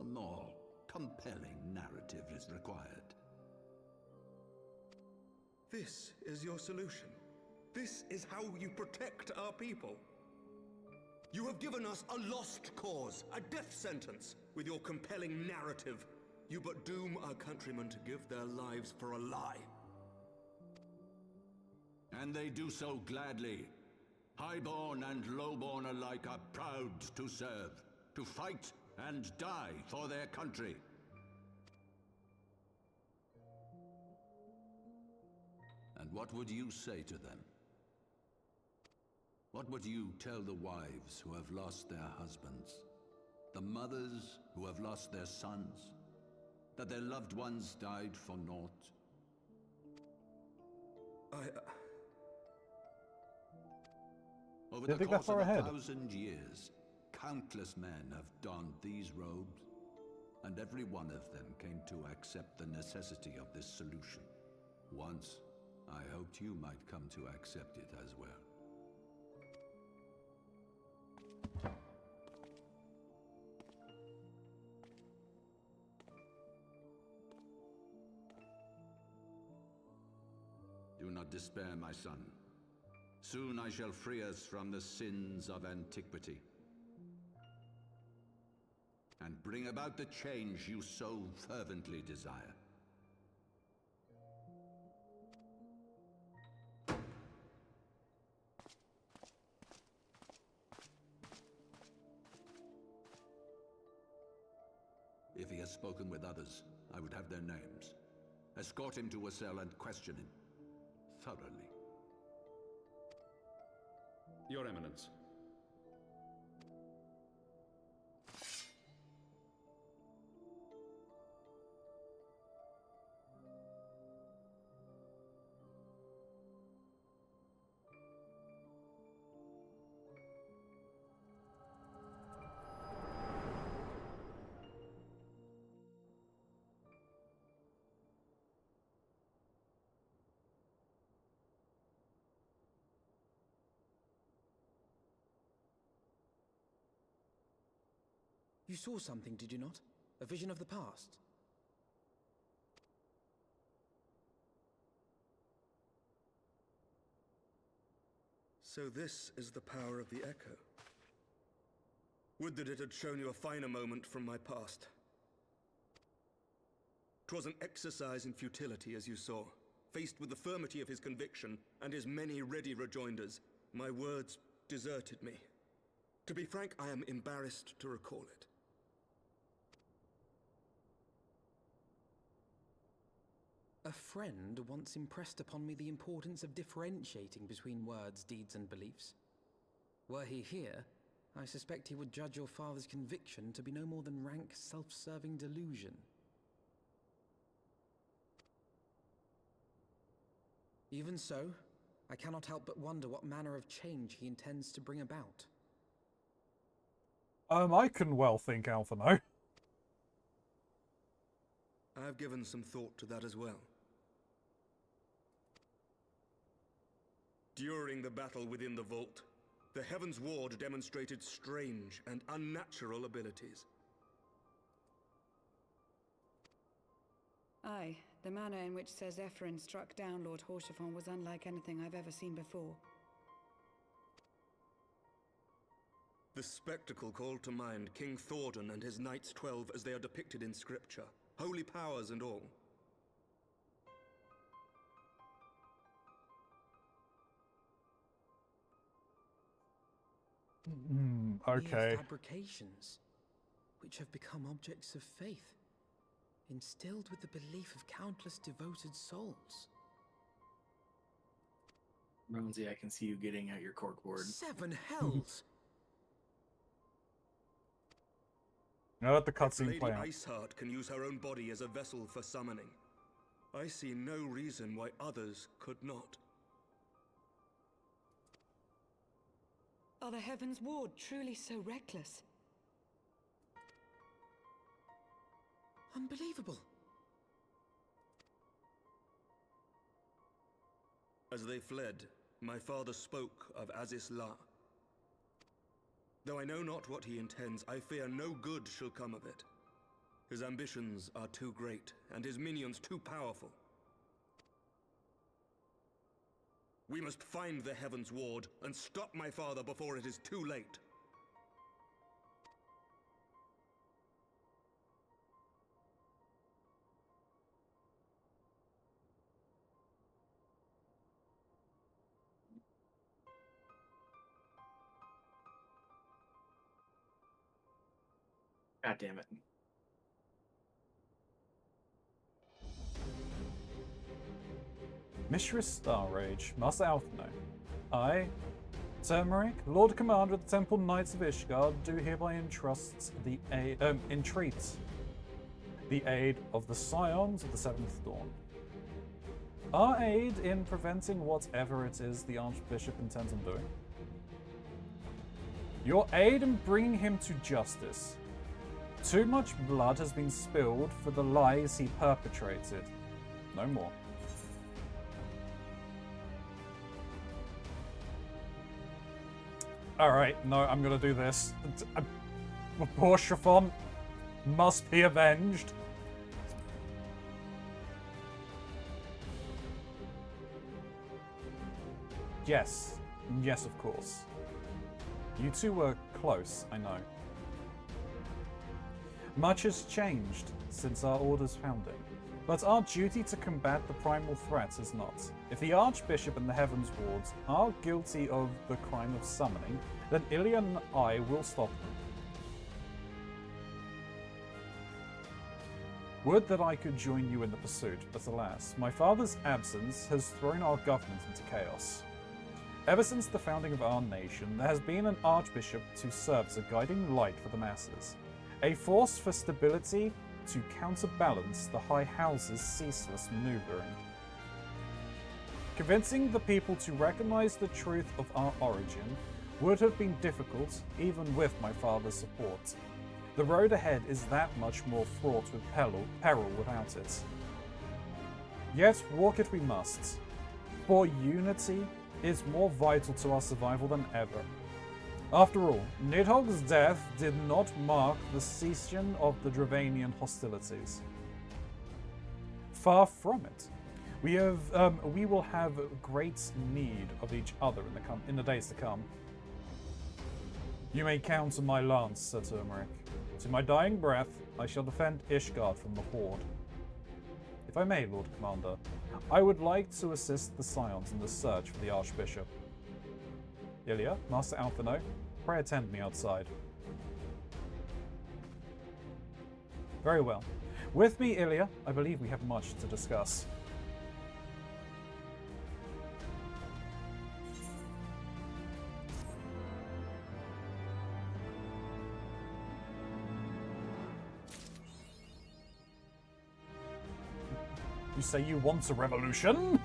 a more compelling narrative is required.
This is your solution. This is how you protect our people. You have given us a lost cause, a death sentence. With your compelling narrative, you but doom our countrymen to give their lives for a lie.
And they do so gladly. Highborn and lowborn alike are proud to serve, to fight and die for their country. And what would you say to them? What would you tell the wives who have lost their husbands? The mothers who have lost their sons? That their loved ones died for naught? Over the course of 1,000 years, countless men have donned these robes, and every one of them came to accept the necessity of this solution. Once, I hoped you might come to accept it as well. Do not despair, my son. Soon I shall free us from the sins of antiquity and bring about the change you so fervently desire. If he has spoken with others, I would have their names. Escort him to a cell and question him thoroughly.
Your Eminence.
You saw something, did you not? A vision of the past?
So this is the power of the Echo. Would that it had shown you a finer moment from my past. 'Twas an exercise in futility, as you saw. Faced with the firmity of his conviction and his many ready rejoinders, my words deserted me. To be frank, I am embarrassed to recall it.
A friend once impressed upon me the importance of differentiating between words, deeds, and beliefs. Were he here, I suspect he would judge your father's conviction to be no more than rank, self-serving delusion. Even so, I cannot help but wonder what manner of change he intends to bring about.
I can well think, Alphino.
I've given some thought to that as well. During the battle within the vault, the Heaven's Ward demonstrated strange and unnatural abilities.
Aye, the manner in which Sir Zephyrin struck down Lord Horchefon was unlike anything I've ever seen before.
The spectacle called to mind King Thordan and his Knights 12 as they are depicted in scripture, holy powers and all.
Okay.
Mere fabrications, which have become objects of faith, instilled with the belief of countless devoted souls.
Keronzi, I can see you getting out your corkboard.
7 hells!
Now let the
If
cutscene
Lady
play out.
Iceheart can use her own body as a vessel for summoning, I see no reason why others could not.
Are the Heaven's Ward truly so reckless?
Unbelievable.
As they fled, my father spoke of Azis La, Though I know not what he intends, I fear no good shall come of it. His ambitions are too great, and his minions too powerful. We must find the Heaven's Ward and stop my father before it is too late.
God damn it.
Mistress Starrage, Master Alphino. I, Turmeric, Lord Commander of the Temple Knights of Ishgard, do hereby entrust the entreat the aid of the Scions of the Seventh Dawn. Our aid in preventing whatever it is the Archbishop intends on doing. Your aid in bringing him to justice. Too much blood has been spilled for the lies he perpetrated. No more. Alright, no, I'm gonna do this. Poor Chiffon must be avenged. Yes. Yes, of course. You two were close, I know. Much has changed since our order's founding, but our duty to combat the primal threat is not. If the Archbishop and the Heavens Wards are guilty of the crime of summoning, then Ilya and I will stop them. Would that I could join you in the pursuit, but alas, my father's absence has thrown our government into chaos. Ever since the founding of our nation, there has been an Archbishop to serve as a guiding light for the masses, a force for stability to counterbalance the High House's ceaseless maneuvering. Convincing the people to recognize the truth of our origin would have been difficult, even with my father's support. The road ahead is that much more fraught with peril without it. Yet walk it we must, for unity is more vital to our survival than ever. After all, Nidhogg's death did not mark the cessation of the Dravanian hostilities. Far from it. We will have great need of each other in the days to come. You may count on my lance, Sir Turmeric. To my dying breath, I shall defend Ishgard from the Horde. If I may, Lord Commander, I would like to assist the Scions in the search for the Archbishop. Ilya, Master Alphino, pray attend me outside. Very well. With me, Ilya, I believe we have much to discuss. You say you want a revolution?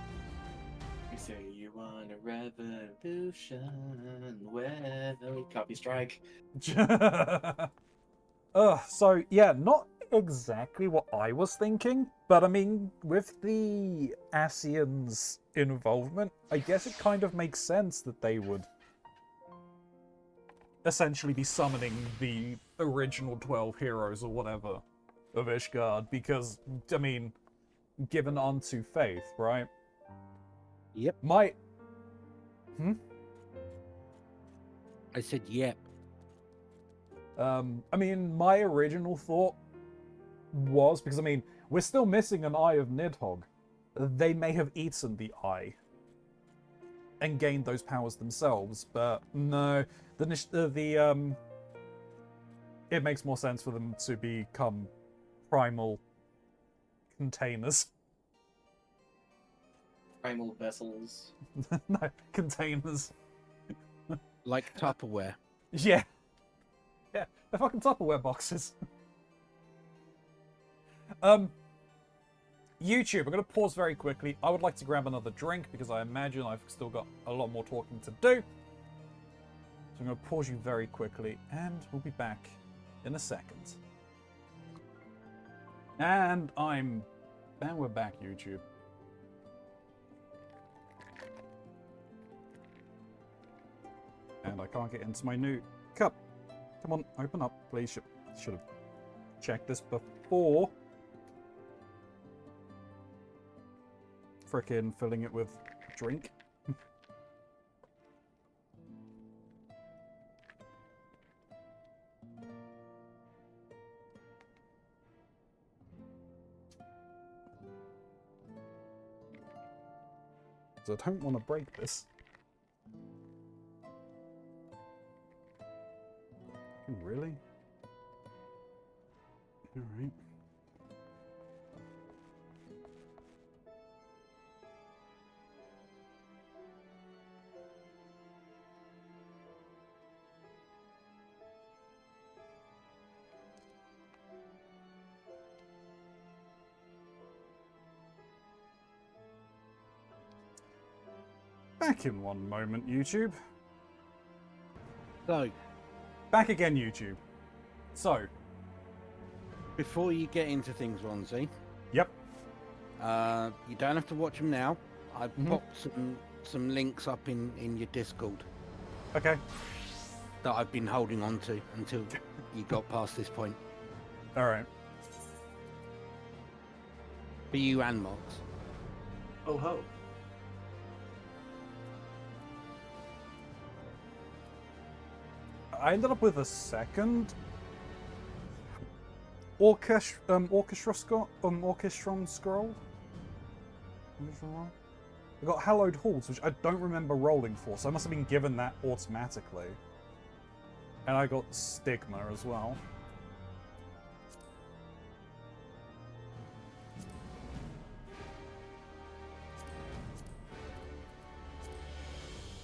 You say you want a revolution. Well, copy strike.
So yeah, not exactly what I was thinking, but I mean, with the Asians' involvement, I guess it kind of makes sense that they would essentially be summoning the original 12 heroes or whatever of Ishgard, because, I mean, given unto faith, right?
Yep.
I
said yep.
I mean, my original thought was, because, I mean, we're still missing an eye of Nidhogg. They may have eaten the eye and gained those powers themselves, but no. It makes more sense for them to become primal containers.
Primal vessels.
No, containers.
Like Tupperware.
Yeah. Yeah, they're fucking Tupperware boxes. YouTube, I'm going to pause very quickly. I would like to grab another drink because I imagine I've still got a lot more talking to do. So I'm going to pause you very quickly and we'll be back in a second. And we're back, YouTube. And I can't get into my new cup. Come on, open up, please. Should have checked this before. Frickin' filling it with drink. So I don't want to break this. Really? Alright. Back in one moment, YouTube.
So,
back again, YouTube. So,
before you get into things, Ronzi.
Yep.
You don't have to watch them now. I've popped some links up in your Discord.
Okay.
That I've been holding on to until you got past this point.
All right.
For you and Mox.
Oh ho.
I ended up with a second orchestron scroll. I got Hallowed Halls, which I don't remember rolling for, so I must have been given that automatically. And I got Stigma as well.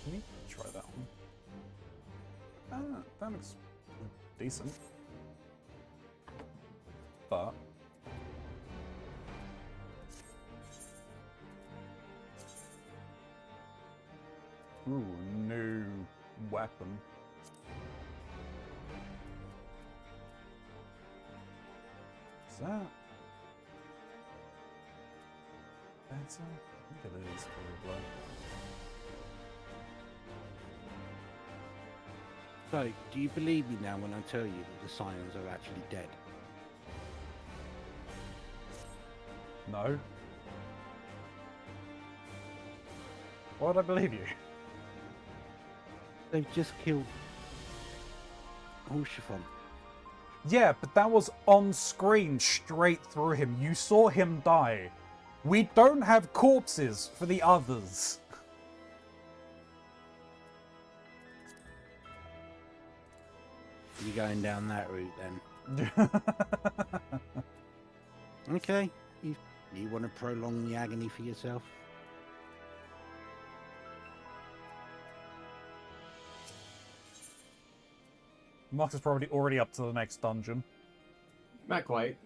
Let me try that one. That looks decent. But ooh, new weapon. Is that better? I think it is probably.
So, do you believe me now when I tell you that the Scions are actually dead?
No. Why would I believe you?
They've just killed Ulshifon.
Yeah, but that was on screen straight through him. You saw him die. We don't have corpses for the others.
You're going down that route then. Okay. You want to prolong the agony for yourself?
Mark is probably already up to the next dungeon.
Not quite.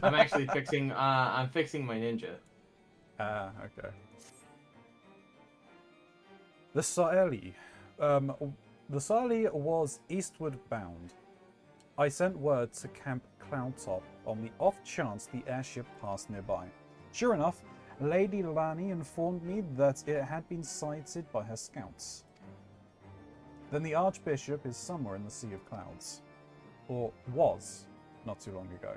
I'm actually fixing. I'm fixing my ninja.
Okay. The Saeli. The Saeli was eastward bound. I sent word to Camp Cloudtop on the off chance the airship passed nearby. Sure enough, Lady Lani informed me that it had been sighted by her scouts. Then the Archbishop is somewhere in the Sea of Clouds. Or was, not too long ago.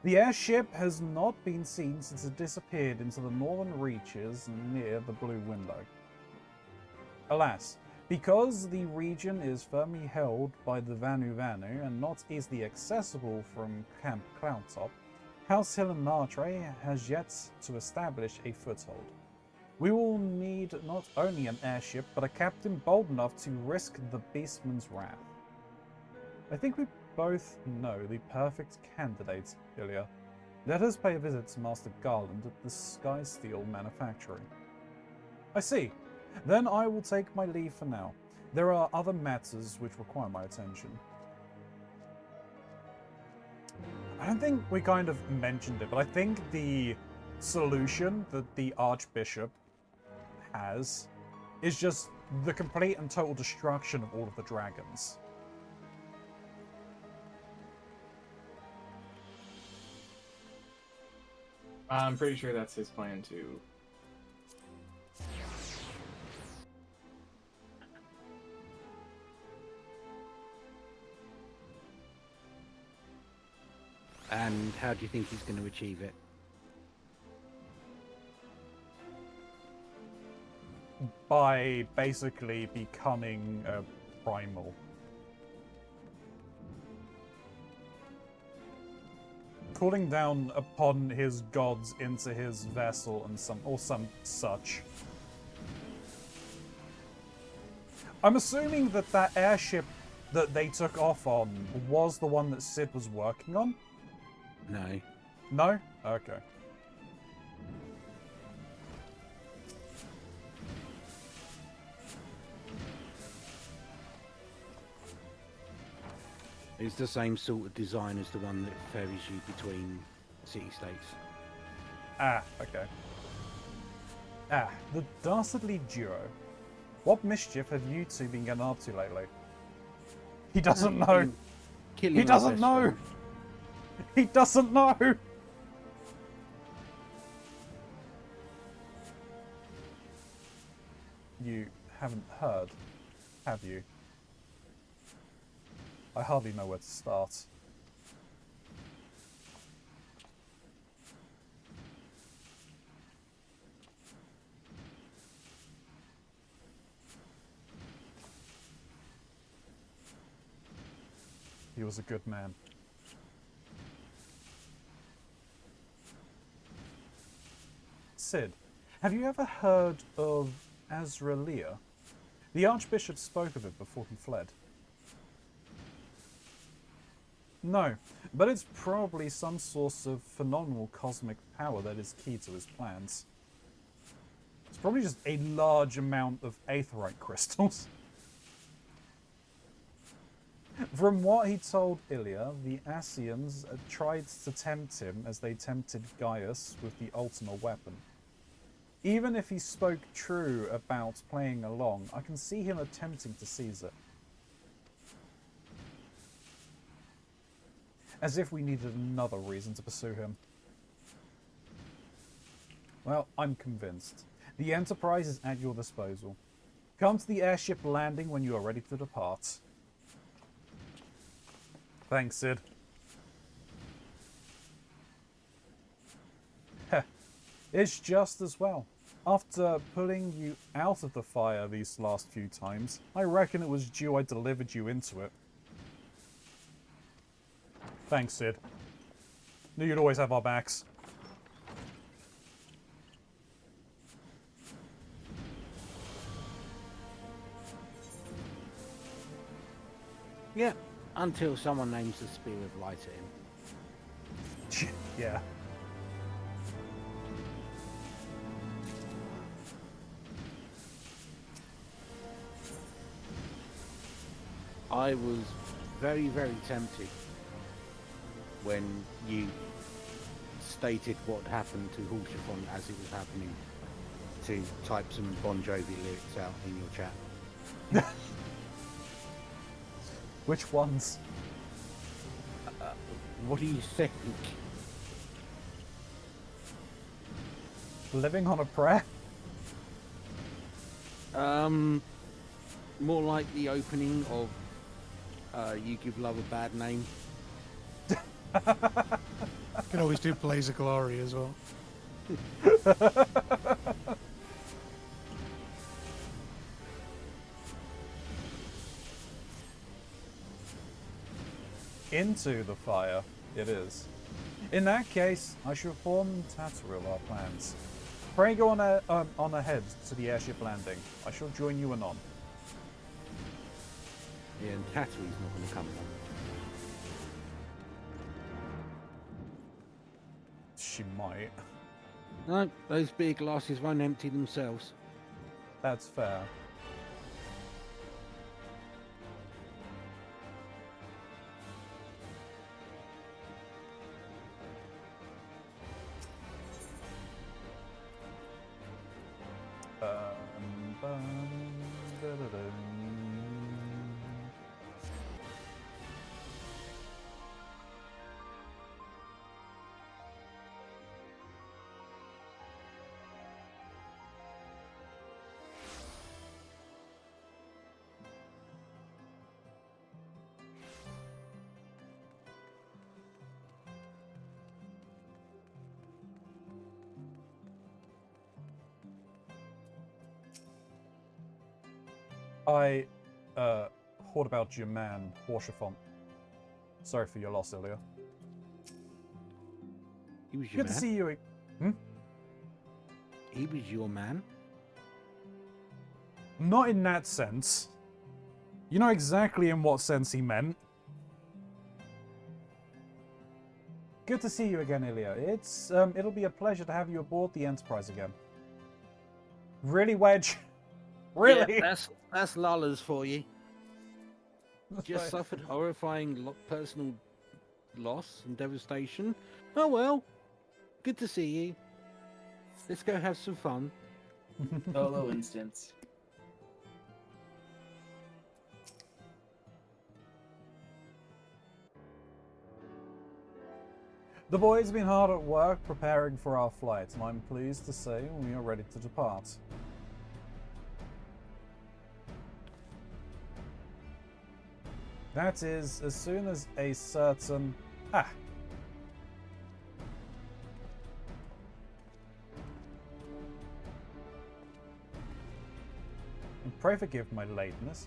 The airship has not been seen since it disappeared into the northern reaches near the Blue Window. Alas, because the region is firmly held by the Vanu Vanu and not easily accessible from Camp Cloudtop, House Hilinatre has yet to establish a foothold. We will need not only an airship, but a captain bold enough to risk the Beastman's wrath. I think we both know the perfect candidate, Ilya. Let us pay a visit to Master Garland at the Skysteel Manufactory. I see. Then I will take my leave for now. There are other matters which require my attention. I don't think we kind of mentioned it, but I think the solution that the Archbishop has is just the complete and total destruction of all of the dragons.
I'm pretty sure that's his plan too.
how do you think he's going to achieve it?
By basically becoming a primal. Calling down upon his gods into his vessel and some such. I'm assuming that airship that they took off on was the one that Sid was working on?
No.
No? Okay.
It's the same sort of design as the one that ferries you between city-states.
Ah, okay. Ah, the dastardly duo. What mischief have you two been getting up to lately? He doesn't know.
Killing
He
our
doesn't
best
know.
friend.
He doesn't know. You haven't heard, have you? I hardly know where to start. He was a good man. Sid, have you ever heard of Azraelia? The Archbishop spoke of it before he fled. No, but it's probably some source of phenomenal cosmic power that is key to his plans. It's probably just a large amount of aetheryte crystals. From what he told Ilya, the Asians tried to tempt him as they tempted Gaius with the ultimate weapon. Even if he spoke true about playing along, I can see him attempting to seize it. As if we needed another reason to pursue him. Well, I'm convinced. The Enterprise is at your disposal. Come to the airship landing when you are ready to depart. Thanks, Sid. Heh. It's just as well. After pulling you out of the fire these last few times, I reckon it was due I delivered you into it. Thanks, Sid. Knew you'd always have our backs.
Yeah, until someone names the Spear of Light at him.
Yeah.
I was very, very tempted when you stated what happened to Hulshafon as it was happening to type some Bon Jovi lyrics out in your chat.
Which ones?
What do you think?
Living on a prayer?
More like the opening of You Give Love a Bad Name.
Can always do Blaze of Glory as well.
Into the fire, it is. In that case, I shall inform Tataril our plans. Pray go on ahead to the airship landing. I shall join you anon.
Yeah, and Tatooine's not going to come now.
She might.
No, those beer glasses won't empty themselves.
That's fair. I heard about your man, Horshafont. Sorry for your loss, Ilya.
He was your
Good
man?
to see you. Hmm?
He was your man?
Not in that sense. You know exactly in what sense he meant. Good to see you again, Ilya. It'll be a pleasure to have you aboard the Enterprise again. Really, Wedge? Really?
Yeah, that's Lala's for you. Just suffered horrifying personal loss and devastation. Oh well. Good to see you. Let's go have some fun.
Solo instance.
The boys have been hard at work preparing for our flight, and I'm pleased to say we are ready to depart. That is, as soon as a certain... And pray forgive my lateness.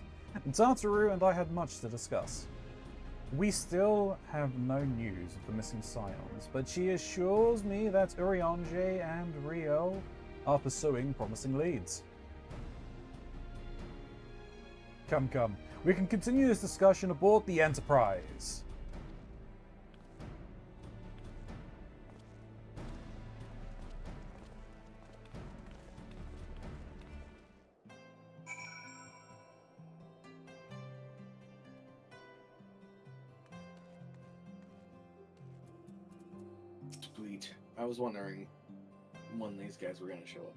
Tartaru and I had much to discuss. We still have no news of the missing Scions, but she assures me that Urianger and Riel are pursuing promising leads. Come, come. We can continue this discussion aboard the Enterprise.
Sweet. I was wondering when these guys were going to show up.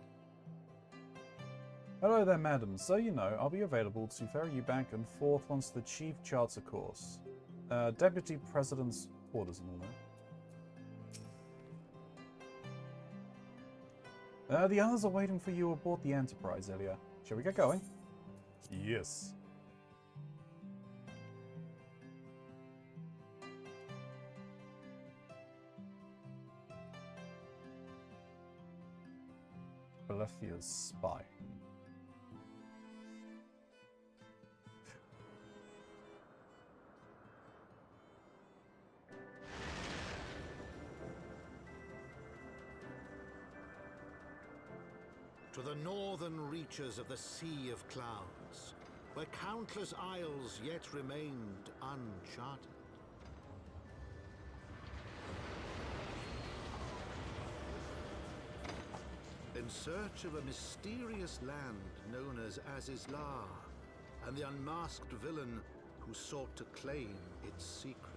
Hello there, madam. So you know, I'll be available to ferry you back and forth once the Chief charts a course. Deputy President's orders and all that. The others are waiting for you aboard the Enterprise, Ilya. Shall we get going? Yes. Belethia's spy.
To the northern reaches of the Sea of Clouds, where countless isles yet remained uncharted. In search of a mysterious land known as Azizlar, and the unmasked villain who sought to claim its secrets.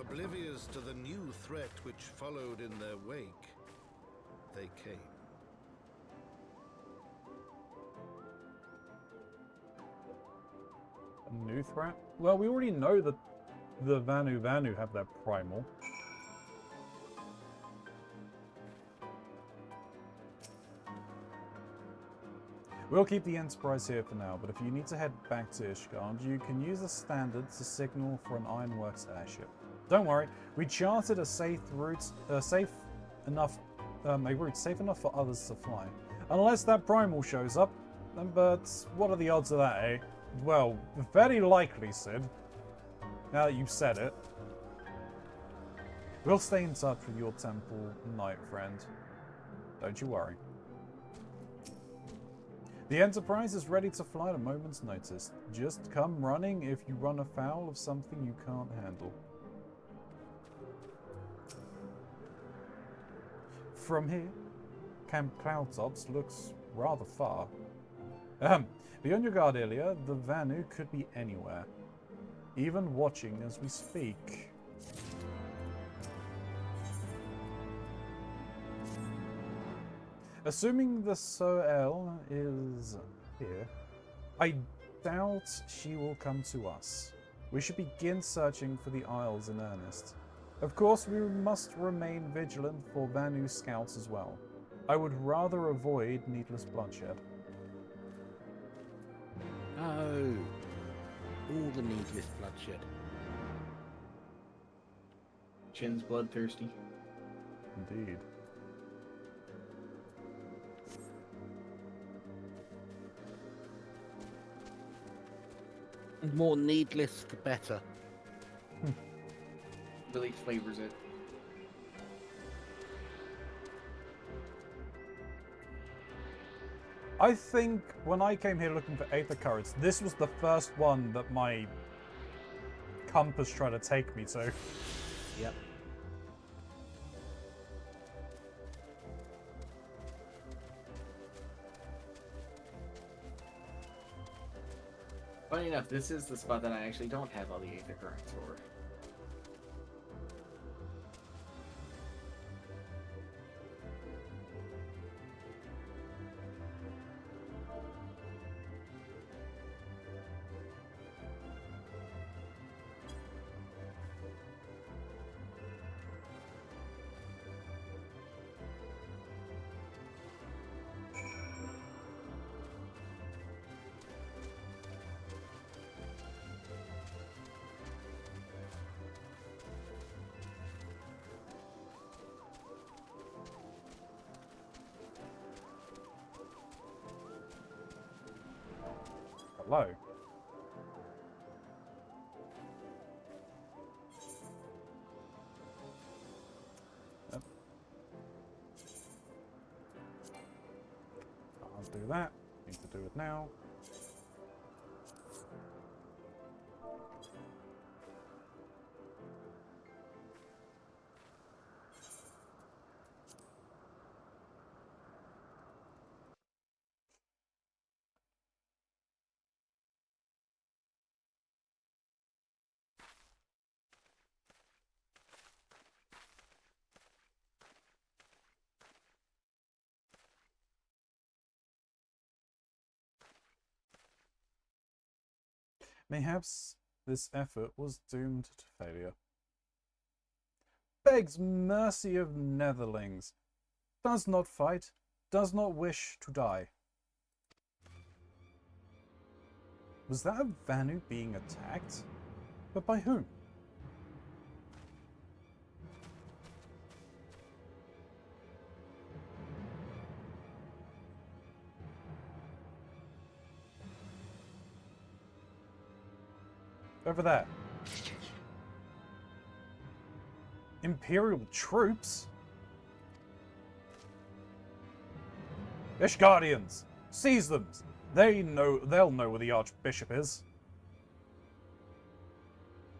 Oblivious to the new threat which followed in their wake, they came.
A new threat? Well, we already know that the Vanu have their primal. We'll keep the Enterprise here for now, but if you need to head back to Ishgard, you can use the standard to signal for an Ironworks airship. Don't worry, we charted a safe route, safe enough for others to fly. Unless that primal shows up. But what are the odds of that, eh? Well, very likely, Sid. Now that you've said it. We'll stay in touch with your temple, knight friend. Don't you worry. The Enterprise is ready to fly at a moment's notice. Just come running if you run afoul of something you can't handle. From here, Camp Cloudtops looks rather far. Be on your guard, Ilya. The Vanu could be anywhere. Even watching as we speak. Assuming the Soel is here, I doubt she will come to us. We should begin searching for the Isles in earnest. Of course, we must remain vigilant for Vanu scouts as well. I would rather avoid needless bloodshed.
Oh. All the needless bloodshed.
Chin's bloodthirsty.
Indeed.
The more needless, the better.
Really flavors it.
I think when I came here looking for Aether Currents, this was the first one that my compass tried to take me to.
Yep.
Funny enough, this is the spot that I actually don't have all the Aether Currents for.
Hello. Yep. I'll do that. Need to do it now. Mayhaps this effort was doomed to failure. Begs mercy of Netherlings. Does not fight, does not wish to die. Was that a Vanu being attacked? But by whom? Over there. Imperial troops? Ishgardians! Seize them! They'll know where the Archbishop is.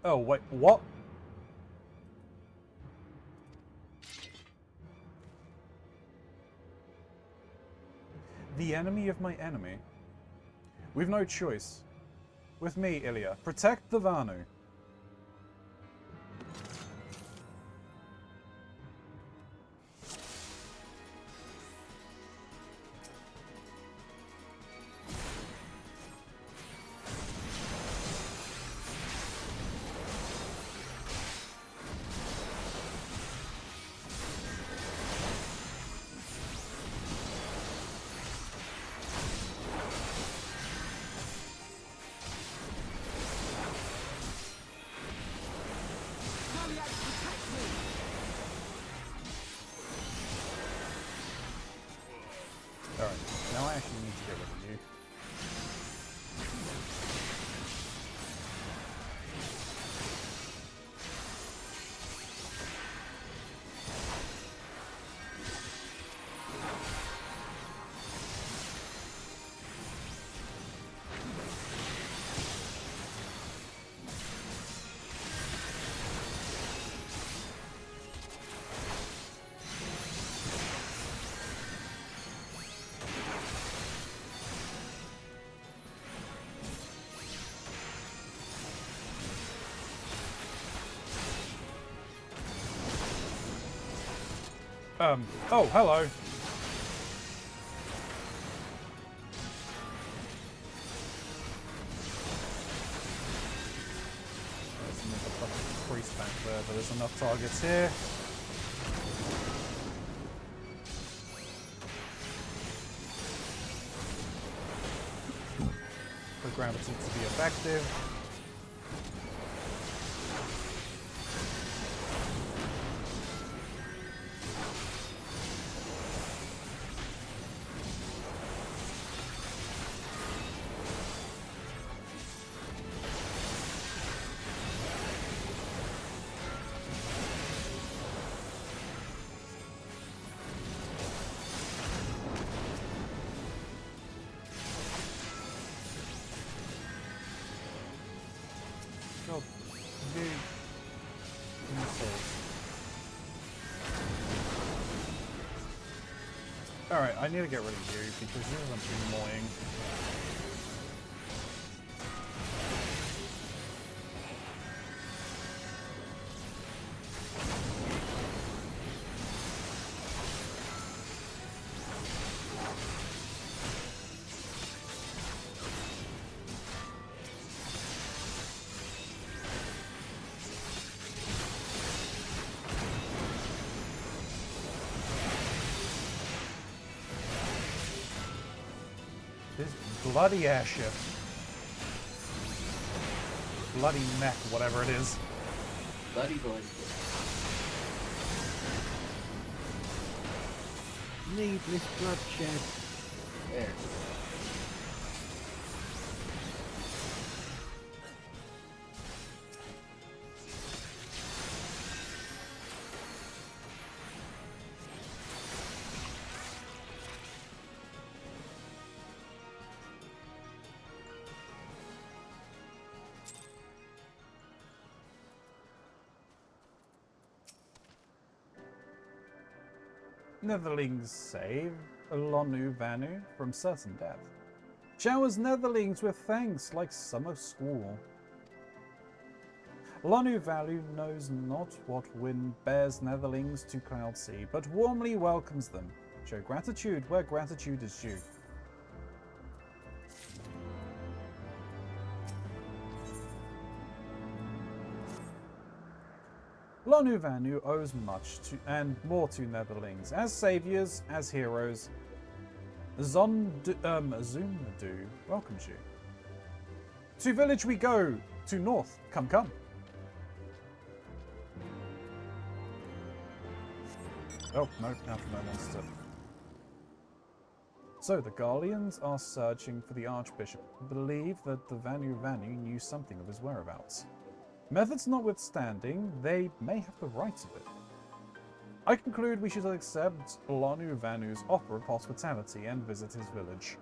Oh, wait, what? The enemy of my enemy? We've no choice. With me, Ilya. Protect the Vanu. Alright, now I actually need to get rid of you. Oh, hello. There's another fucking priest back there, but there's enough targets here. For gravity to be effective. I need to get rid of you because this is annoying. This bloody airship. Bloody mech, whatever it is.
Bloody boy.
Needless bloodshed.
There.
Netherlings save Lonu Vanu from certain death. Showers Netherlings with thanks like summer squall. Lonu Vanu knows not what wind bears Netherlings to Cloudsea, but warmly welcomes them. Show gratitude where gratitude is due. Lonu Vanu owes much to, and more to Netherlings, as saviors, as heroes. Zundu welcomes you. To village we go, to north, come. Oh, no, now no monster. So, the Garleans are searching for the Archbishop, believe that the Vanu knew something of his whereabouts. Methods notwithstanding, they may have the rights of it. I conclude we should accept Lonu Vanu's offer of hospitality and visit his village.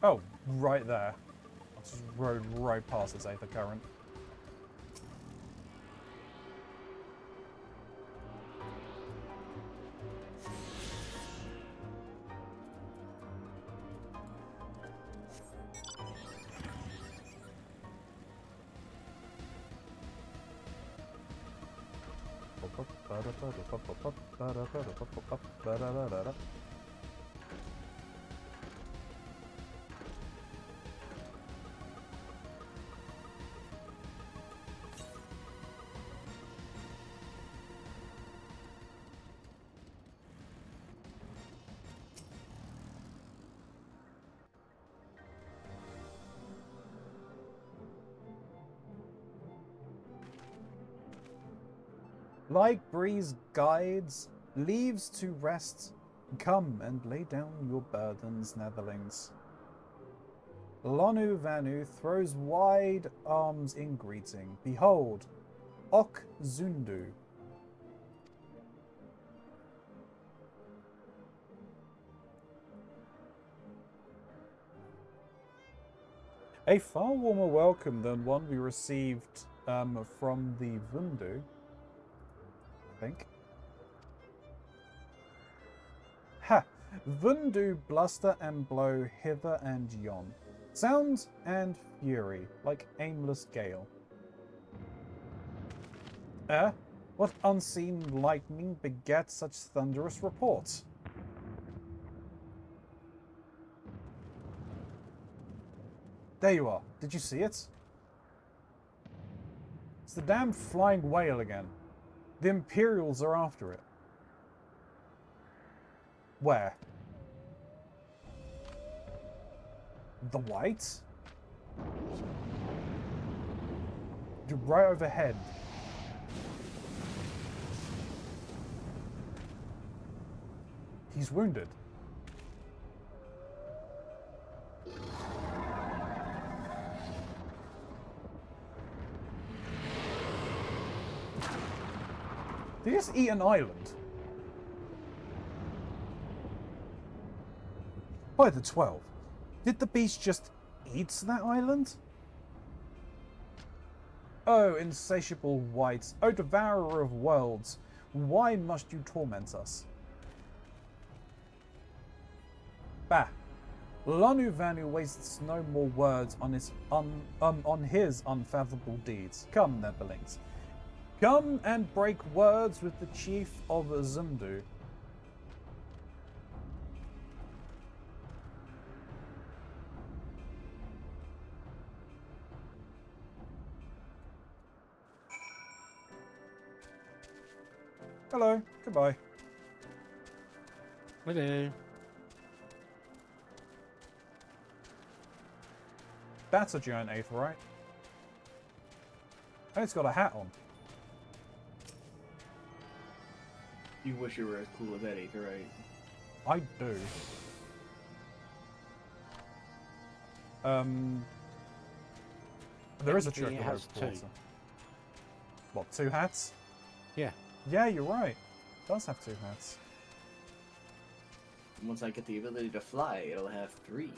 Oh, right there. I just rode right past this Aether Current. Like breeze guides, leaves to rest, come and lay down your burdens, Netherlings. Lonu Vanu throws wide arms in greeting. Behold, Ok Zundu. A far warmer welcome than one we received from the Vundu. I think. Ha! Vundu bluster and blow hither and yon. Sound and fury, like aimless gale. What unseen lightning begets such thunderous reports? There you are. Did you see it? It's the damn flying whale again. The Imperials are after it. Where? The white? Right overhead. He's wounded. Did he just eat an island? By the 12. Did the beast just eat that island? Oh, insatiable wight, O devourer of worlds, why must you torment us? Bah! Lanu Vanu wastes no more words on his unfathomable deeds. Come, Netherlings. Come and break words with the chief of Zundu. Hello. Goodbye.
Hello.
That's a giant aetheryte. And it's got a hat on.
You wish you were as cool as Eddie, right?
I do. There is a
Technically, it
chocobo
has
porter.
two.
What, 2 hats?
Yeah.
Yeah, you're right. It does have 2 hats.
Once I get the ability to fly, it'll have 3.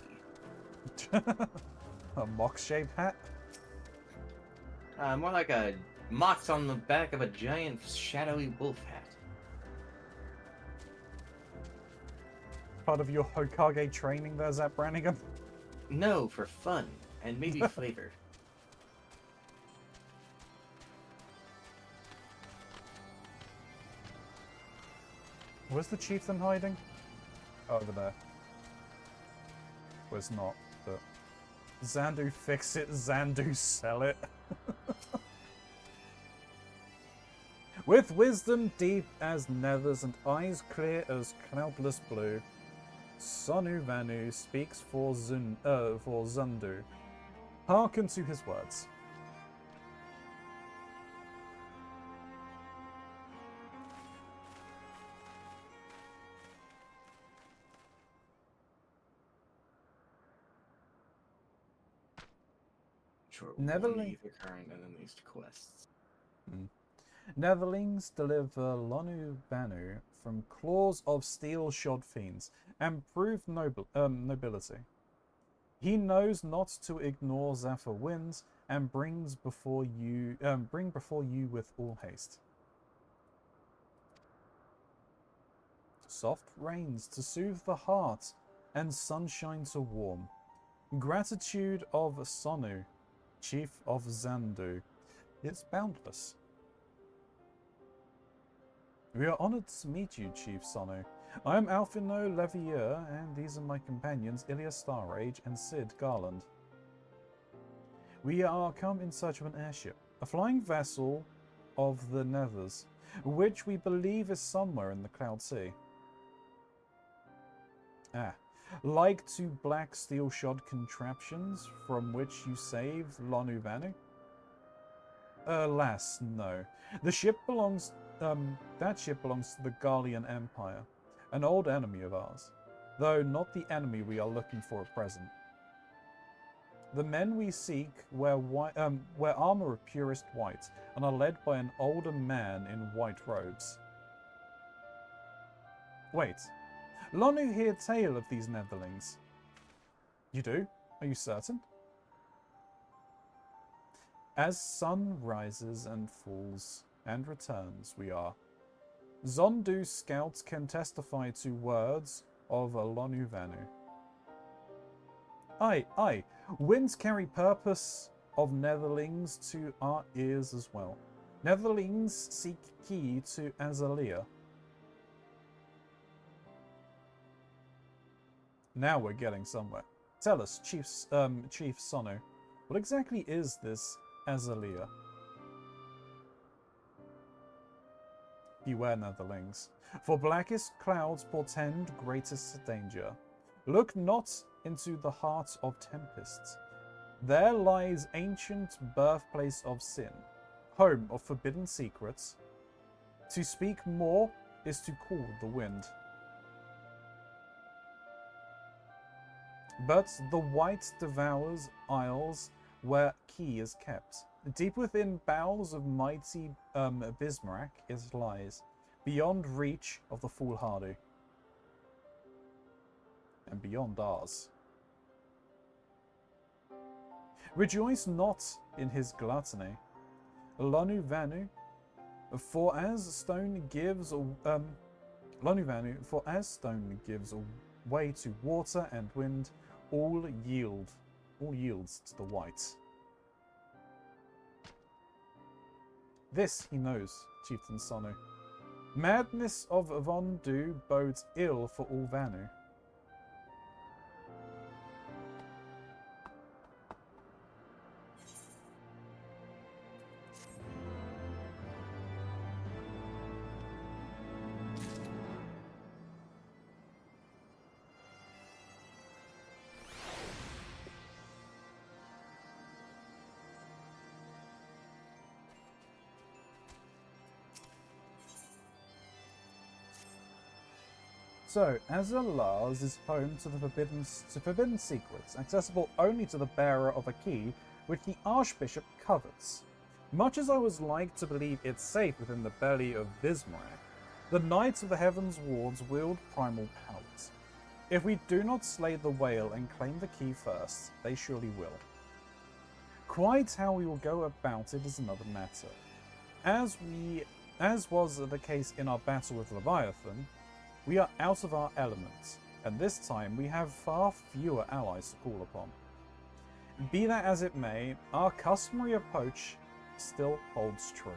A mock-shaped hat?
More like a mox on the back of a giant shadowy wolf hat.
Part of your Hokage training there, Zap Brannigan?
No, for fun, and maybe flavor.
Where's the chieftain hiding? Oh, over there. Well, it's not, but... Zandu fix it, Zandu sell it. With wisdom deep as nethers and eyes clear as cloudless blue, Sonu Vanu speaks for Zundu. Hearken to his words.
Neverling current enemies to quests.
Netherlings deliver Lonu Banu from claws of steel-shod fiends and prove nobility. He knows not to ignore Zephyr winds and bring before you with all haste. Soft rains to soothe the heart and sunshine to warm. Gratitude of Sonu, chief of Zandu, is boundless. We are honored to meet you, Chief Sonu. I am Alfino Levier, and these are my companions, Ilya Starrage and Sid Garland. We are come in search of an airship, a flying vessel of the Nethers, which we believe is somewhere in the Cloud Sea. Like to black steel-shod contraptions from which you saved Lonu Vanu? Alas, no. The ship belongs... that ship belongs to the Garlean Empire, an old enemy of ours, though not the enemy we are looking for at present. The men we seek wear armor of purest white and are led by an older man in white robes. Wait, Lonu hear tale of these Netherlings. You do? Are you certain? As sun rises and falls and returns, we are. Zondu scouts can testify to words of Lonu Vanu. Aye, winds carry purpose of Netherlings to our ears as well. Netherlings seek key to Azalea. Now we're getting somewhere. Tell us, Chief Sonu, what exactly is this Azalea? Beware, Netherlings, for blackest clouds portend greatest danger. Look not into the heart of tempests. There lies ancient birthplace of sin, home of forbidden secrets. To speak more is to call the wind. But the white devours isles where key is kept. Deep within bowels of mighty Bismarck it lies, beyond reach of the foolhardy. And beyond ours. Rejoice not in his gluttony, Lanu Vanu, for as stone gives way to water and wind, all yields to the white. This he knows, Chieftain Sonu. Madness of Vondu bodes ill for all Vanu. So, Azalaz is home to the forbidden secrets, accessible only to the bearer of a key, which the Archbishop covets. Much as I was like to believe it's safe within the belly of Bismarck, the Knights of the Heavens Wards wield primal powers. If we do not slay the whale and claim the key first, they surely will. Quite how we will go about it is another matter. As was the case in our battle with Leviathan, we are out of our element, and this time we have far fewer allies to call upon. Be that as it may, our customary approach still holds true.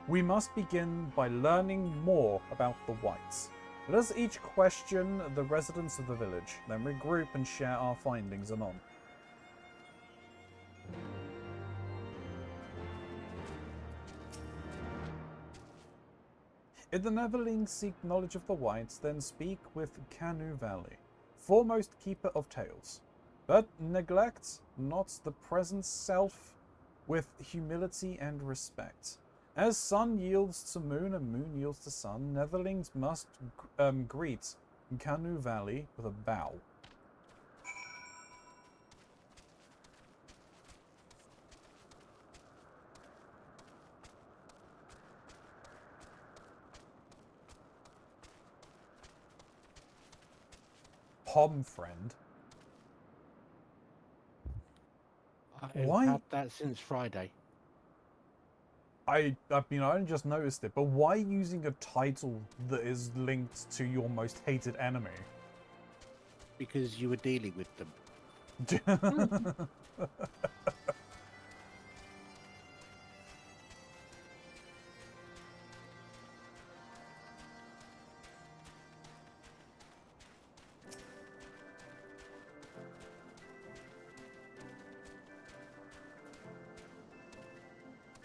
We must begin by learning more about the whites. Let us each question the residents of the village, then regroup and share our findings anon. If the Netherlings seek knowledge of the whites, then speak with Canu Valley, foremost keeper of tales. But neglect not the present self with humility and respect. As sun yields to moon and moon yields to sun, Netherlings must greet Canu Valley with a bow. Pom friend.
I've
Why?
had that since Friday.
I only just noticed it, but why using a title that is linked to your most hated enemy?
Because you were dealing with them.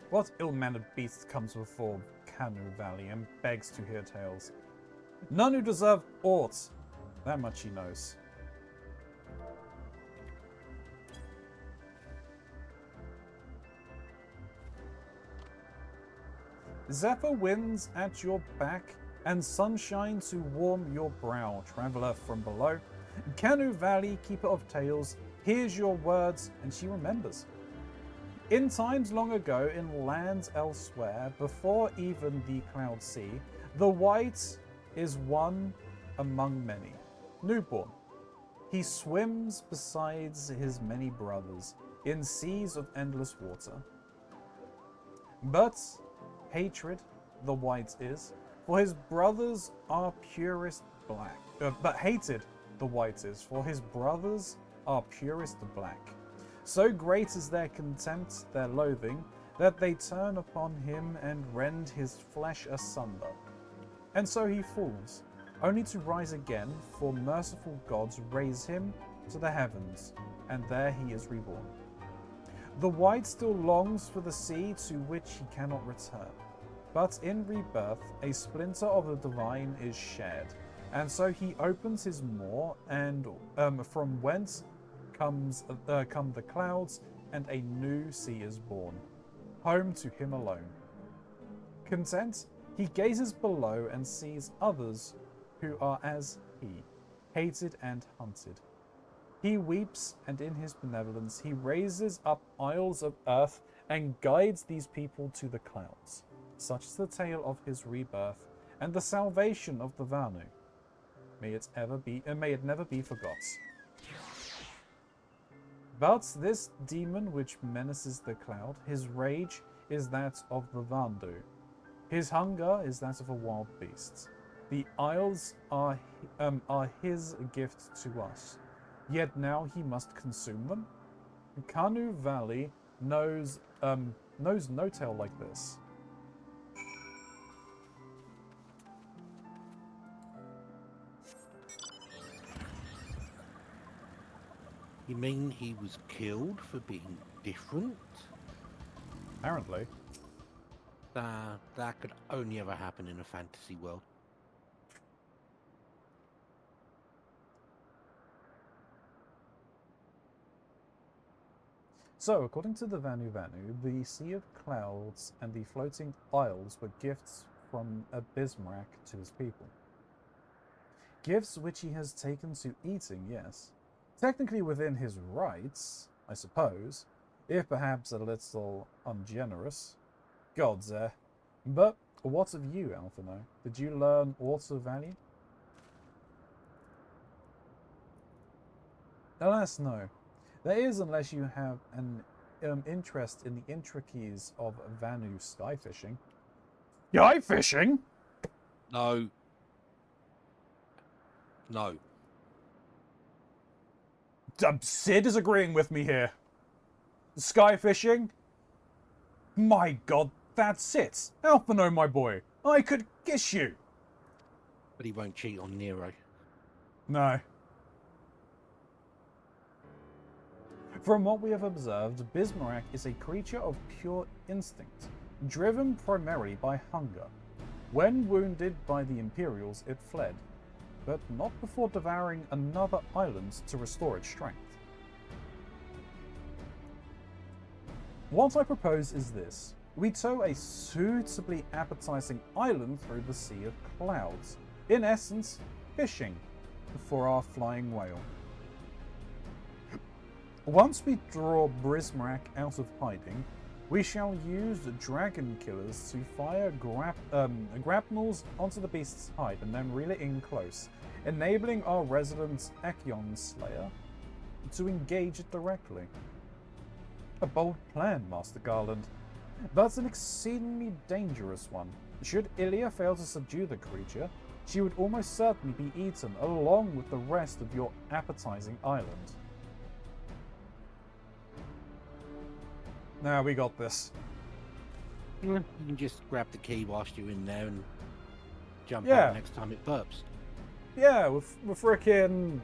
What ill-mannered beast comes before Canu Valley and begs to hear tales? None who deserve aught. That much he knows. Zephyr winds at your back and sunshine to warm your brow, traveller from below. Canu Valley, keeper of tales, hears your words and she remembers. In times long ago, in lands elsewhere, before even the cloud sea, the white is one among many, newborn. He swims beside his many brothers in seas of endless water. But hatred the white is, for his brothers are purest black. But hated the white is, for his brothers are purest black. So great is their contempt, their loathing, that they turn upon him and rend his flesh asunder. And so he falls, only to rise again, for merciful gods raise him to the heavens, and there he is reborn. The white still longs for the sea to which he cannot return, but in rebirth a splinter of the divine is shared, and so he opens his maw, and from whence come the clouds, and a new sea is born, home to him alone. Content, he gazes below and sees others who are as he, hated and hunted. He weeps, and in his benevolence he raises up isles of earth and guides these people to the clouds. Such is the tale of his rebirth and the salvation of the Vanu. May it never be forgot. But this demon which menaces the cloud, his rage is that of the Vandu. His hunger is that of a wild beast. The isles are his gift to us, yet now he must consume them. Kanu Valley knows no tale like this.
You mean he was killed for being different?
Apparently.
That could only ever happen in a fantasy world.
So, according to the Vanu Vanu, the Sea of Clouds and the floating isles were gifts from Bismarck to his people. Gifts which he has taken to eating, yes. Technically within his rights, I suppose, if perhaps a little ungenerous. Gods, But what of you, Alphino? Did you learn aught of value? Alas, no. There is, unless you have an interest in the intricacies of Vanu sky fishing. Sky fishing?
No. No.
Sid is agreeing with me here. Sky fishing? My god, that's it. Alphino, my boy. I could kiss you.
But he won't cheat on Nero.
No. From what we have observed, Bismarck is a creature of pure instinct, driven primarily by hunger. When wounded by the Imperials, it fled, but not before devouring another island to restore its strength. What I propose is this. We tow a suitably appetizing island through the Sea of Clouds. In essence, fishing for our flying whale. Once we draw Bismarck out of hiding, we shall use dragon killers to fire grapnels onto the beast's hide and then reel it in close, enabling our resident Echion Slayer to engage it directly. A bold plan, Master Garland, but an exceedingly dangerous one. Should Ilya fail to subdue the creature, she would almost certainly be eaten along with the rest of your appetizing island. Now we got this.
You can just grab the key whilst you're in there and jump
Yeah.
out next time it burps.
Yeah, we're frickin'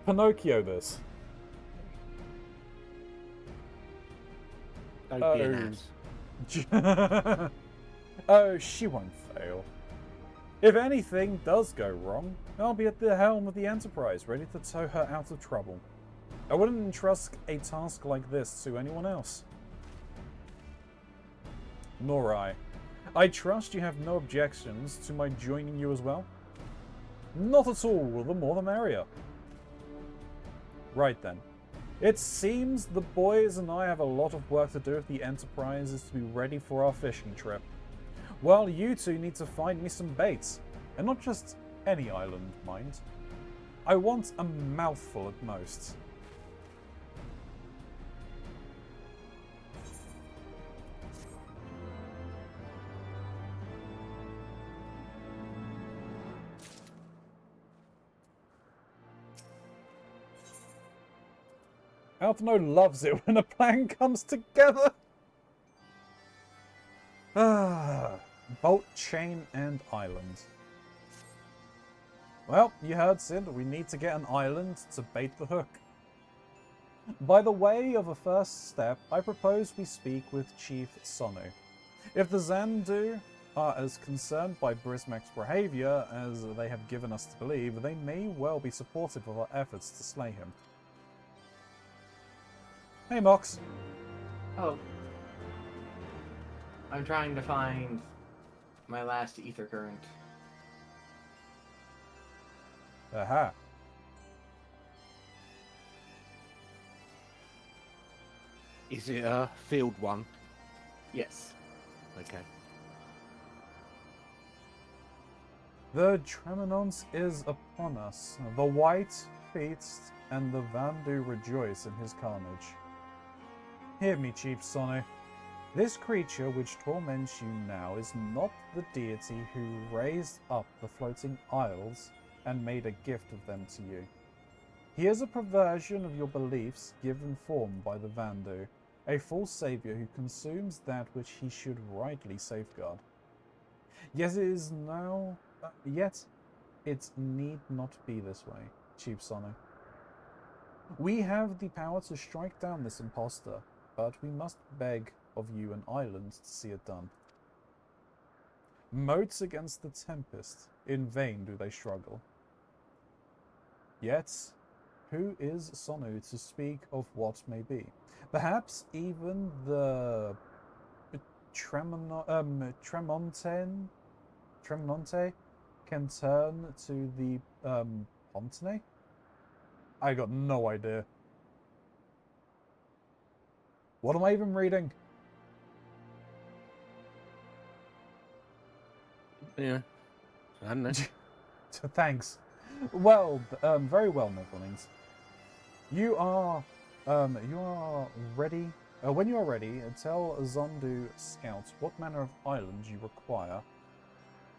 Pinocchio this.
Don't be an ass.
Oh, she won't fail. If anything does go wrong, I'll be at the helm of the Enterprise, ready to tow her out of trouble. I wouldn't entrust a task like this to anyone else. Nor I. I trust you have no objections to my joining you as well? Not at all, the more the merrier. Right then. It seems the boys and I have a lot of work to do if the Enterprise is to be ready for our fishing trip. Well, you two need to find me some baits. And not just any island, mind. I want a mouthful at most. Alphino loves it when a plan comes together. Bolt, chain, and island. Well, you heard, Sid. We need to get an island to bait the hook. By the way of a first step, I propose we speak with Chief Sonu. If the Zandu are as concerned by Bismarck's behavior as they have given us to believe, they may well be supportive of our efforts to slay him. Hey, Mox.
Oh. I'm trying to find my last ether current.
Aha.
Is it a field one?
Yes.
Okay.
The Tremonons is upon us. The White feasts and the Vandu rejoice in his carnage. Hear me, Chief Sonny. This creature which torments you now is not the deity who raised up the floating isles and made a gift of them to you. He is a perversion of your beliefs given form by the Vandu, a false savior who consumes that which he should rightly safeguard. Yet it need not be this way, Chief Sonny. We have the power to strike down this impostor, but we must beg of you an island to see it done. Moats against the tempest, in vain do they struggle. Yet, who is Sonu to speak of what may be? Perhaps even the Tremonte can turn to the Pontene? I got no idea. What am I even reading?
Yeah. I don't know.
Thanks. Well, very well, Netherlings. You are ready. When you are ready, tell Zondu scouts what manner of island you require,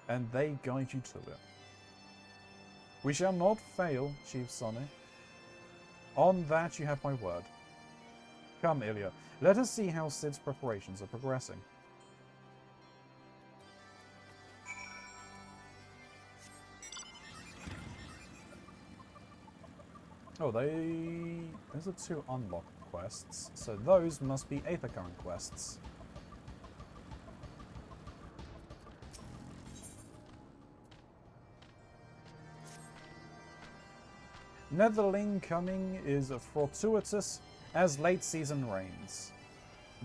and they guide you to it. We shall not fail, Chief Sonny. On that you have my word. Come, Ilya. Let us see how Sid's preparations are progressing. Oh, those are 2 unlocked quests, so those must be Aether Current quests. Netherling coming is fortuitous as late season rains.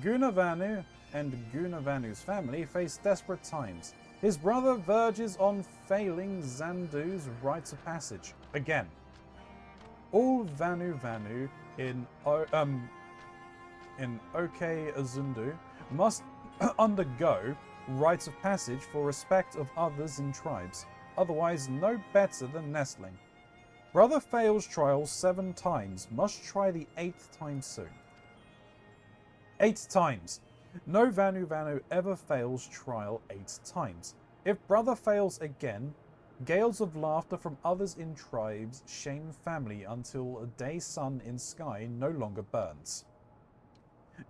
Gunavanu and Gunavanu's family face desperate times. His brother verges on failing Zandu's rites of passage again. All Vanu in OK Azundu must undergo rites of passage for respect of others in tribes, otherwise no better than nestling. Brother fails trial 7 times, must try the 8th time soon. 8 times! No Vanu ever fails trial 8 times. If brother fails again, gales of laughter from others in tribes shame family until a day sun in sky no longer burns.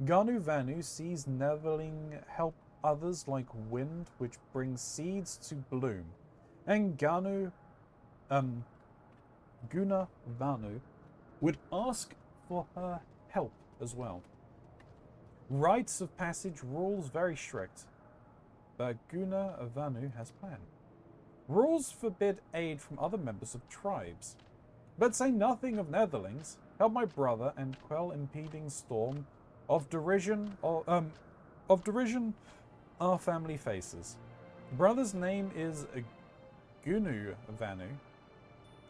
Ganu Vanu sees Neverling help others like wind which brings seeds to bloom, and Guna Vanu would ask for her help as well. Rites of passage rules very strict, but Guna Vanu has plan. Rules forbid aid from other members of tribes. But say nothing of Netherlings. Help my brother and quell impeding storm of derision our family faces. Brother's name is Gunu Vanu,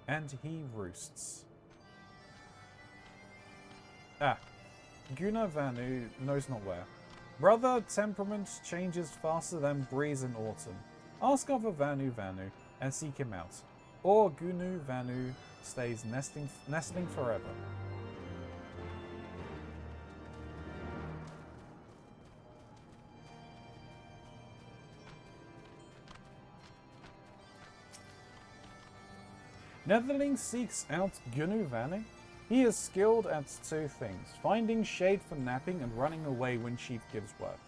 and he roosts. Guna Vanu knows not where. Brother temperament changes faster than breeze in autumn. Ask of a Vanu and seek him out. Or Gunu Vanu stays nestling forever. Netherling seeks out Gunu Vanu. He is skilled at 2 things, finding shade for napping and running away when Chief gives work.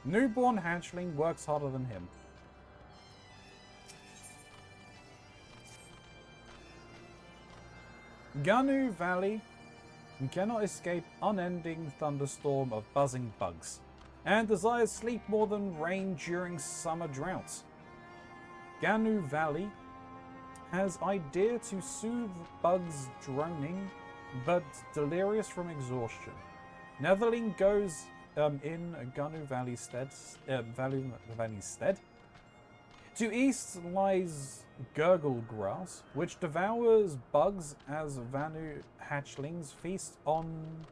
Newborn hatchling works harder than him. Ganu Valley cannot escape unending thunderstorm of buzzing bugs, and desires sleep more than rain during summer droughts. Ganu Valley has idea to soothe bugs droning, but delirious from exhaustion. Netherling goes in Ganu Valley's stead. To east lies Gurgle Grass, which devours bugs as Vanu hatchlings feast on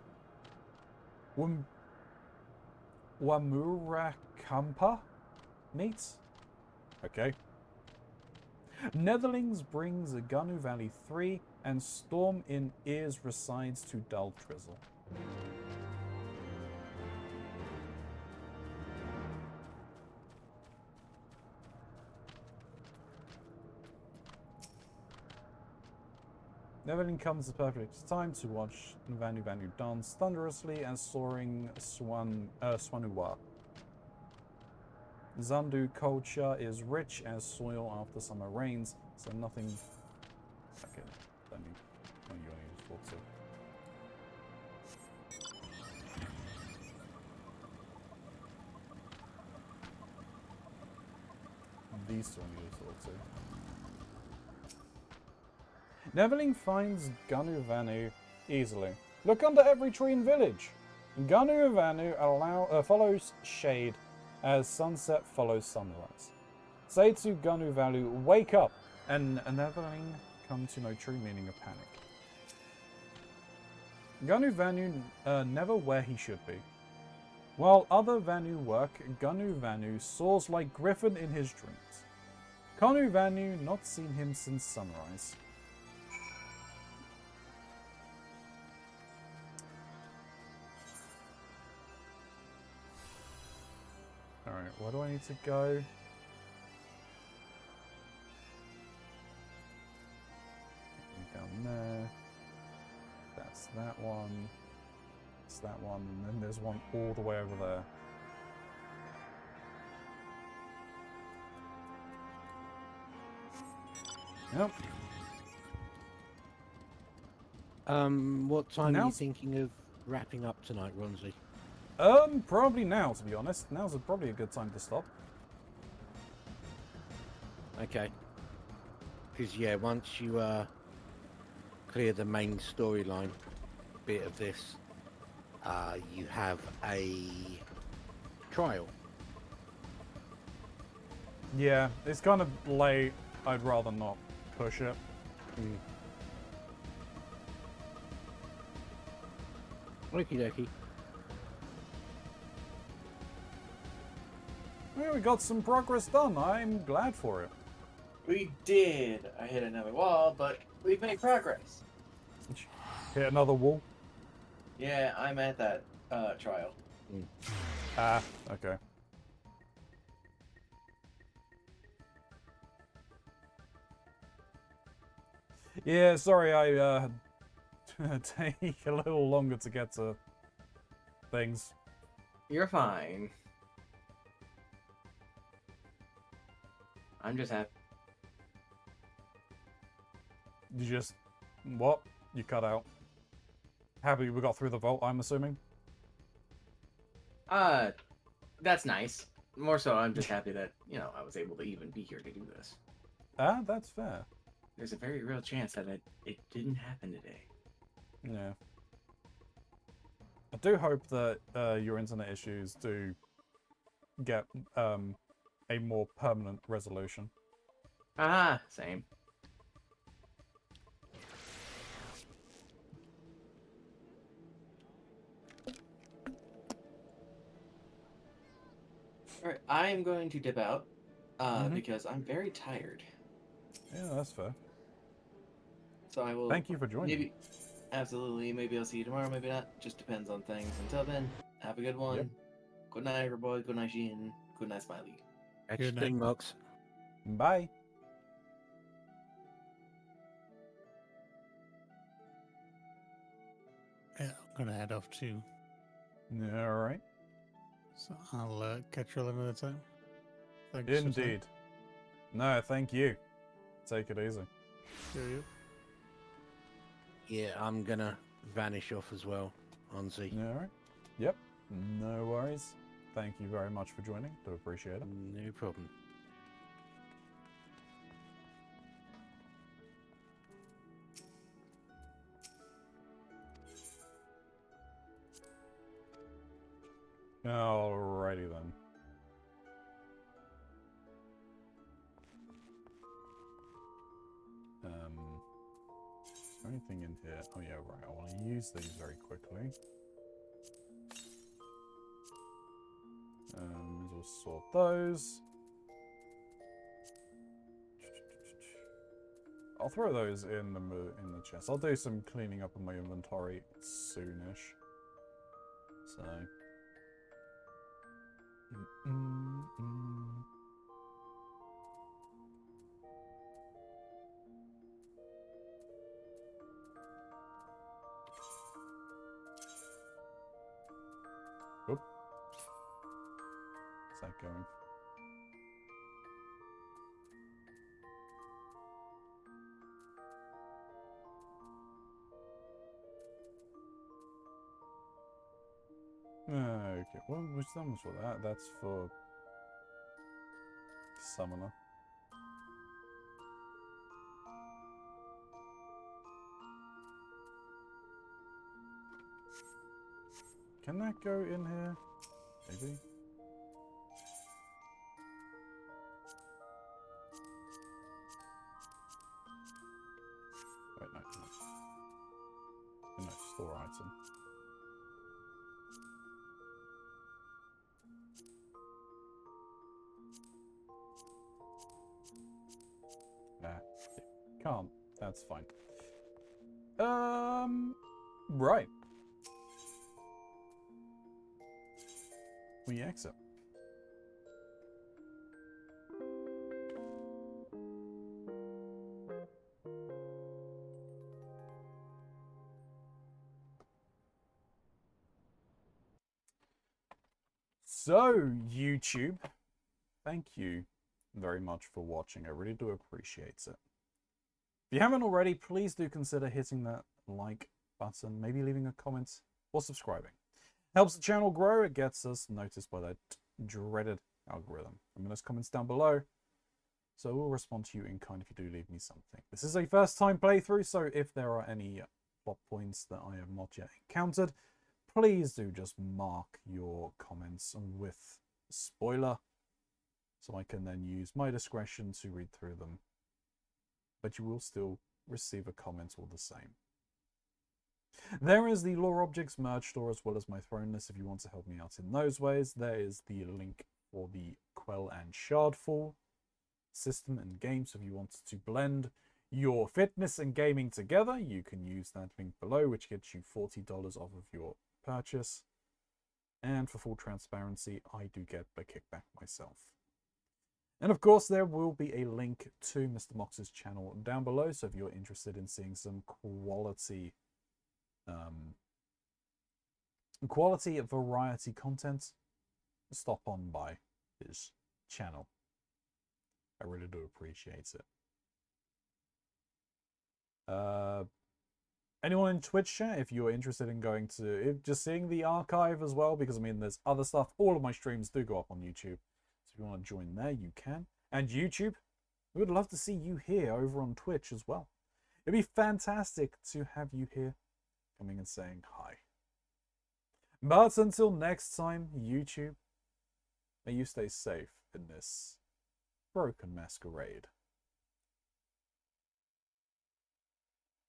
Wamurakampa meets. Okay. Netherlings brings Ganu Valley 3 and Storm in Ears resides to Dull Trizzle. Neverling comes at the perfect time to watch Vanu Vanu dance thunderously as soaring Swanuwa. Zandu culture is rich as soil after summer rains, so nothing. Okay, don't need you want to use water. These two I use water. Neverling finds Ganu Vanu easily. Look under every tree in village. Ganu Vanu follows shade as sunset follows sunrise. Say to Ganu Vanu, wake up, and Neverling comes to know true meaning of panic. Ganu Vanu never where he should be. While other Vanu work, Ganu Vanu soars like Griffin in his dreams. Ganu Vanu not seen him since sunrise. Alright, where do I need to go? Down there. That's that one. That's that one, and then there's one all the way over there. Yep.
What time are you
Now's-
thinking of wrapping up tonight, Ronzi?
Probably now, to be honest. Now's probably a good time to stop.
Okay. Because, yeah, once you clear the main storyline bit of this, you have a trial.
Yeah, it's kind of late. I'd rather not push it.
Okie dokie.
Well, we got some progress done. I'm glad for it.
We did. I hit another wall, but we've made progress.
Hit another wall.
Yeah, I'm at that trial.
Ah, okay. Yeah, sorry, I take a little longer to get to things.
You're fine. I'm just happy.
You just... What? You cut out. Happy we got through the vault, I'm assuming?
That's nice. More so, I'm just happy that, you know, I was able to even be here to do this.
Ah, that's fair.
There's a very real chance that it didn't happen today.
Yeah. I do hope that your internet issues do get a more permanent resolution.
Ah, same.
Alright, I am going to dip out because I'm very tired.
Yeah, that's fair.
So I will.
Thank you for joining.
Maybe, absolutely. Maybe I'll see you tomorrow. Maybe not. Just depends on things. Until then, have a good one.
Yep.
Good night, everybody. Good night, Sheen. Good night, Smiley.
Good night, Mox.
Bye.
Yeah, I'm gonna head off too.
All right.
So I'll catch you all another time. Thanks. for time.
Indeed. No, thank you. Take it easy.
Cheerio.
Yeah, I'm gonna vanish off as well, Onzi.
All right. Yep. No worries. Thank you very much for joining. Do appreciate it.
No problem.
Alrighty then. Is there anything in here? Oh yeah, right. I want to use these very quickly. sort those. I'll throw those in the chest. I'll do some cleaning up in my inventory soonish. So. Oop. Is that going? Okay, well, which summon's for that? That's for summoner. Can that go in here? Maybe. Wait, no. No, store item. Can't. That's fine. Right. We exit. So, YouTube, thank you very much for watching. I really do appreciate it. If you haven't already, please do consider hitting that like button, maybe leaving a comment or subscribing. Helps the channel grow. It gets us noticed by that dreaded algorithm. Those comments down below, so we'll respond to you in kind if you do leave me something. This is a first time playthrough, so if there are any plot points that I have not yet encountered, please do just mark your comments with spoiler, so I can then use my discretion to read through them. But you will still receive a comment all the same. There is the Lore Objects merch store as well as my throne list if you want to help me out in those ways. There is the link for the Quell and Shardfall system and game, so if you want to blend your fitness and gaming together, you can use that link below, which gets you $40 off of your purchase. And for full transparency, I do get a kickback myself. And of course, there will be a link to Mr. Mox's channel down below, so if you're interested in seeing some quality variety content, stop on by his channel. I really do appreciate it. Anyone in Twitch chat, if you're interested in going to just seeing the archive as well, because there's other stuff. All of my streams do go up on YouTube, so if you want to join there, you can. And YouTube, we would love to see you here over on Twitch as well. It'd be fantastic to have you here coming and saying hi. But until next time, YouTube, may you stay safe in this broken masquerade.